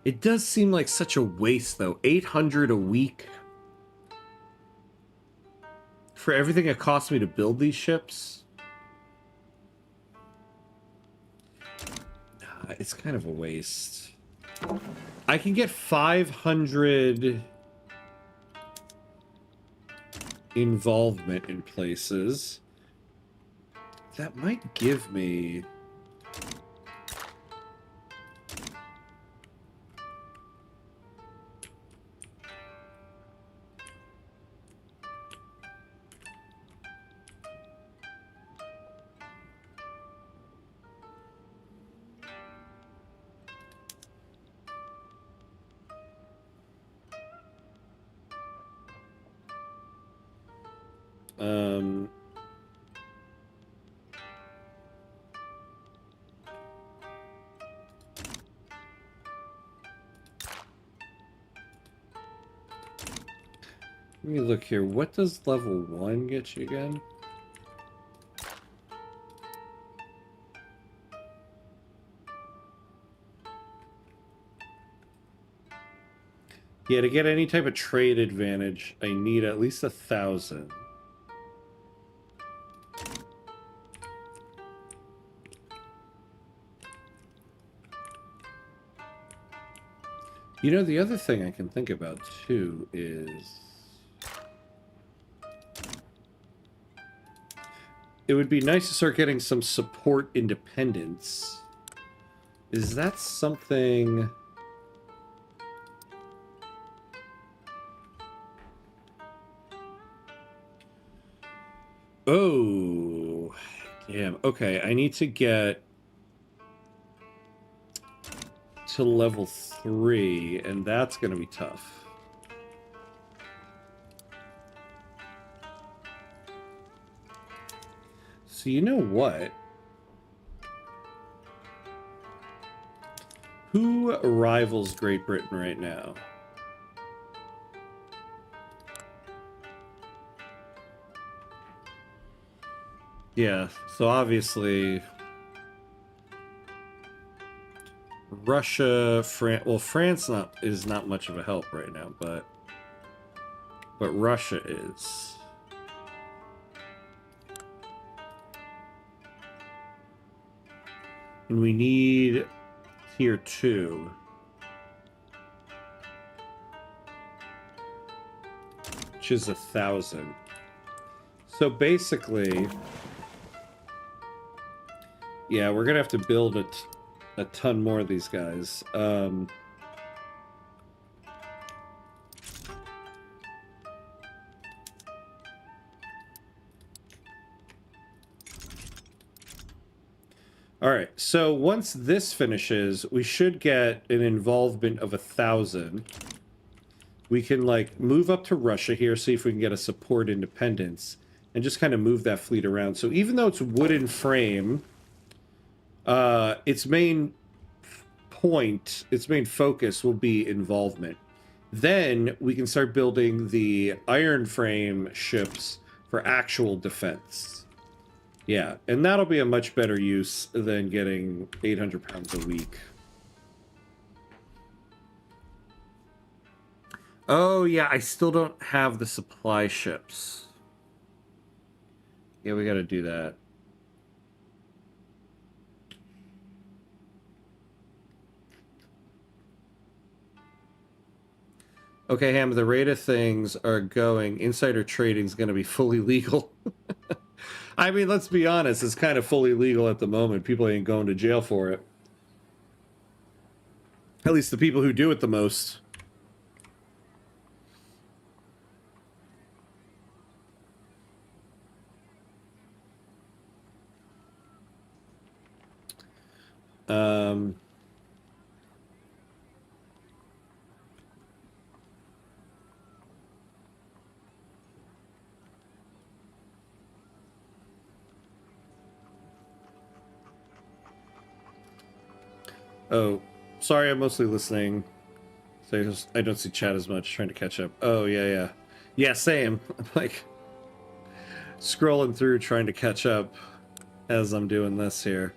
It does seem like such a waste, though. 800 a week for everything it cost me to build these ships. It's kind of a waste. I can get 500 involvement in places. That might give me... let me look here. What does level 1 get you again? Yeah, to get any type of trade advantage, I need at least 1,000. You know, the other thing I can think about, too, is... it would be nice to start getting some support independence. Is that something... Oh, damn. Okay, I need to get to level 3, and that's going to be tough. So you know what? Who rivals Great Britain right now? Yeah, so obviously Russia, France, well, France is not much of a help right now, but Russia is. And we need tier 2. Which is 1,000. So basically, yeah, we're gonna have to build a ton more of these guys. All right, so once this finishes, we should get an involvement of 1,000. We can, like, move up to Russia here, see if we can get a support independence, and just kind of move that fleet around. So even though it's wooden frame, its main point, its main focus will be involvement. Then we can start building the iron frame ships for actual defense. Yeah, and that'll be a much better use than getting 800 pounds a week. Oh, yeah, I still don't have the supply ships. Yeah, we gotta do that. Okay, Ham, the rate of things are going. Insider trading is going to be fully legal. I mean, let's be honest, it's kind of fully legal at the moment. People ain't going to jail for it. At least the people who do it the most. Oh, sorry, I'm mostly listening. So I don't see chat as much, trying to catch up. Oh, yeah. Yeah, same. I'm like scrolling through trying to catch up as I'm doing this here.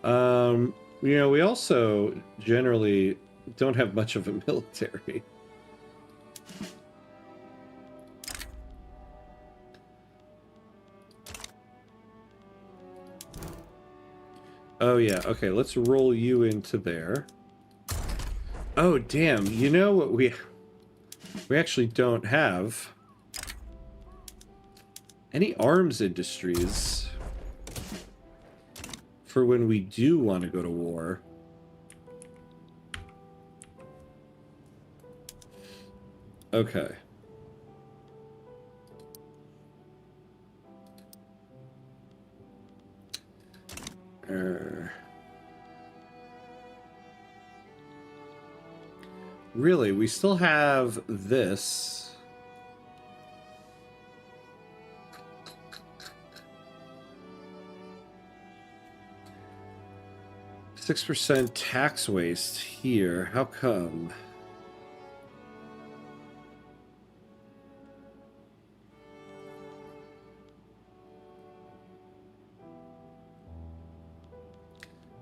You know, we also generally don't have much of a military. Oh yeah, okay, let's roll you into there. Oh, damn. You know what we actually don't have? Any arms industries for when we do want to go to war. Okay. Really, we still have this. %6 tax waste here. How come?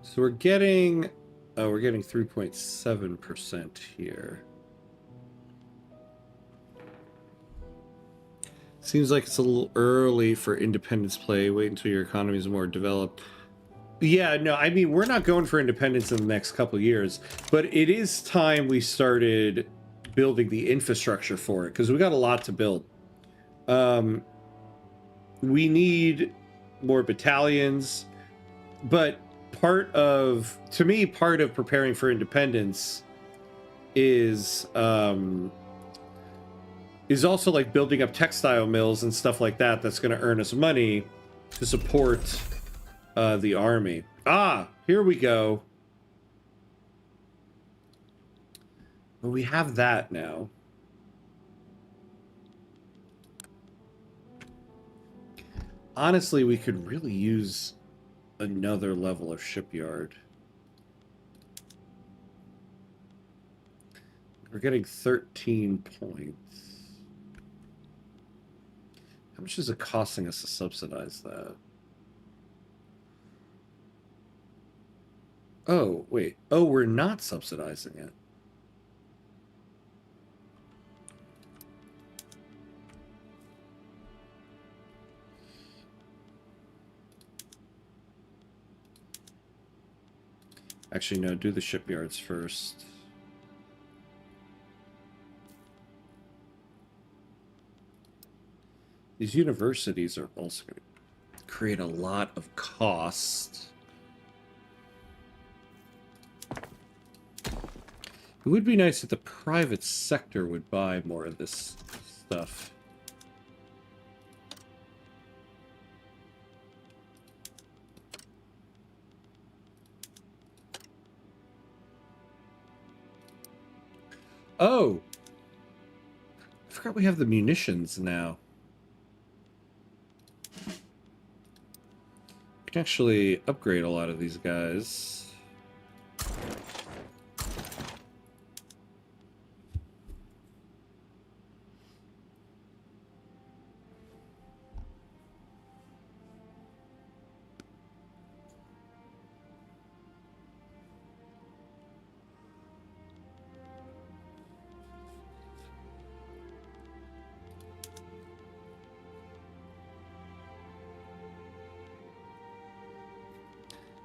So we're getting 3.7% here. Seems like it's a little early for independence play. Wait until your economy is more developed. Yeah, no, I mean, we're not going for independence in the next couple of years, but it is time we started building the infrastructure for it, because we got a lot to build. We need more battalions, but part of preparing for independence is also like building up textile mills and stuff like that. That's going to earn us money to support the army. Ah, here we go. Well, we have that now. Honestly, we could really use another level of shipyard. We're getting 13 points. How much is it costing us to subsidize that? Oh, wait. Oh, we're not subsidizing it. Actually, no, do the shipyards first. These universities are also going to create a lot of cost. It would be nice if the private sector would buy more of this stuff. Oh! I forgot we have the munitions now. We can actually upgrade a lot of these guys.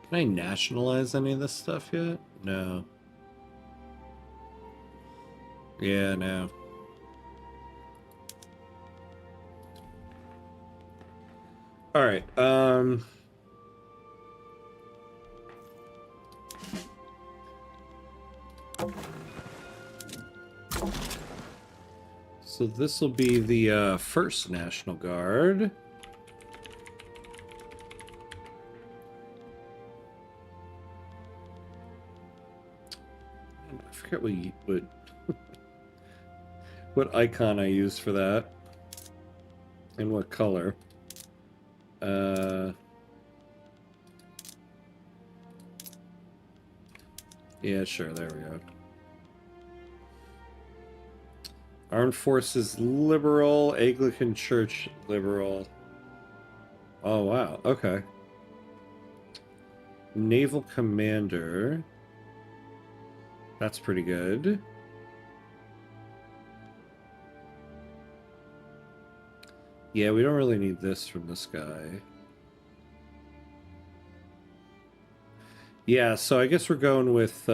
Can I nationalize any of this stuff yet? No. Yeah, no. All right. So this will be the first National Guard. I forget what icon I use for that, and what color. Yeah, sure. There we go. Armed Forces Liberal, Anglican Church Liberal. Oh, wow. Okay. Naval Commander. That's pretty good. Yeah, we don't really need this from this guy. Yeah, so I guess we're going with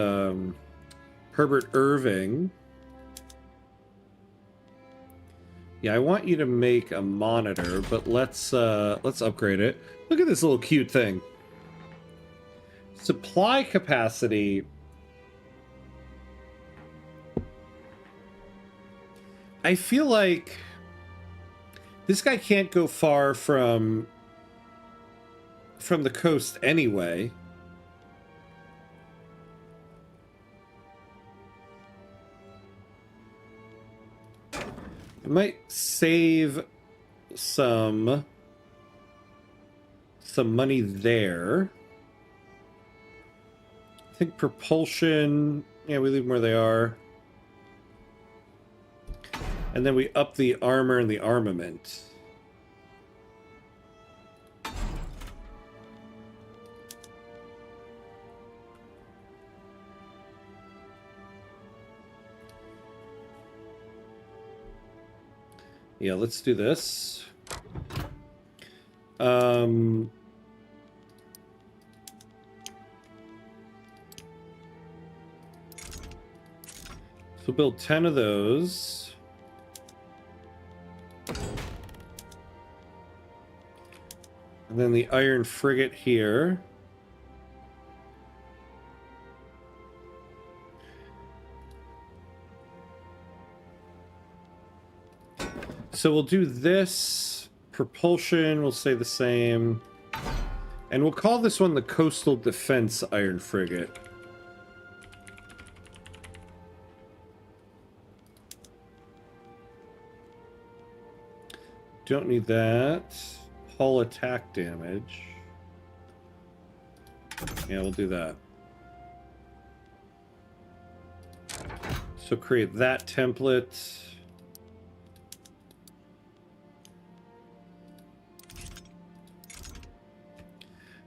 Herbert Irving. Yeah, I want you to make a monitor, but let's upgrade it. Look at this little cute thing. Supply capacity. I feel like this guy can't go far from the coast anyway. It might save some money there. I think propulsion, yeah, we leave them where they are. And then we up the armor and the armament. Yeah, let's do this. So build 10 of those. And then the iron frigate here. So we'll do this. Propulsion will stay the same. And we'll call this one the Coastal Defense Iron Frigate. Don't need that. Hull attack damage. Yeah, we'll do that. So create that template.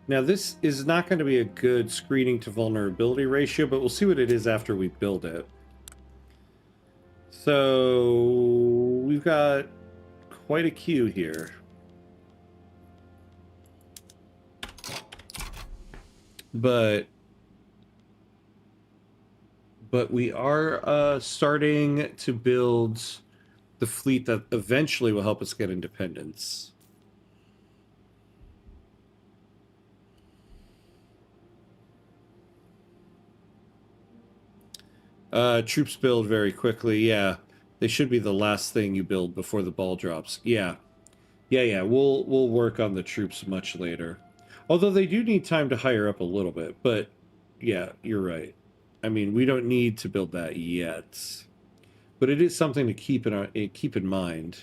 Now this is not going to be a good screening to vulnerability ratio, but we'll see what it is after we build it. So we've got quite a queue here. But we are starting to build the fleet that eventually will help us get independence. Troops build very quickly. Yeah, they should be the last thing you build before the ball drops. Yeah. We'll work on the troops much later. Although they do need time to hire up a little bit, but yeah, you're right. I mean, we don't need to build that yet, but it is something to keep in mind.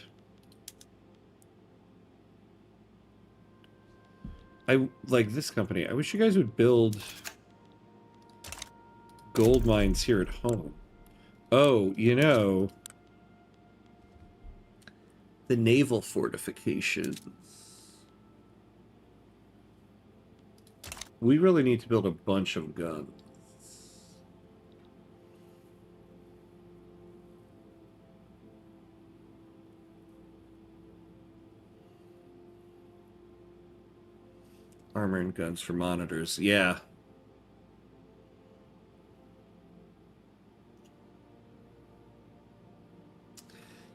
I like this company. I wish you guys would build gold mines here at home. Oh, you know, the naval fortifications. We really need to build a bunch of guns. Armor and guns for monitors. Yeah.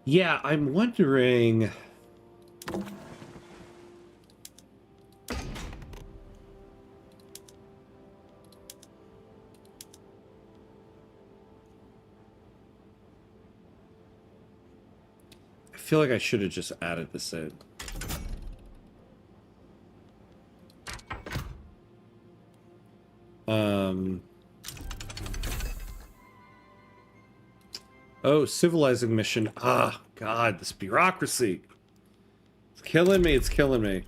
Yeah, I'm wondering... I feel like I should have just added this in. Oh, civilizing mission. Ah, God, this bureaucracy. It's killing me, it's killing me.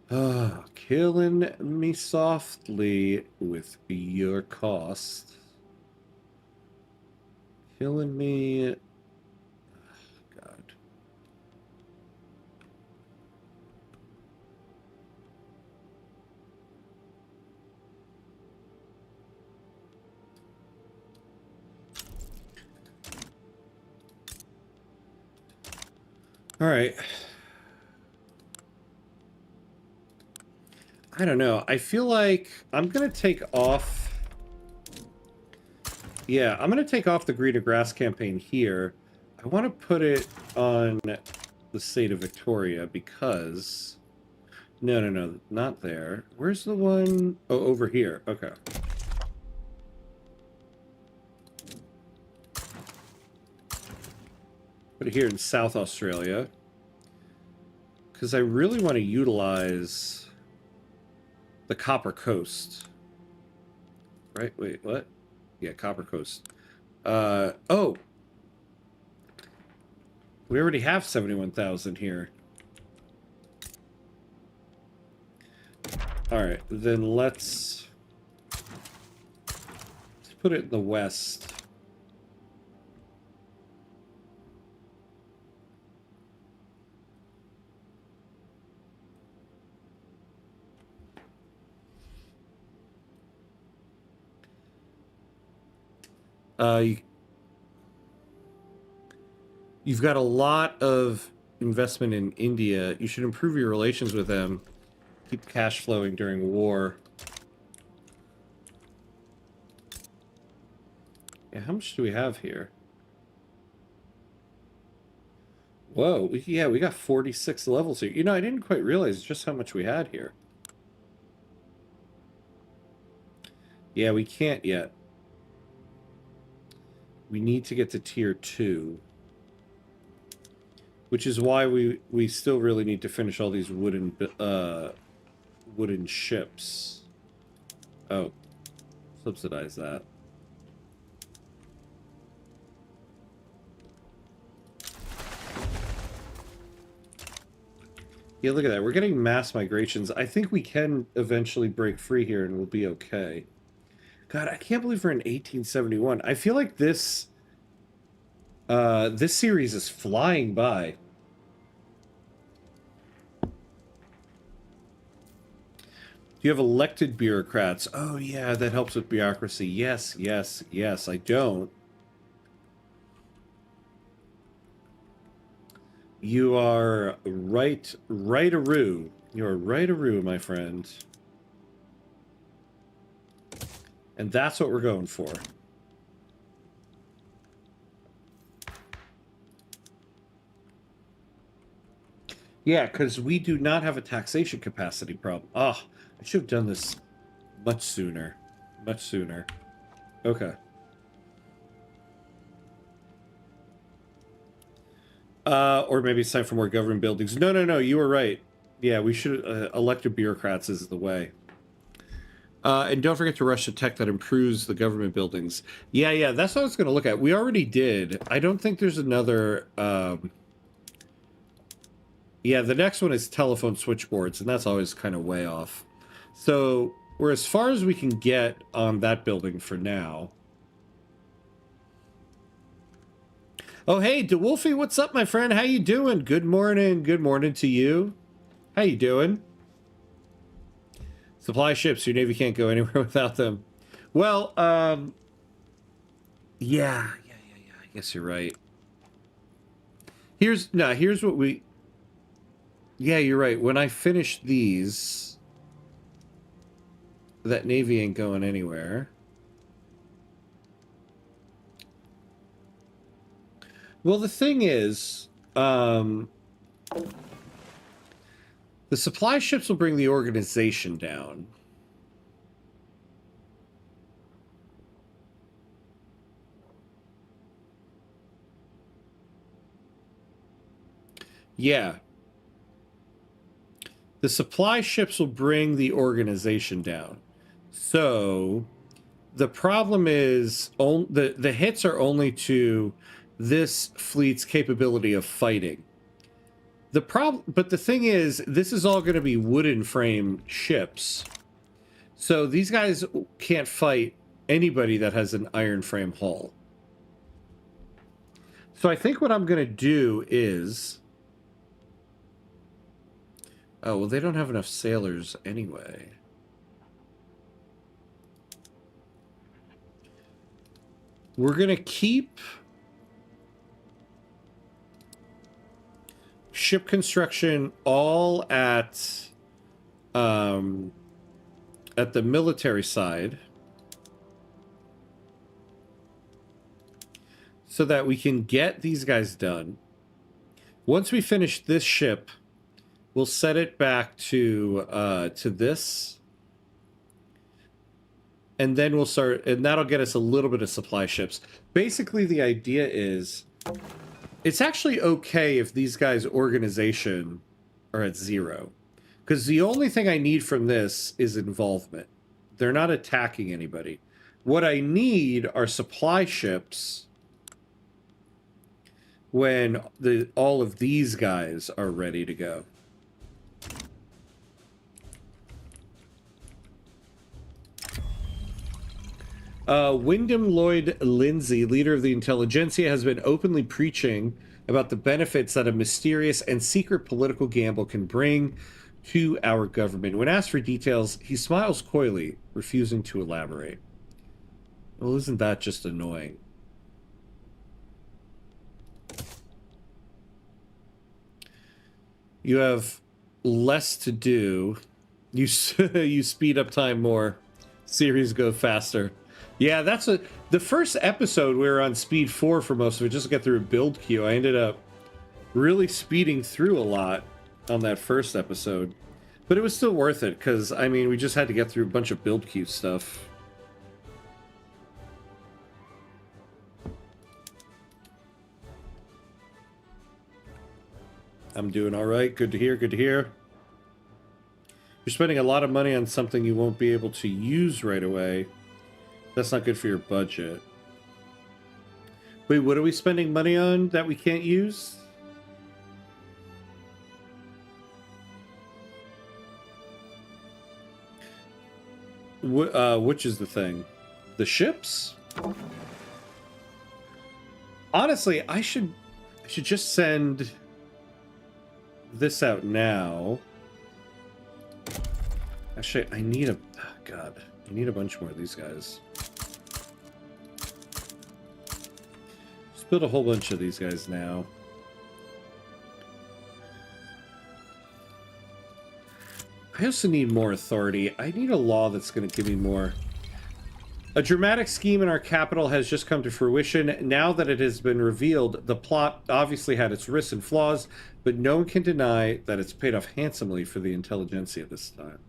Ah, killing me softly with your cost. Killing me... God. All right. I don't know. I feel like I'm going to take off Yeah, I'm going to take off the greener grass campaign here. I want to put it on the state of Victoria because... No, no, no, not there. Where's the one? Oh, over here. Okay. Put it here in South Australia. Because I really want to utilize the Copper Coast. Right? Wait, what? Yeah, Copper Coast. Oh! We already have 71,000 here. Alright, then let's put it in the west. You've got a lot of investment in India. You should improve your relations with them. Keep cash flowing during war. Yeah, how much do we have here? Whoa, yeah, we got 46 levels here. You know, I didn't quite realize just how much we had here. Yeah, we can't yet. We need to get to tier 2. Which is why we still really need to finish all these wooden ships. Oh, subsidize that. Yeah, look at that. We're getting mass migrations. I think we can eventually break free here and we'll be okay. God, I can't believe we're in 1871. I feel like this series is flying by. You have elected bureaucrats. Oh, yeah, that helps with bureaucracy. Yes, yes, yes, I don't. You are right-a-roo. You're right-a-roo, my friend. And that's what we're going for. Yeah, because we do not have a taxation capacity problem. Ah, I should have done this much sooner. Much sooner. Okay. Or maybe it's time for more government buildings. No, no, no, you were right. Yeah, we should... elected bureaucrats is the way. And don't forget to rush the tech that improves the government buildings. Yeah, yeah, that's what I was going to look at. We already did. I don't think there's another... Yeah, the next one is telephone switchboards, and that's always kind of way off. So we're as far as we can get on that building for now. Oh, hey, DeWolfie, what's up, my friend? How you doing? Good morning. Good morning to you. How you doing? Supply ships. Your Navy can't go anywhere without them. Well, yeah. I guess you're right. Here's what we... Yeah, you're right. When I finish these, that Navy ain't going anywhere. Well, the thing is, the supply ships will bring the organization down. Yeah. The supply ships will bring the organization down. So the problem is the hits are only to this fleet's capability of fighting. But the thing is, this is all going to be wooden frame ships. So these guys can't fight anybody that has an iron frame hull. So I think what I'm going to do is... Oh, well, they don't have enough sailors anyway. We're going to keep ship construction all at the military side. so that we can get these guys done. Once we finish this ship, we'll set it back to this, and then we'll start, and that'll get us a little bit of supply ships. Basically, the idea is it's actually okay if these guys' organization are at 0, because the only thing I need from this is involvement. They're not attacking anybody. What I need are supply ships when all of these guys are ready to go. Wyndham Lloyd Lindsay, leader of the intelligentsia, has been openly preaching about the benefits that a mysterious and secret political gamble can bring to our government. When asked for details, he smiles coyly, refusing to elaborate. Well, isn't that just annoying? You have less to do. You speed up time more. Series go faster. Yeah, that's the first episode we were on speed 4 for most of it, just to get through a build queue. I ended up really speeding through a lot on that first episode. But it was still worth it, because, I mean, we just had to get through a bunch of build queue stuff. I'm doing all right. Good to hear, good to hear. You're spending a lot of money on something you won't be able to use right away. That's not good for your budget. Wait, what are we spending money on that we can't use? Which is the thing? The ships? Honestly, I should just send this out now. Actually, I need a... Oh God. I need a bunch more of these guys. Just build a whole bunch of these guys now. I also need more authority. I need a law that's going to give me more. A dramatic scheme in our capital has just come to fruition. Now that it has been revealed, the plot obviously had its risks and flaws, but no one can deny that it's paid off handsomely for the intelligentsia this time.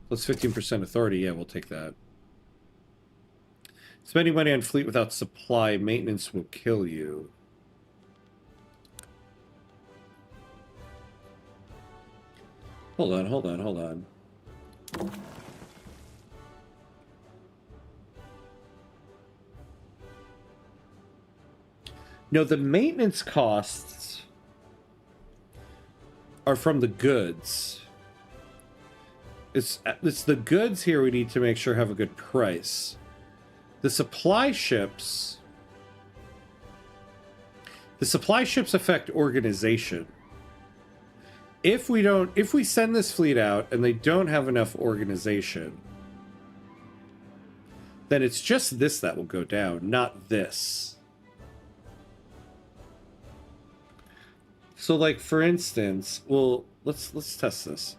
Plus 15% authority. Yeah, we'll take that. Spending money on fleet without supply maintenance will kill you. Hold on, hold on, hold on. No, the maintenance costs are from the goods. It's the goods here we need to make sure have a good price. The supply ships affect organization. If we send this fleet out and they don't have enough organization, then it's just this that will go down, not this. So, like, for instance, well, let's test this.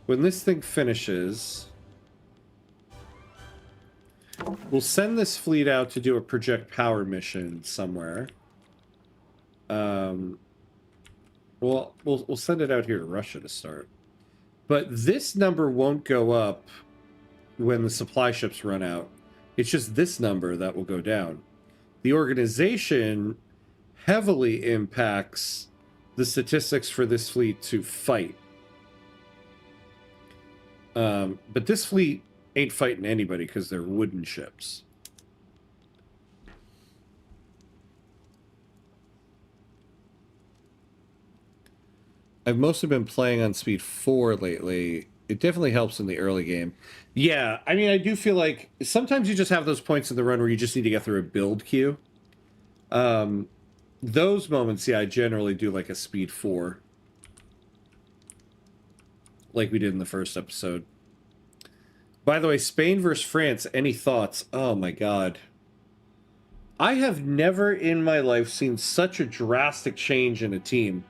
When this thing finishes, we'll send this fleet out to do a project power mission somewhere. We'll send it out here to Russia to start. But this number won't go up when the supply ships run out. It's just this number that will go down. The organization heavily impacts the statistics for this fleet to fight. But this fleet ain't fighting anybody because they're wooden ships. I've mostly been playing on speed 4 lately. It definitely helps in the early game. Yeah, I mean, I do feel like sometimes you just have those points in the run where you just need to get through a build queue. Those moments, yeah, I generally do like a speed 4. Like we did in the first episode. By the way, Spain versus France, any thoughts? Oh my god. I have never in my life seen such a drastic change in a team.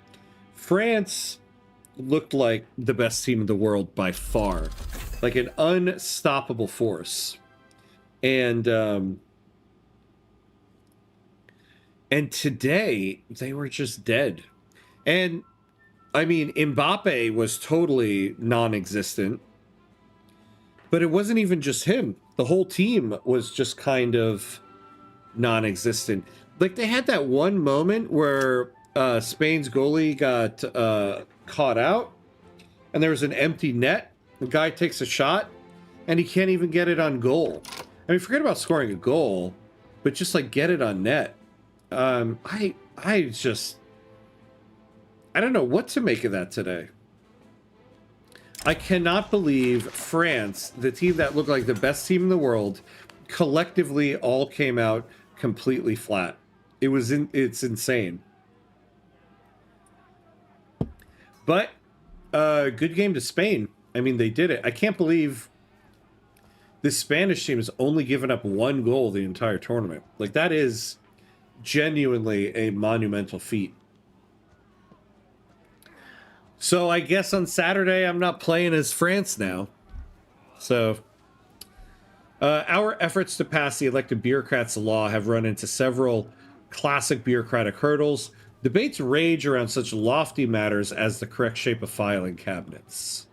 France looked like the best team in the world by far. Like an unstoppable force. And And today, they were just dead. And, I mean, Mbappe was totally non-existent. But it wasn't even just him. The whole team was just kind of non-existent. Like, they had that one moment where Spain's goalie got caught out, and there was an empty net. The guy takes a shot, and he can't even get it on goal. I mean, forget about scoring a goal, but just, like, get it on net. I don't know what to make of that today. I cannot believe France, the team that looked like the best team in the world, collectively all came out completely flat. It's insane. But good game to Spain. I mean, they did it. I can't believe this Spanish team has only given up one goal the entire tournament. Like, that is genuinely a monumental feat. So I guess on Saturday I'm not playing as France now. So our efforts to pass the elected bureaucrats law have run into several classic bureaucratic hurdles. Debates rage around such lofty matters as the correct shape of filing cabinets.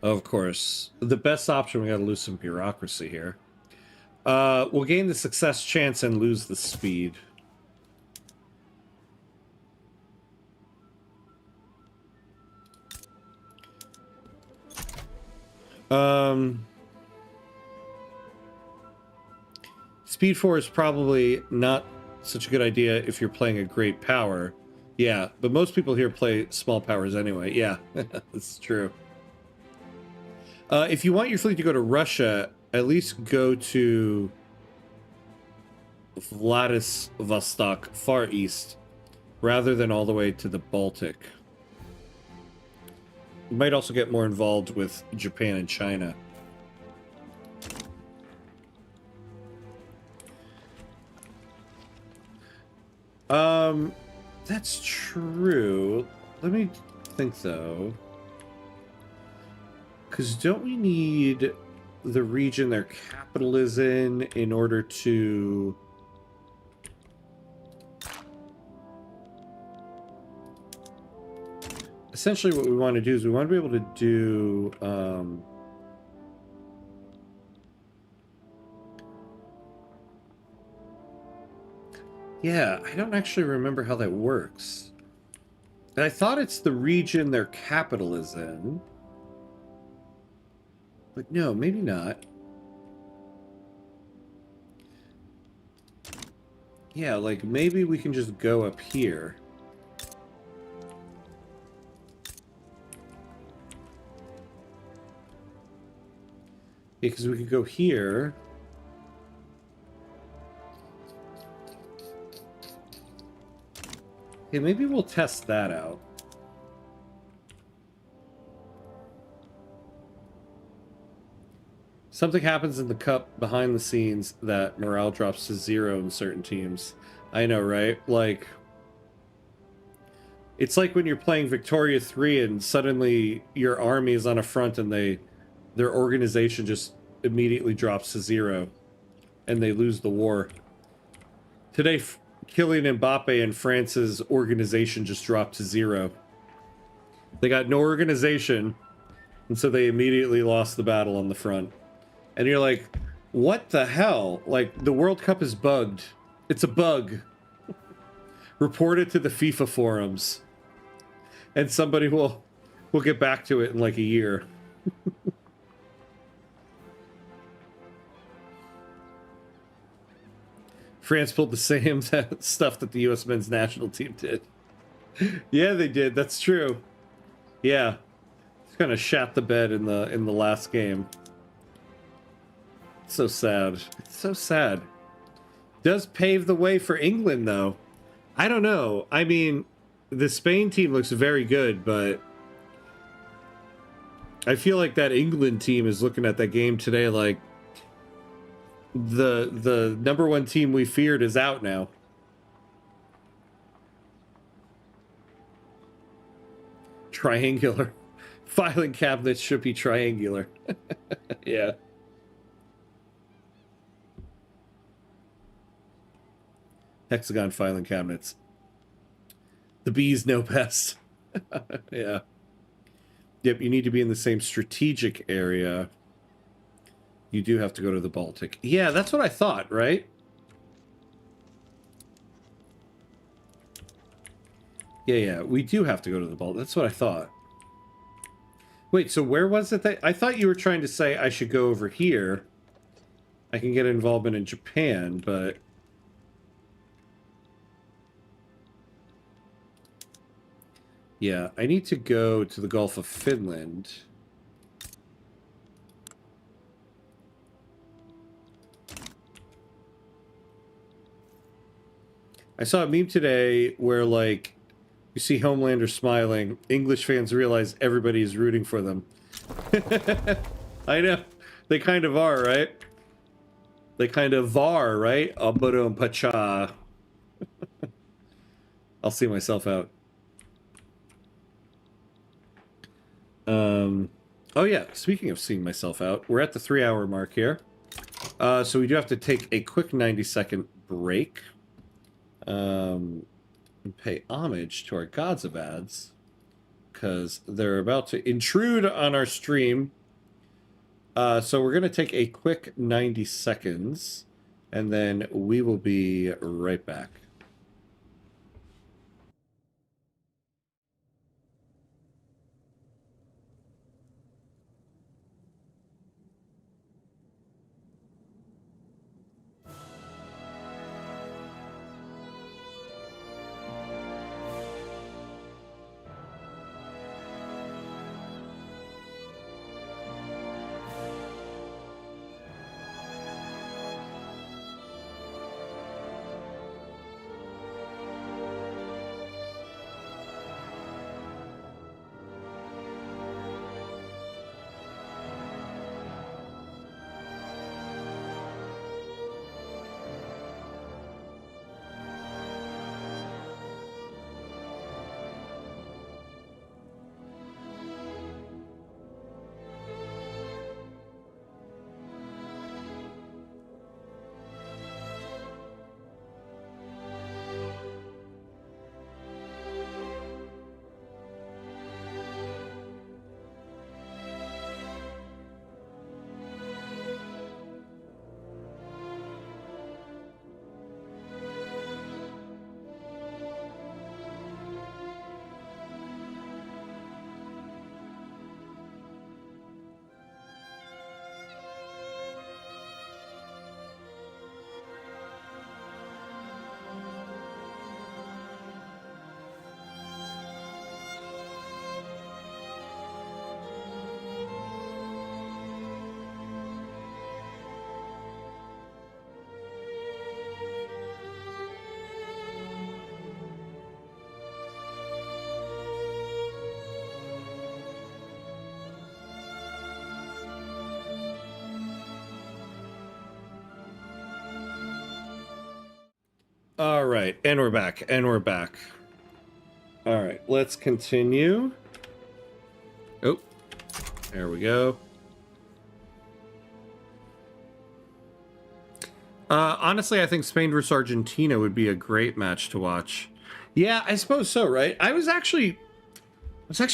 Of course, the best option, we gotta lose some bureaucracy here. We'll gain the success chance and lose the speed. Speed 4 is probably not such a good idea if you're playing a great power. Yeah, but most people here play small powers anyway. Yeah, that's true. If you want your fleet to go to Russia, at least go to Vladivostok, far east, rather than all the way to the Baltic. You might also get more involved with Japan and China. That's true. Let me think, though. Because don't we need the region their capital is in order to... Essentially what we want to do is we want to be able to do... Yeah, I don't actually remember how that works. And I thought it's the region their capital is in. But no, maybe not. Yeah, like maybe we can just go up here. Because we could go here. Okay, maybe we'll test that out. Something happens in the cup behind the scenes that morale drops to 0 in certain teams. I know, right? Like, it's like when you're playing Victoria 3 and suddenly your army is on a front and their organization just immediately drops to 0 and they lose the war. Today, Kylian Mbappe and France's organization just dropped to 0. They got no organization, and so they immediately lost the battle on the front. And you're like, what the hell? Like, the World Cup is bugged. It's a bug. Report it to the FIFA forums. And somebody will get back to it in like a year. France pulled the same stuff that the U.S. men's national team did. Yeah, they did. That's true. Yeah. It's kind of shat the bed in the last game. It's so sad. It's so sad. Does pave the way for England, though. I don't know. I mean, the Spain team looks very good, but I feel like that England team is looking at that game today like the number one team we feared is out now. Triangular. Filing cabinets should be triangular. Yeah. Hexagon filing cabinets. The bees know best. Yeah. Yep, you need to be in the same strategic area. You do have to go to the Baltic. Yeah, that's what I thought, right? Yeah, we do have to go to the Baltic. That's what I thought. Wait, so where was it that... I thought you were trying to say I should go over here. I can get involvement in Japan, but... Yeah, I need to go to the Gulf of Finland. I saw a meme today where, like, you see Homelander smiling. English fans realize everybody is rooting for them. I know. They kind of are, right? They kind of are, right? Pacha. I'll see myself out. Oh yeah, speaking of seeing myself out, we're at the 3-hour mark here. So we do have to take a quick 90-second break. And pay homage to our gods of ads, because they're about to intrude on our stream. So we're going to take a quick 90 seconds, and then we will be right back. All right, and we're back, All right, let's continue. Oh, there we go. Honestly, I think Spain versus Argentina would be a great match to watch. Yeah, I suppose so, right? I was actually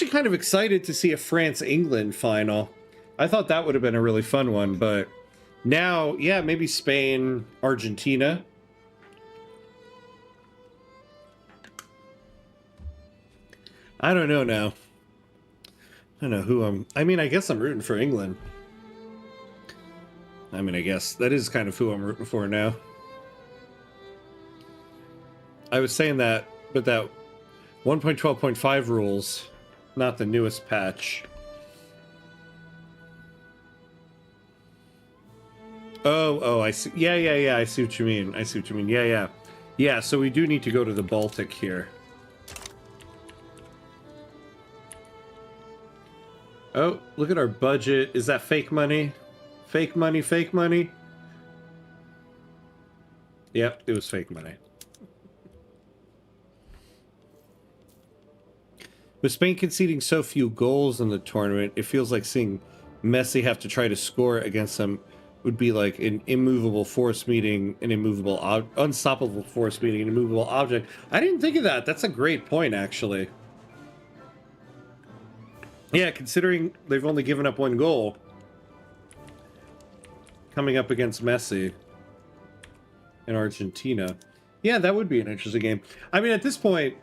kind of excited to see a France-England final. I thought that would have been a really fun one, but now, yeah, maybe Spain, Argentina. I don't know now. I don't know who I mean, I guess I'm rooting for England. I mean, I guess that is kind of who I'm rooting for now. I was saying that, but that 1.12.5 rules, not the newest patch. Oh, I see. Yeah, I see what you mean. Yeah, so we do need to go to the Baltic here. Oh, look at our budget. Is that fake money? Fake money? Yep, it was fake money. With Spain conceding so few goals in the tournament, it feels like seeing Messi have to try to score against them would be like an immovable force meeting an unstoppable force meeting an immovable object. I didn't think of that. That's a great point, actually. Yeah, considering they've only given up 1 goal coming up against Messi in Argentina. Yeah, that would be an interesting game. I mean, at this point,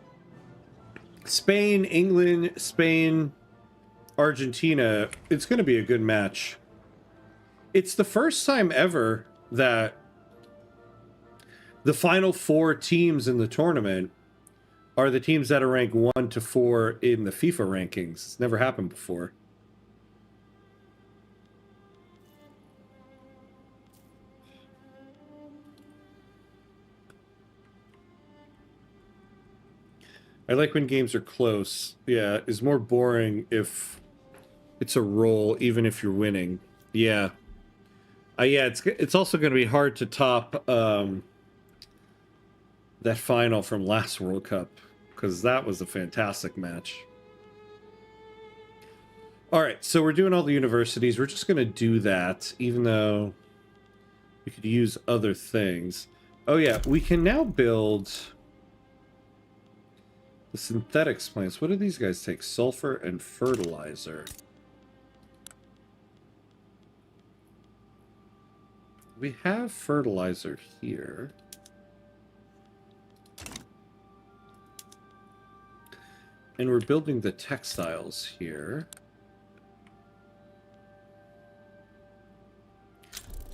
Spain, England, Spain, Argentina, it's going to be a good match. It's the first time ever that the final 4 teams in the tournament are the teams that are ranked 1 to 4 in the FIFA rankings. It's never happened before. I like when games are close. Yeah, it's more boring if it's a roll, even if you're winning. Yeah. Yeah, it's also going to be hard to top that final from last World Cup, because that was a fantastic match. All right, so we're doing all the universities. We're just going to do that, even though we could use other things. Oh yeah, we can now build the synthetics plants. What do these guys take? Sulfur and fertilizer. We have fertilizer here. And we're building the textiles here.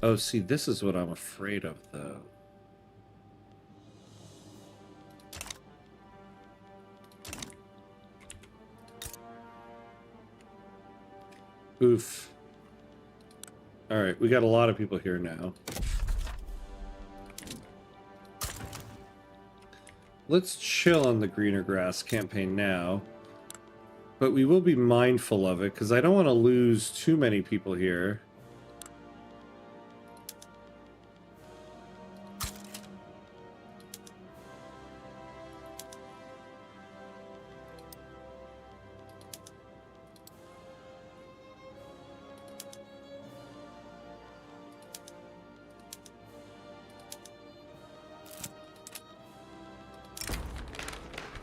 Oh, see, this is what I'm afraid of, though. Oof. All right, we got a lot of people here now. Let's chill on the greener grass campaign now. But we will be mindful of it, because I don't want to lose too many people here.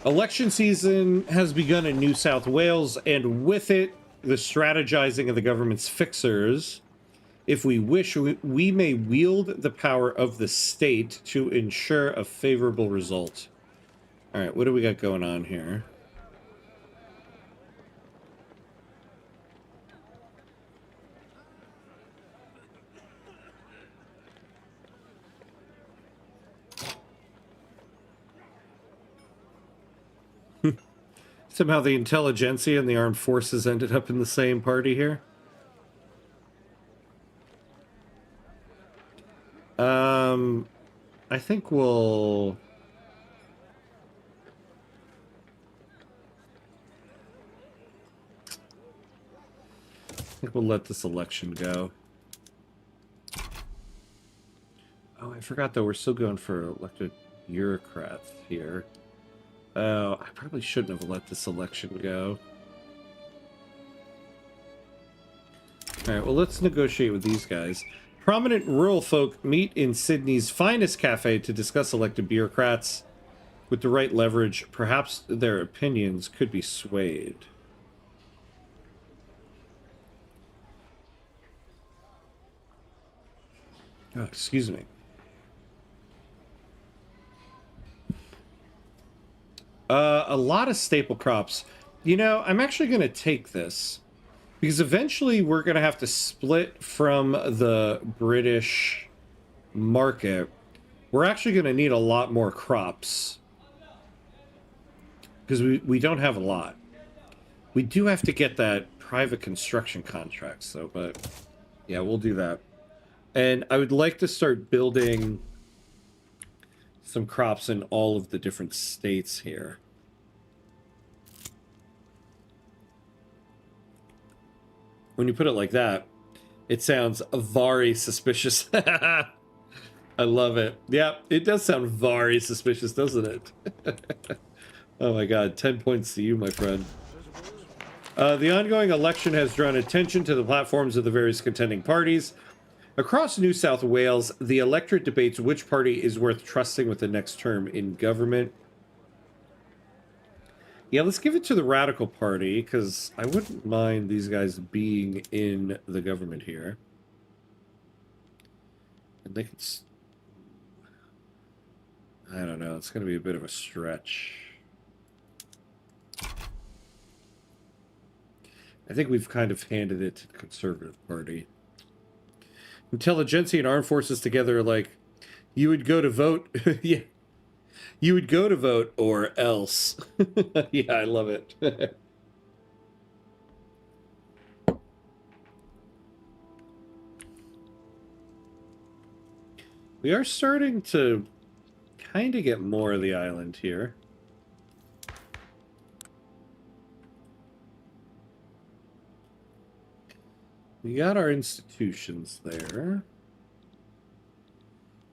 Election season has begun in New South Wales, and with it, the strategizing of the government's fixers. If we wish, we may wield the power of the state to ensure a favorable result. All right, what do we got going on here? Somehow the intelligentsia and the armed forces ended up in the same party here. I think we'll... let this election go. Oh, I forgot though, we're still going for elected bureaucrats here. Oh, I probably shouldn't have let this election go. Alright, well, let's negotiate with these guys. Prominent rural folk meet in Sydney's finest cafe to discuss elected bureaucrats. With the right leverage, perhaps their opinions could be swayed. Oh, excuse me. A lot of staple crops. You know, I'm actually going to take this, because eventually we're going to have to split from the British market. We're actually going to need a lot more crops, because we don't have a lot. We do have to get that private construction contracts, though, but yeah, we'll do that. And I would like to start building some crops in all of the different states here. When you put it like that, it sounds very suspicious. I love it. Yeah, it does sound very suspicious, doesn't it? Oh my god, 10 points to you, my friend. The ongoing election has drawn attention to the platforms of the various contending parties. Across New South Wales, the electorate debates which party is worth trusting with the next term in government. Yeah, let's give it to the Radical Party, because I wouldn't mind these guys being in the government here. And they could... I don't know, it's going to be a bit of a stretch. I think we've kind of handed it to the Conservative Party. Intelligentsia and armed forces together are like, you would go to vote... yeah. You would go to vote or else. Yeah, I love it. We are starting to kind of get more of the island here. We got our institutions there.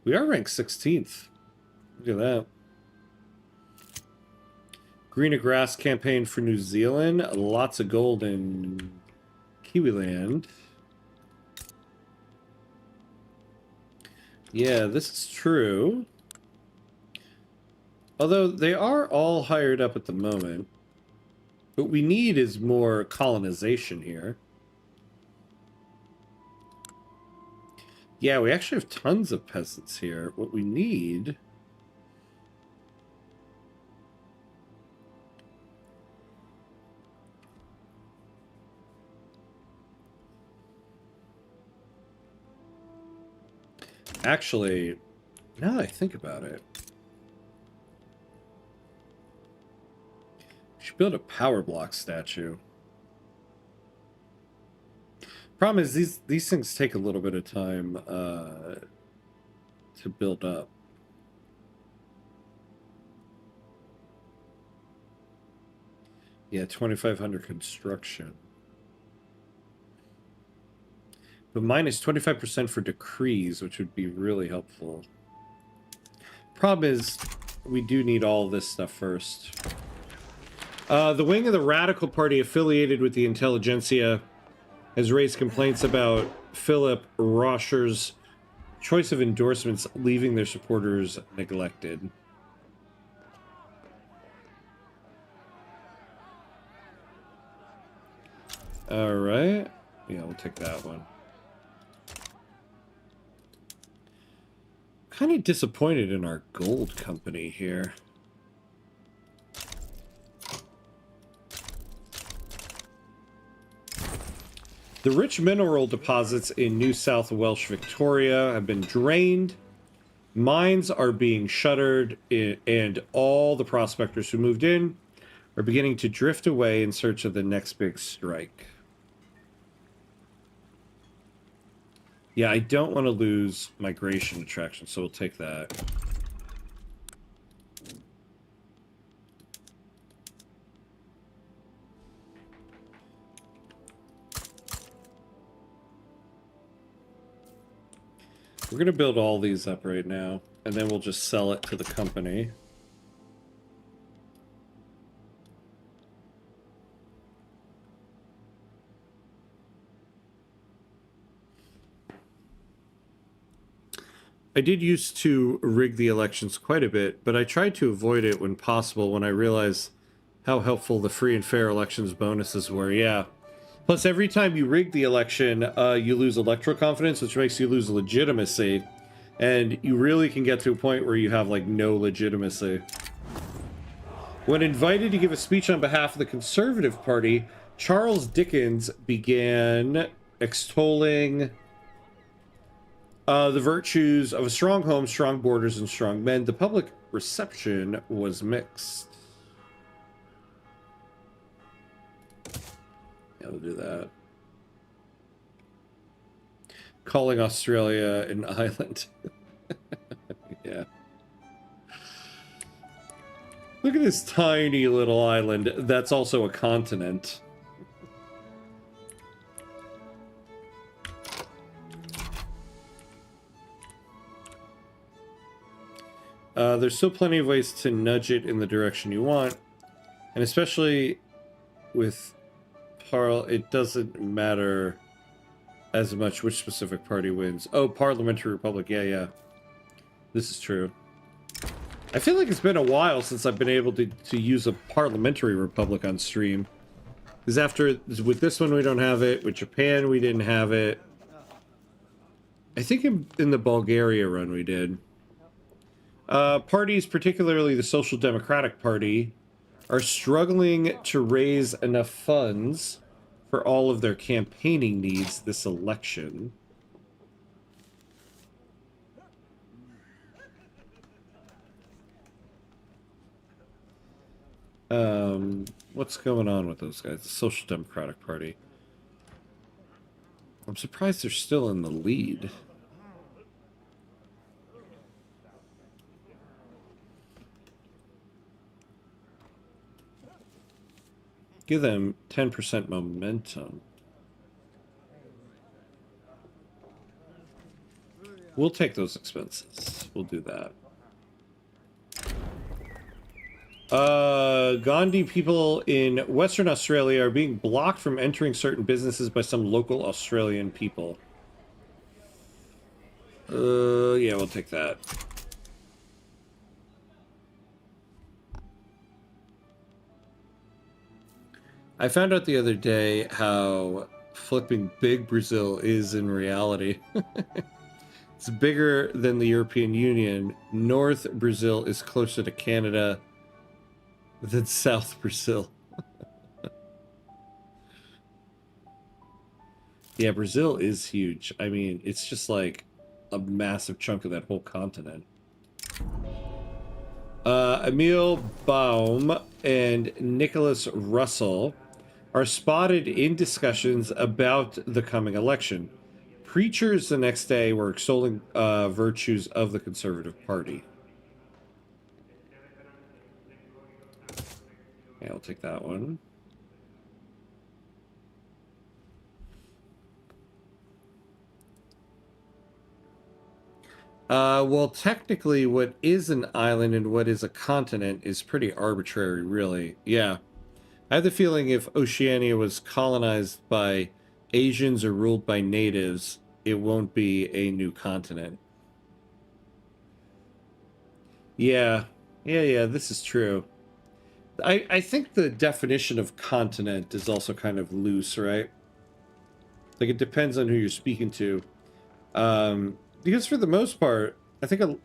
We are ranked 16th. Look at that. Greener Grass campaign for New Zealand. Lots of gold in Kiwiland. Yeah, this is true. Although they are all hired up at the moment. What we need is more colonization here. Yeah, we actually have tons of peasants here. What we need... Actually, now that I think about it, we should build a power block statue. Problem is, these things take a little bit of time to build up. Yeah, 2,500 construction. But minus 25% for decrees, which would be really helpful. Problem is, we do need all this stuff first. The wing of the Radical Party affiliated with the Intelligentsia has raised complaints about Philip Roscher's choice of endorsements leaving their supporters neglected. Alright. Yeah, we'll take that one. Kind of disappointed in our gold company here. The rich mineral deposits in New South Welsh Victoria have been drained. Mines are being shuttered, and all the prospectors who moved in are beginning to drift away in search of the next big strike. Yeah, I don't want to lose migration attraction, so we'll take that. We're going to build all these up right now, and then we'll just sell it to the company. I did used to rig the elections quite a bit, but I tried to avoid it when possible when I realized how helpful the free and fair elections bonuses were. Yeah. Plus, every time you rig the election, you lose electoral confidence, which makes you lose legitimacy. And you really can get to a point where you have, like, no legitimacy. When invited to give a speech on behalf of the Conservative Party, Charles Dickens began extolling the virtues of a strong home, strong borders, and strong men. The public reception was mixed. Yeah, we'll do that. Calling Australia an island. Yeah. Look at this tiny little island that's also a continent. There's still plenty of ways to nudge it in the direction you want, and especially with it doesn't matter as much which specific party wins. Oh, Parliamentary Republic. Yeah, yeah. This is true. I feel like it's been a while since I've been able to use a Parliamentary Republic on stream. Because with this one we don't have it. With Japan we didn't have it. I think in the Bulgaria run we did. Parties, particularly the Social Democratic Party, are struggling to raise enough funds for all of their campaigning needs this election. What's going on with those guys? The Social Democratic Party. I'm surprised they're still in the lead. Give them 10% momentum. We'll take those expenses. We'll do that. Gandhi people in Western Australia are being blocked from entering certain businesses by some local Australian people. Yeah, we'll take that. I found out the other day how flipping big Brazil is in reality. It's bigger than the European Union. North Brazil is closer to Canada than South Brazil. Yeah, Brazil is huge. I mean, it's just like a massive chunk of that whole continent. Emil Baum and Nicholas Russell are spotted in discussions about the coming election. Preachers the next day were extolling virtues of the Conservative Party. Yeah, I'll take that one. Well, technically, what is an island and what is a continent is pretty arbitrary, really. Yeah. I have the feeling if Oceania was colonized by Asians or ruled by natives, it won't be a new continent. Yeah. Yeah, this is true. I think the definition of continent is also kind of loose, right? Like, it depends on who you're speaking to. Because for the most part, I think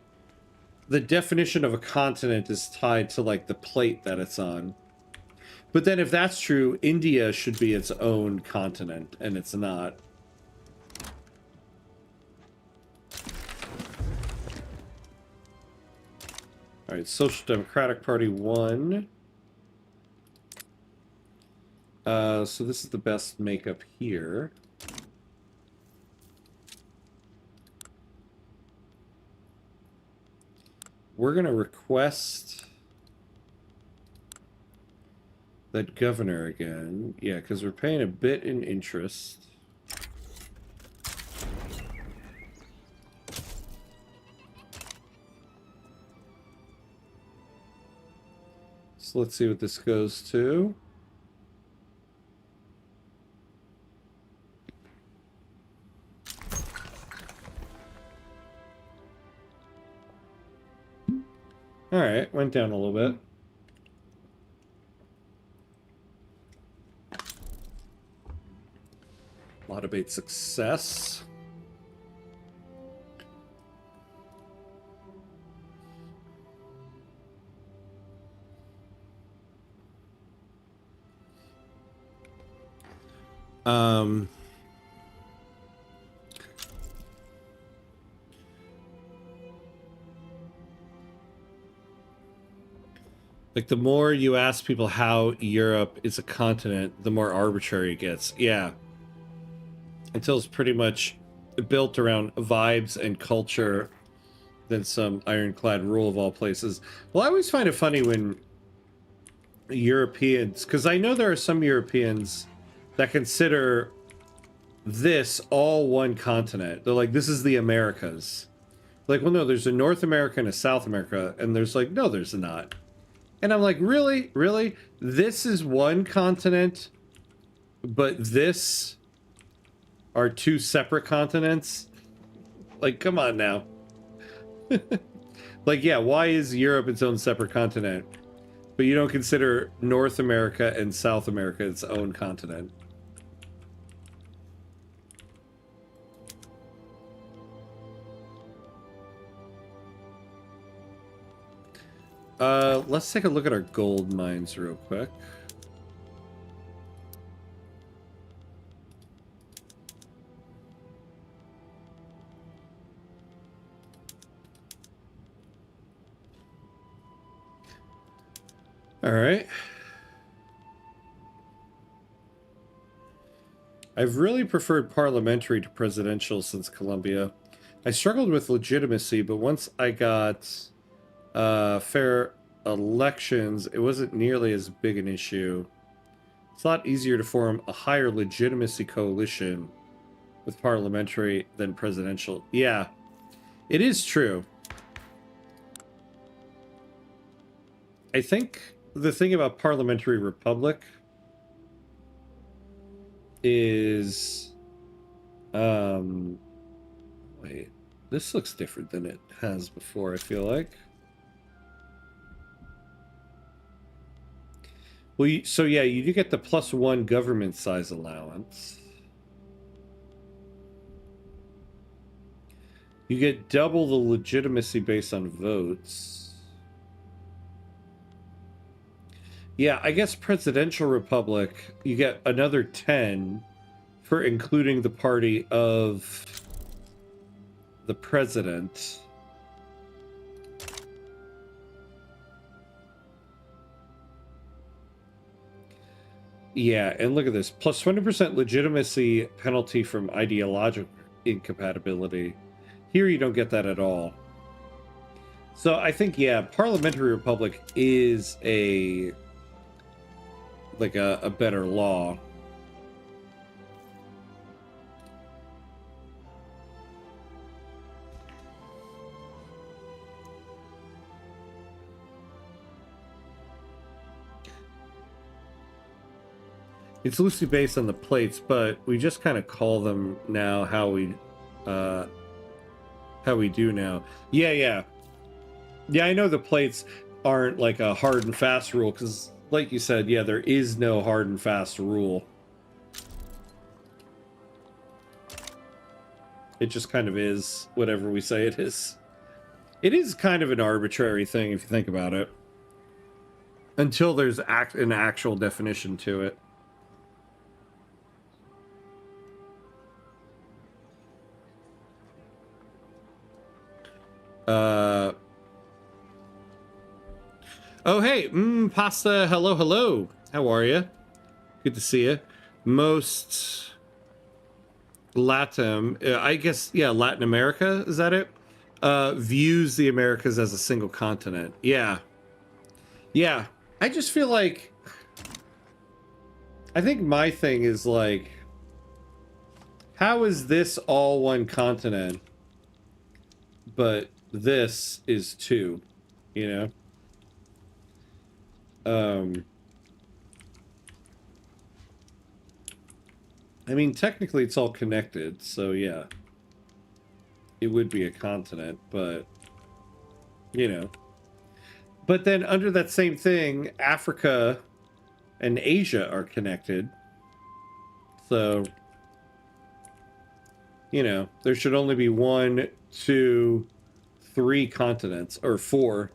the definition of a continent is tied to, like, the plate that it's on. But then if that's true, India should be its own continent, and it's not. All right, Social Democratic Party won. So this is the best makeup here. We're going to request that governor again. Yeah, because we're paying a bit in interest. So let's see what this goes to. All right, went down a little bit. Law debate success. Like, the more you ask people how Europe is a continent, the more arbitrary it gets. Yeah. Until it's pretty much built around vibes and culture than some ironclad rule of all places. Well, I always find it funny when Europeans, because I know there are some Europeans that consider this all one continent. They're like, this is the Americas. Like, well, no, there's a North America and a South America. And there's like, no, there's not. And I'm like, really? Really? This is one continent? but this are two separate continents. Like, come on now. Like, yeah, why is Europe its own separate continent? But you don't consider North America and South America its own continent. Let's take a look at our gold mines real quick. All right. I've really preferred parliamentary to presidential since Colombia. I struggled with legitimacy, but once I got fair elections, it wasn't nearly as big an issue. It's a lot easier to form a higher legitimacy coalition with parliamentary than presidential. Yeah, it is true. I think the thing about parliamentary republic is wait, this looks different than it has before, I feel like. Well, so yeah, you do get the +1 government size allowance. You get double the legitimacy based on votes. Yeah, I guess presidential republic, you get another 10 for including the party of the president. Yeah, and look at this. Plus 20% legitimacy penalty from ideological incompatibility. Here you don't get that at all. So I think, yeah, parliamentary republic is a better law. It's loosely based on the plates, but we just kind of call them now how we do now. Yeah. I know the plates aren't like a hard and fast rule because, like you said, yeah, there is no hard and fast rule. It just kind of is whatever we say it is. It is kind of an arbitrary thing if you think about it. Until there's an actual definition to it. Oh, hey, Pasta, hello. How are you? Good to see you. Most Latin, I guess, yeah, Latin America, is that it? Views the Americas as a single continent. Yeah. I just feel like, I think my thing is like, how is this all one continent, but this is two, you know? I mean, technically it's all connected, so yeah. It would be a continent, but, you know. But then under that same thing, Africa and Asia are connected. So, you know, there should only be 1, 2, 3 continents, or 4.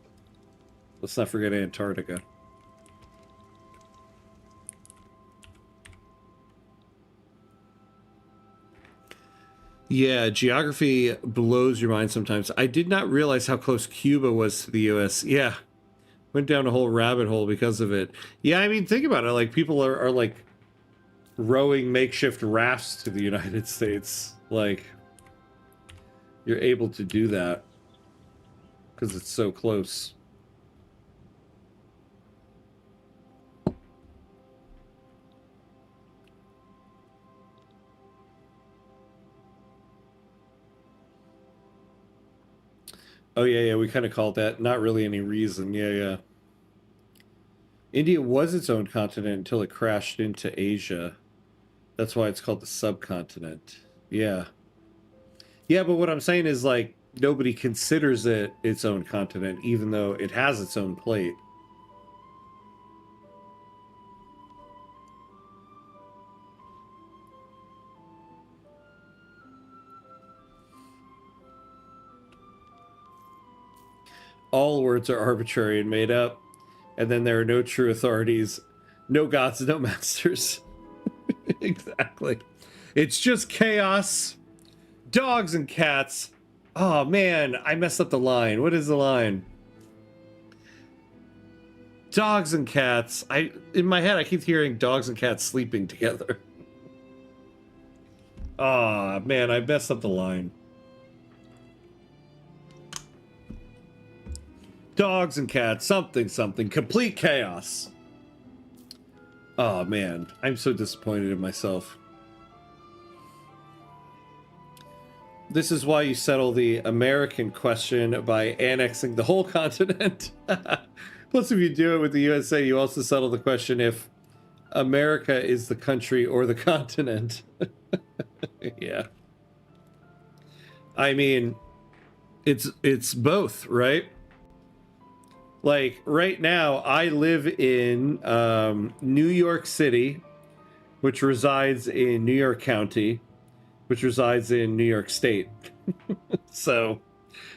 Let's not forget Antarctica. Yeah, geography blows your mind sometimes. I did not realize how close Cuba was to the US. Yeah, went down a whole rabbit hole because of it. Yeah, I mean, think about it. Like, people are like rowing makeshift rafts to the United States. Like, you're able to do that because it's so close. Oh, yeah, we kind of called that. Not really any reason. Yeah. India was its own continent until it crashed into Asia. That's why it's called the subcontinent. Yeah. Yeah, but what I'm saying is, like, nobody considers it its own continent, even though it has its own plate. All words are arbitrary and made up, and then there are no true authorities, no gods, no masters. Exactly. It's just chaos, dogs and cats. Oh man, I messed up the line. What is the line? Dogs and cats. In my head I keep hearing dogs and cats sleeping together. Ah, oh, man, I messed up the line. Dogs and cats, something, something. Complete chaos. Oh, man. I'm so disappointed in myself. This is why you settle the American question by annexing the whole continent. Plus, if you do it with the USA, you also settle the question if America is the country or the continent. Yeah. I mean, it's both, right? Like, right now, I live in New York City, which resides in New York County, which resides in New York State. So,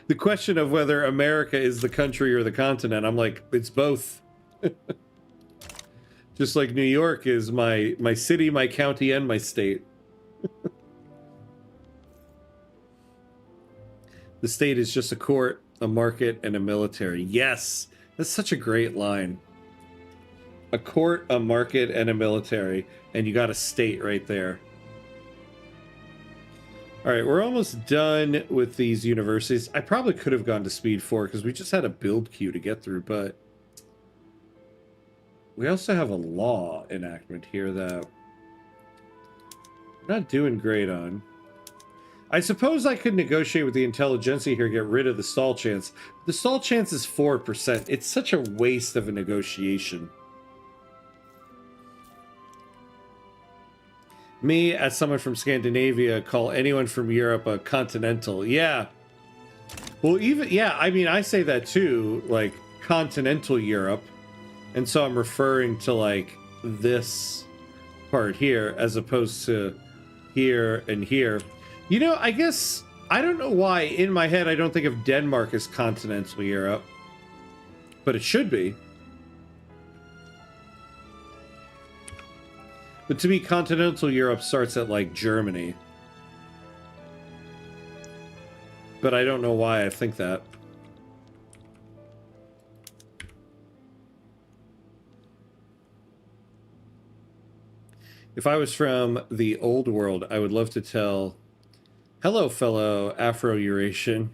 the question of whether America is the country or the continent, I'm like, it's both. Just like New York is my city, my county, and my state. The state is just a court, a market, and a military. Yes! That's such a great line. A court, a market, and a military. And you got a state right there. Alright, we're almost done with these universities. I probably could have gone to Speed 4 because we just had a build queue to get through, but we also have a law enactment here that we're not doing great on. I suppose I could negotiate with the intelligentsia here, get rid of the stall chance. The stall chance is 4%. It's such a waste of a negotiation. Me, as someone from Scandinavia, call anyone from Europe a continental. Yeah. Well, even, yeah, I mean, I say that too, like, continental Europe. And so I'm referring to, like, this part here, as opposed to here and here. You know, I guess, I don't know why, in my head, I don't think of Denmark as continental Europe. But it should be. But to me, continental Europe starts at, like, Germany. But I don't know why I think that. If I was from the old world, I would love to tell, hello, fellow Afro-Eurasian,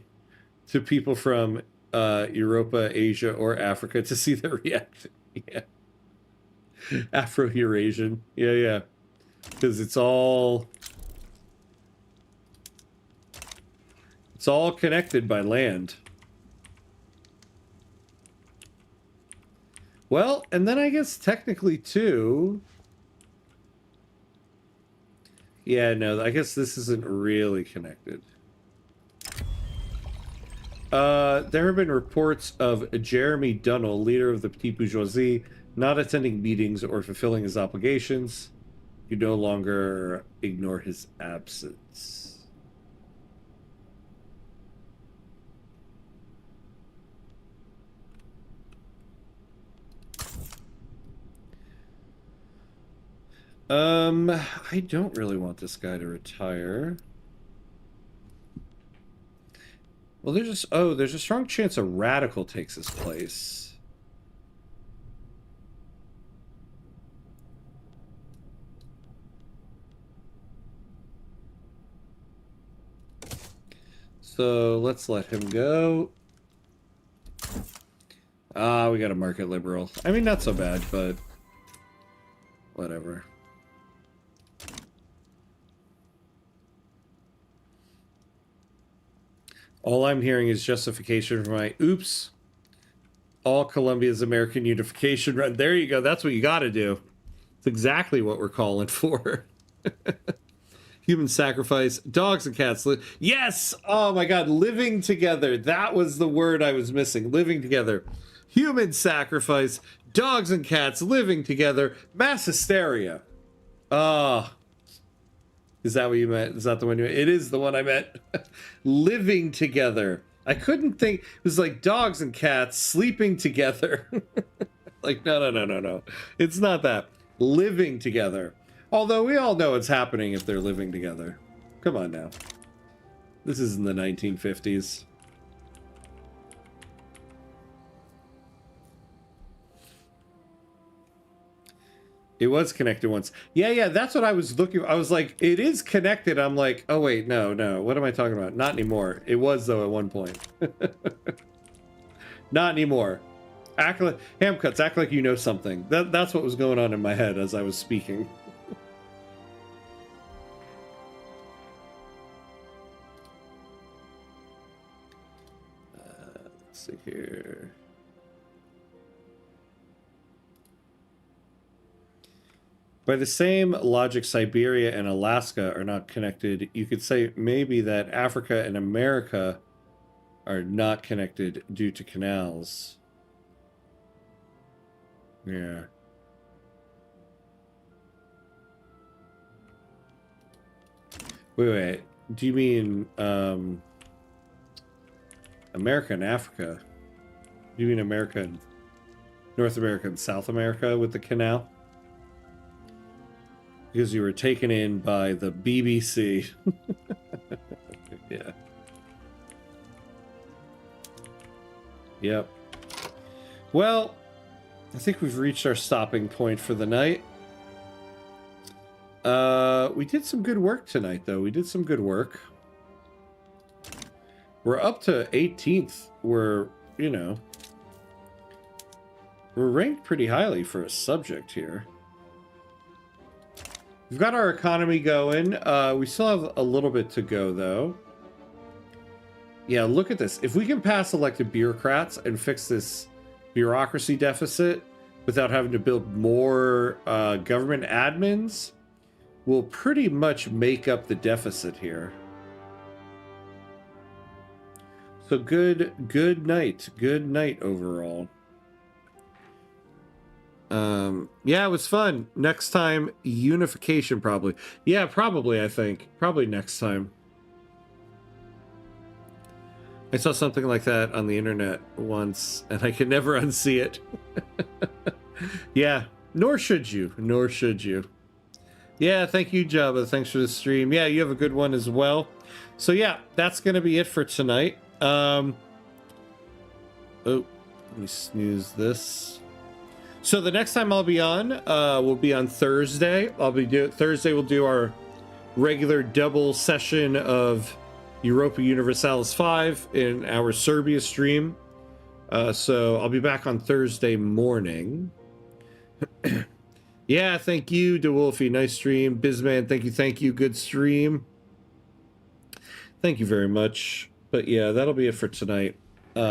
to people from Europa, Asia, or Africa to see their reaction. Yeah. Afro-Eurasian. Yeah, yeah. Because it's all connected by land. Well, and then I guess technically too. Yeah, no, I guess this isn't really connected. There have been reports of Jeremy Dunnell, leader of the Petite Bourgeoisie, not attending meetings or fulfilling his obligations. You no longer ignore his absence. I don't really want this guy to retire. Well, there's a strong chance a radical takes his place. So let's let him go. Ah, we got a market liberal. I mean, not so bad, but whatever. All I'm hearing is justification for my oops. All Colombia's American unification run. There you go. That's what you got to do. It's exactly what we're calling for. Human sacrifice, dogs and cats. Yes! Oh my god, living together. That was the word I was missing. Living together. Human sacrifice, dogs and cats living together. Mass hysteria. Ah. Is that what you meant? Is that the one you meant? It is the one I meant. Living together. I couldn't think. It was like dogs and cats sleeping together. Like, no. It's not that. Living together. Although we all know it's happening if they're living together. Come on now. This is in the 1950s. It was connected once. Yeah, that's what I was looking. I was like, it is connected. I'm like, oh wait, no. What am I talking about? Not anymore. It was though at one point. Not anymore. Act like ham cuts. Act like you know something. That's what was going on in my head as I was speaking. Let's see here. By the same logic, Siberia and Alaska are not connected. You could say maybe that Africa and America are not connected due to canals. Yeah. Wait. Do you mean America and Africa? Do you mean America and North America and South America with the canal? Because you were taken in by the BBC. Yeah. Yep. Well, I think we've reached our stopping point for the night. We did some good work tonight, though. We did some good work. We're up to 18th. We're, you know, we're ranked pretty highly for a subject here. We've got our economy going. We still have a little bit to go, though. Yeah, look at this. If we can pass elected bureaucrats and fix this bureaucracy deficit without having to build more government admins, we'll pretty much make up the deficit here. So good night. Good night overall. Yeah, it was fun. Next time, unification probably. Yeah, probably, I think. Probably next time. I saw something like that on the internet once, and I could never unsee it. Yeah, nor should you. Nor should you. Yeah, thank you, Jabba. Thanks for the stream. Yeah, you have a good one as well. So yeah, that's going to be it for tonight. Oh, let me snooze this. So the next time I'll be on, will be on Thursday. Thursday we'll do our regular double session of Europa Universalis 5 in our Serbia stream. So I'll be back on Thursday morning. Yeah, thank you, DeWolfie. Nice stream. Bizman, thank you. Good stream. Thank you very much. But yeah, that'll be it for tonight. I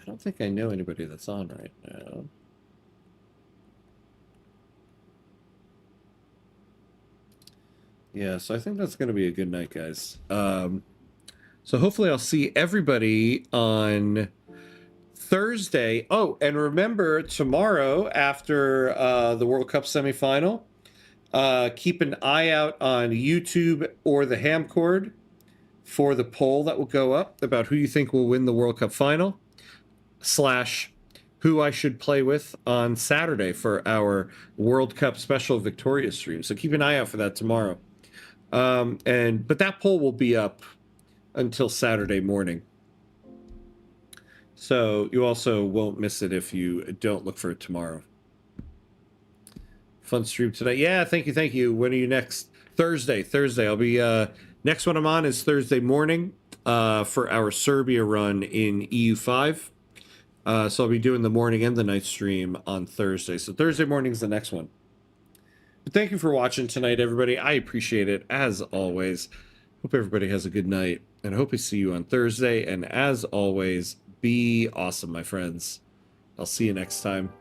don't think I know anybody that's on right now. Yeah, so I think that's going to be a good night, guys. So hopefully I'll see everybody on Thursday. Oh, and remember, tomorrow after the World Cup semifinal, keep an eye out on YouTube or the Hamcord for the poll that will go up about who you think will win the World Cup final, / who I should play with on Saturday for our World Cup special Victoria stream. So keep an eye out for that tomorrow. But that poll will be up until Saturday morning. So you also won't miss it if you don't look for it tomorrow. Fun stream tonight. Yeah, thank you. When are you next? Thursday. I'll be, next one I'm on is Thursday morning, for our Serbia run in EU5. So I'll be doing the morning and the night stream on Thursday. So Thursday morning is the next one. But thank you for watching tonight, everybody. I appreciate it, as always. Hope everybody has a good night, and I hope I see you on Thursday. And as always, be awesome, my friends. I'll see you next time.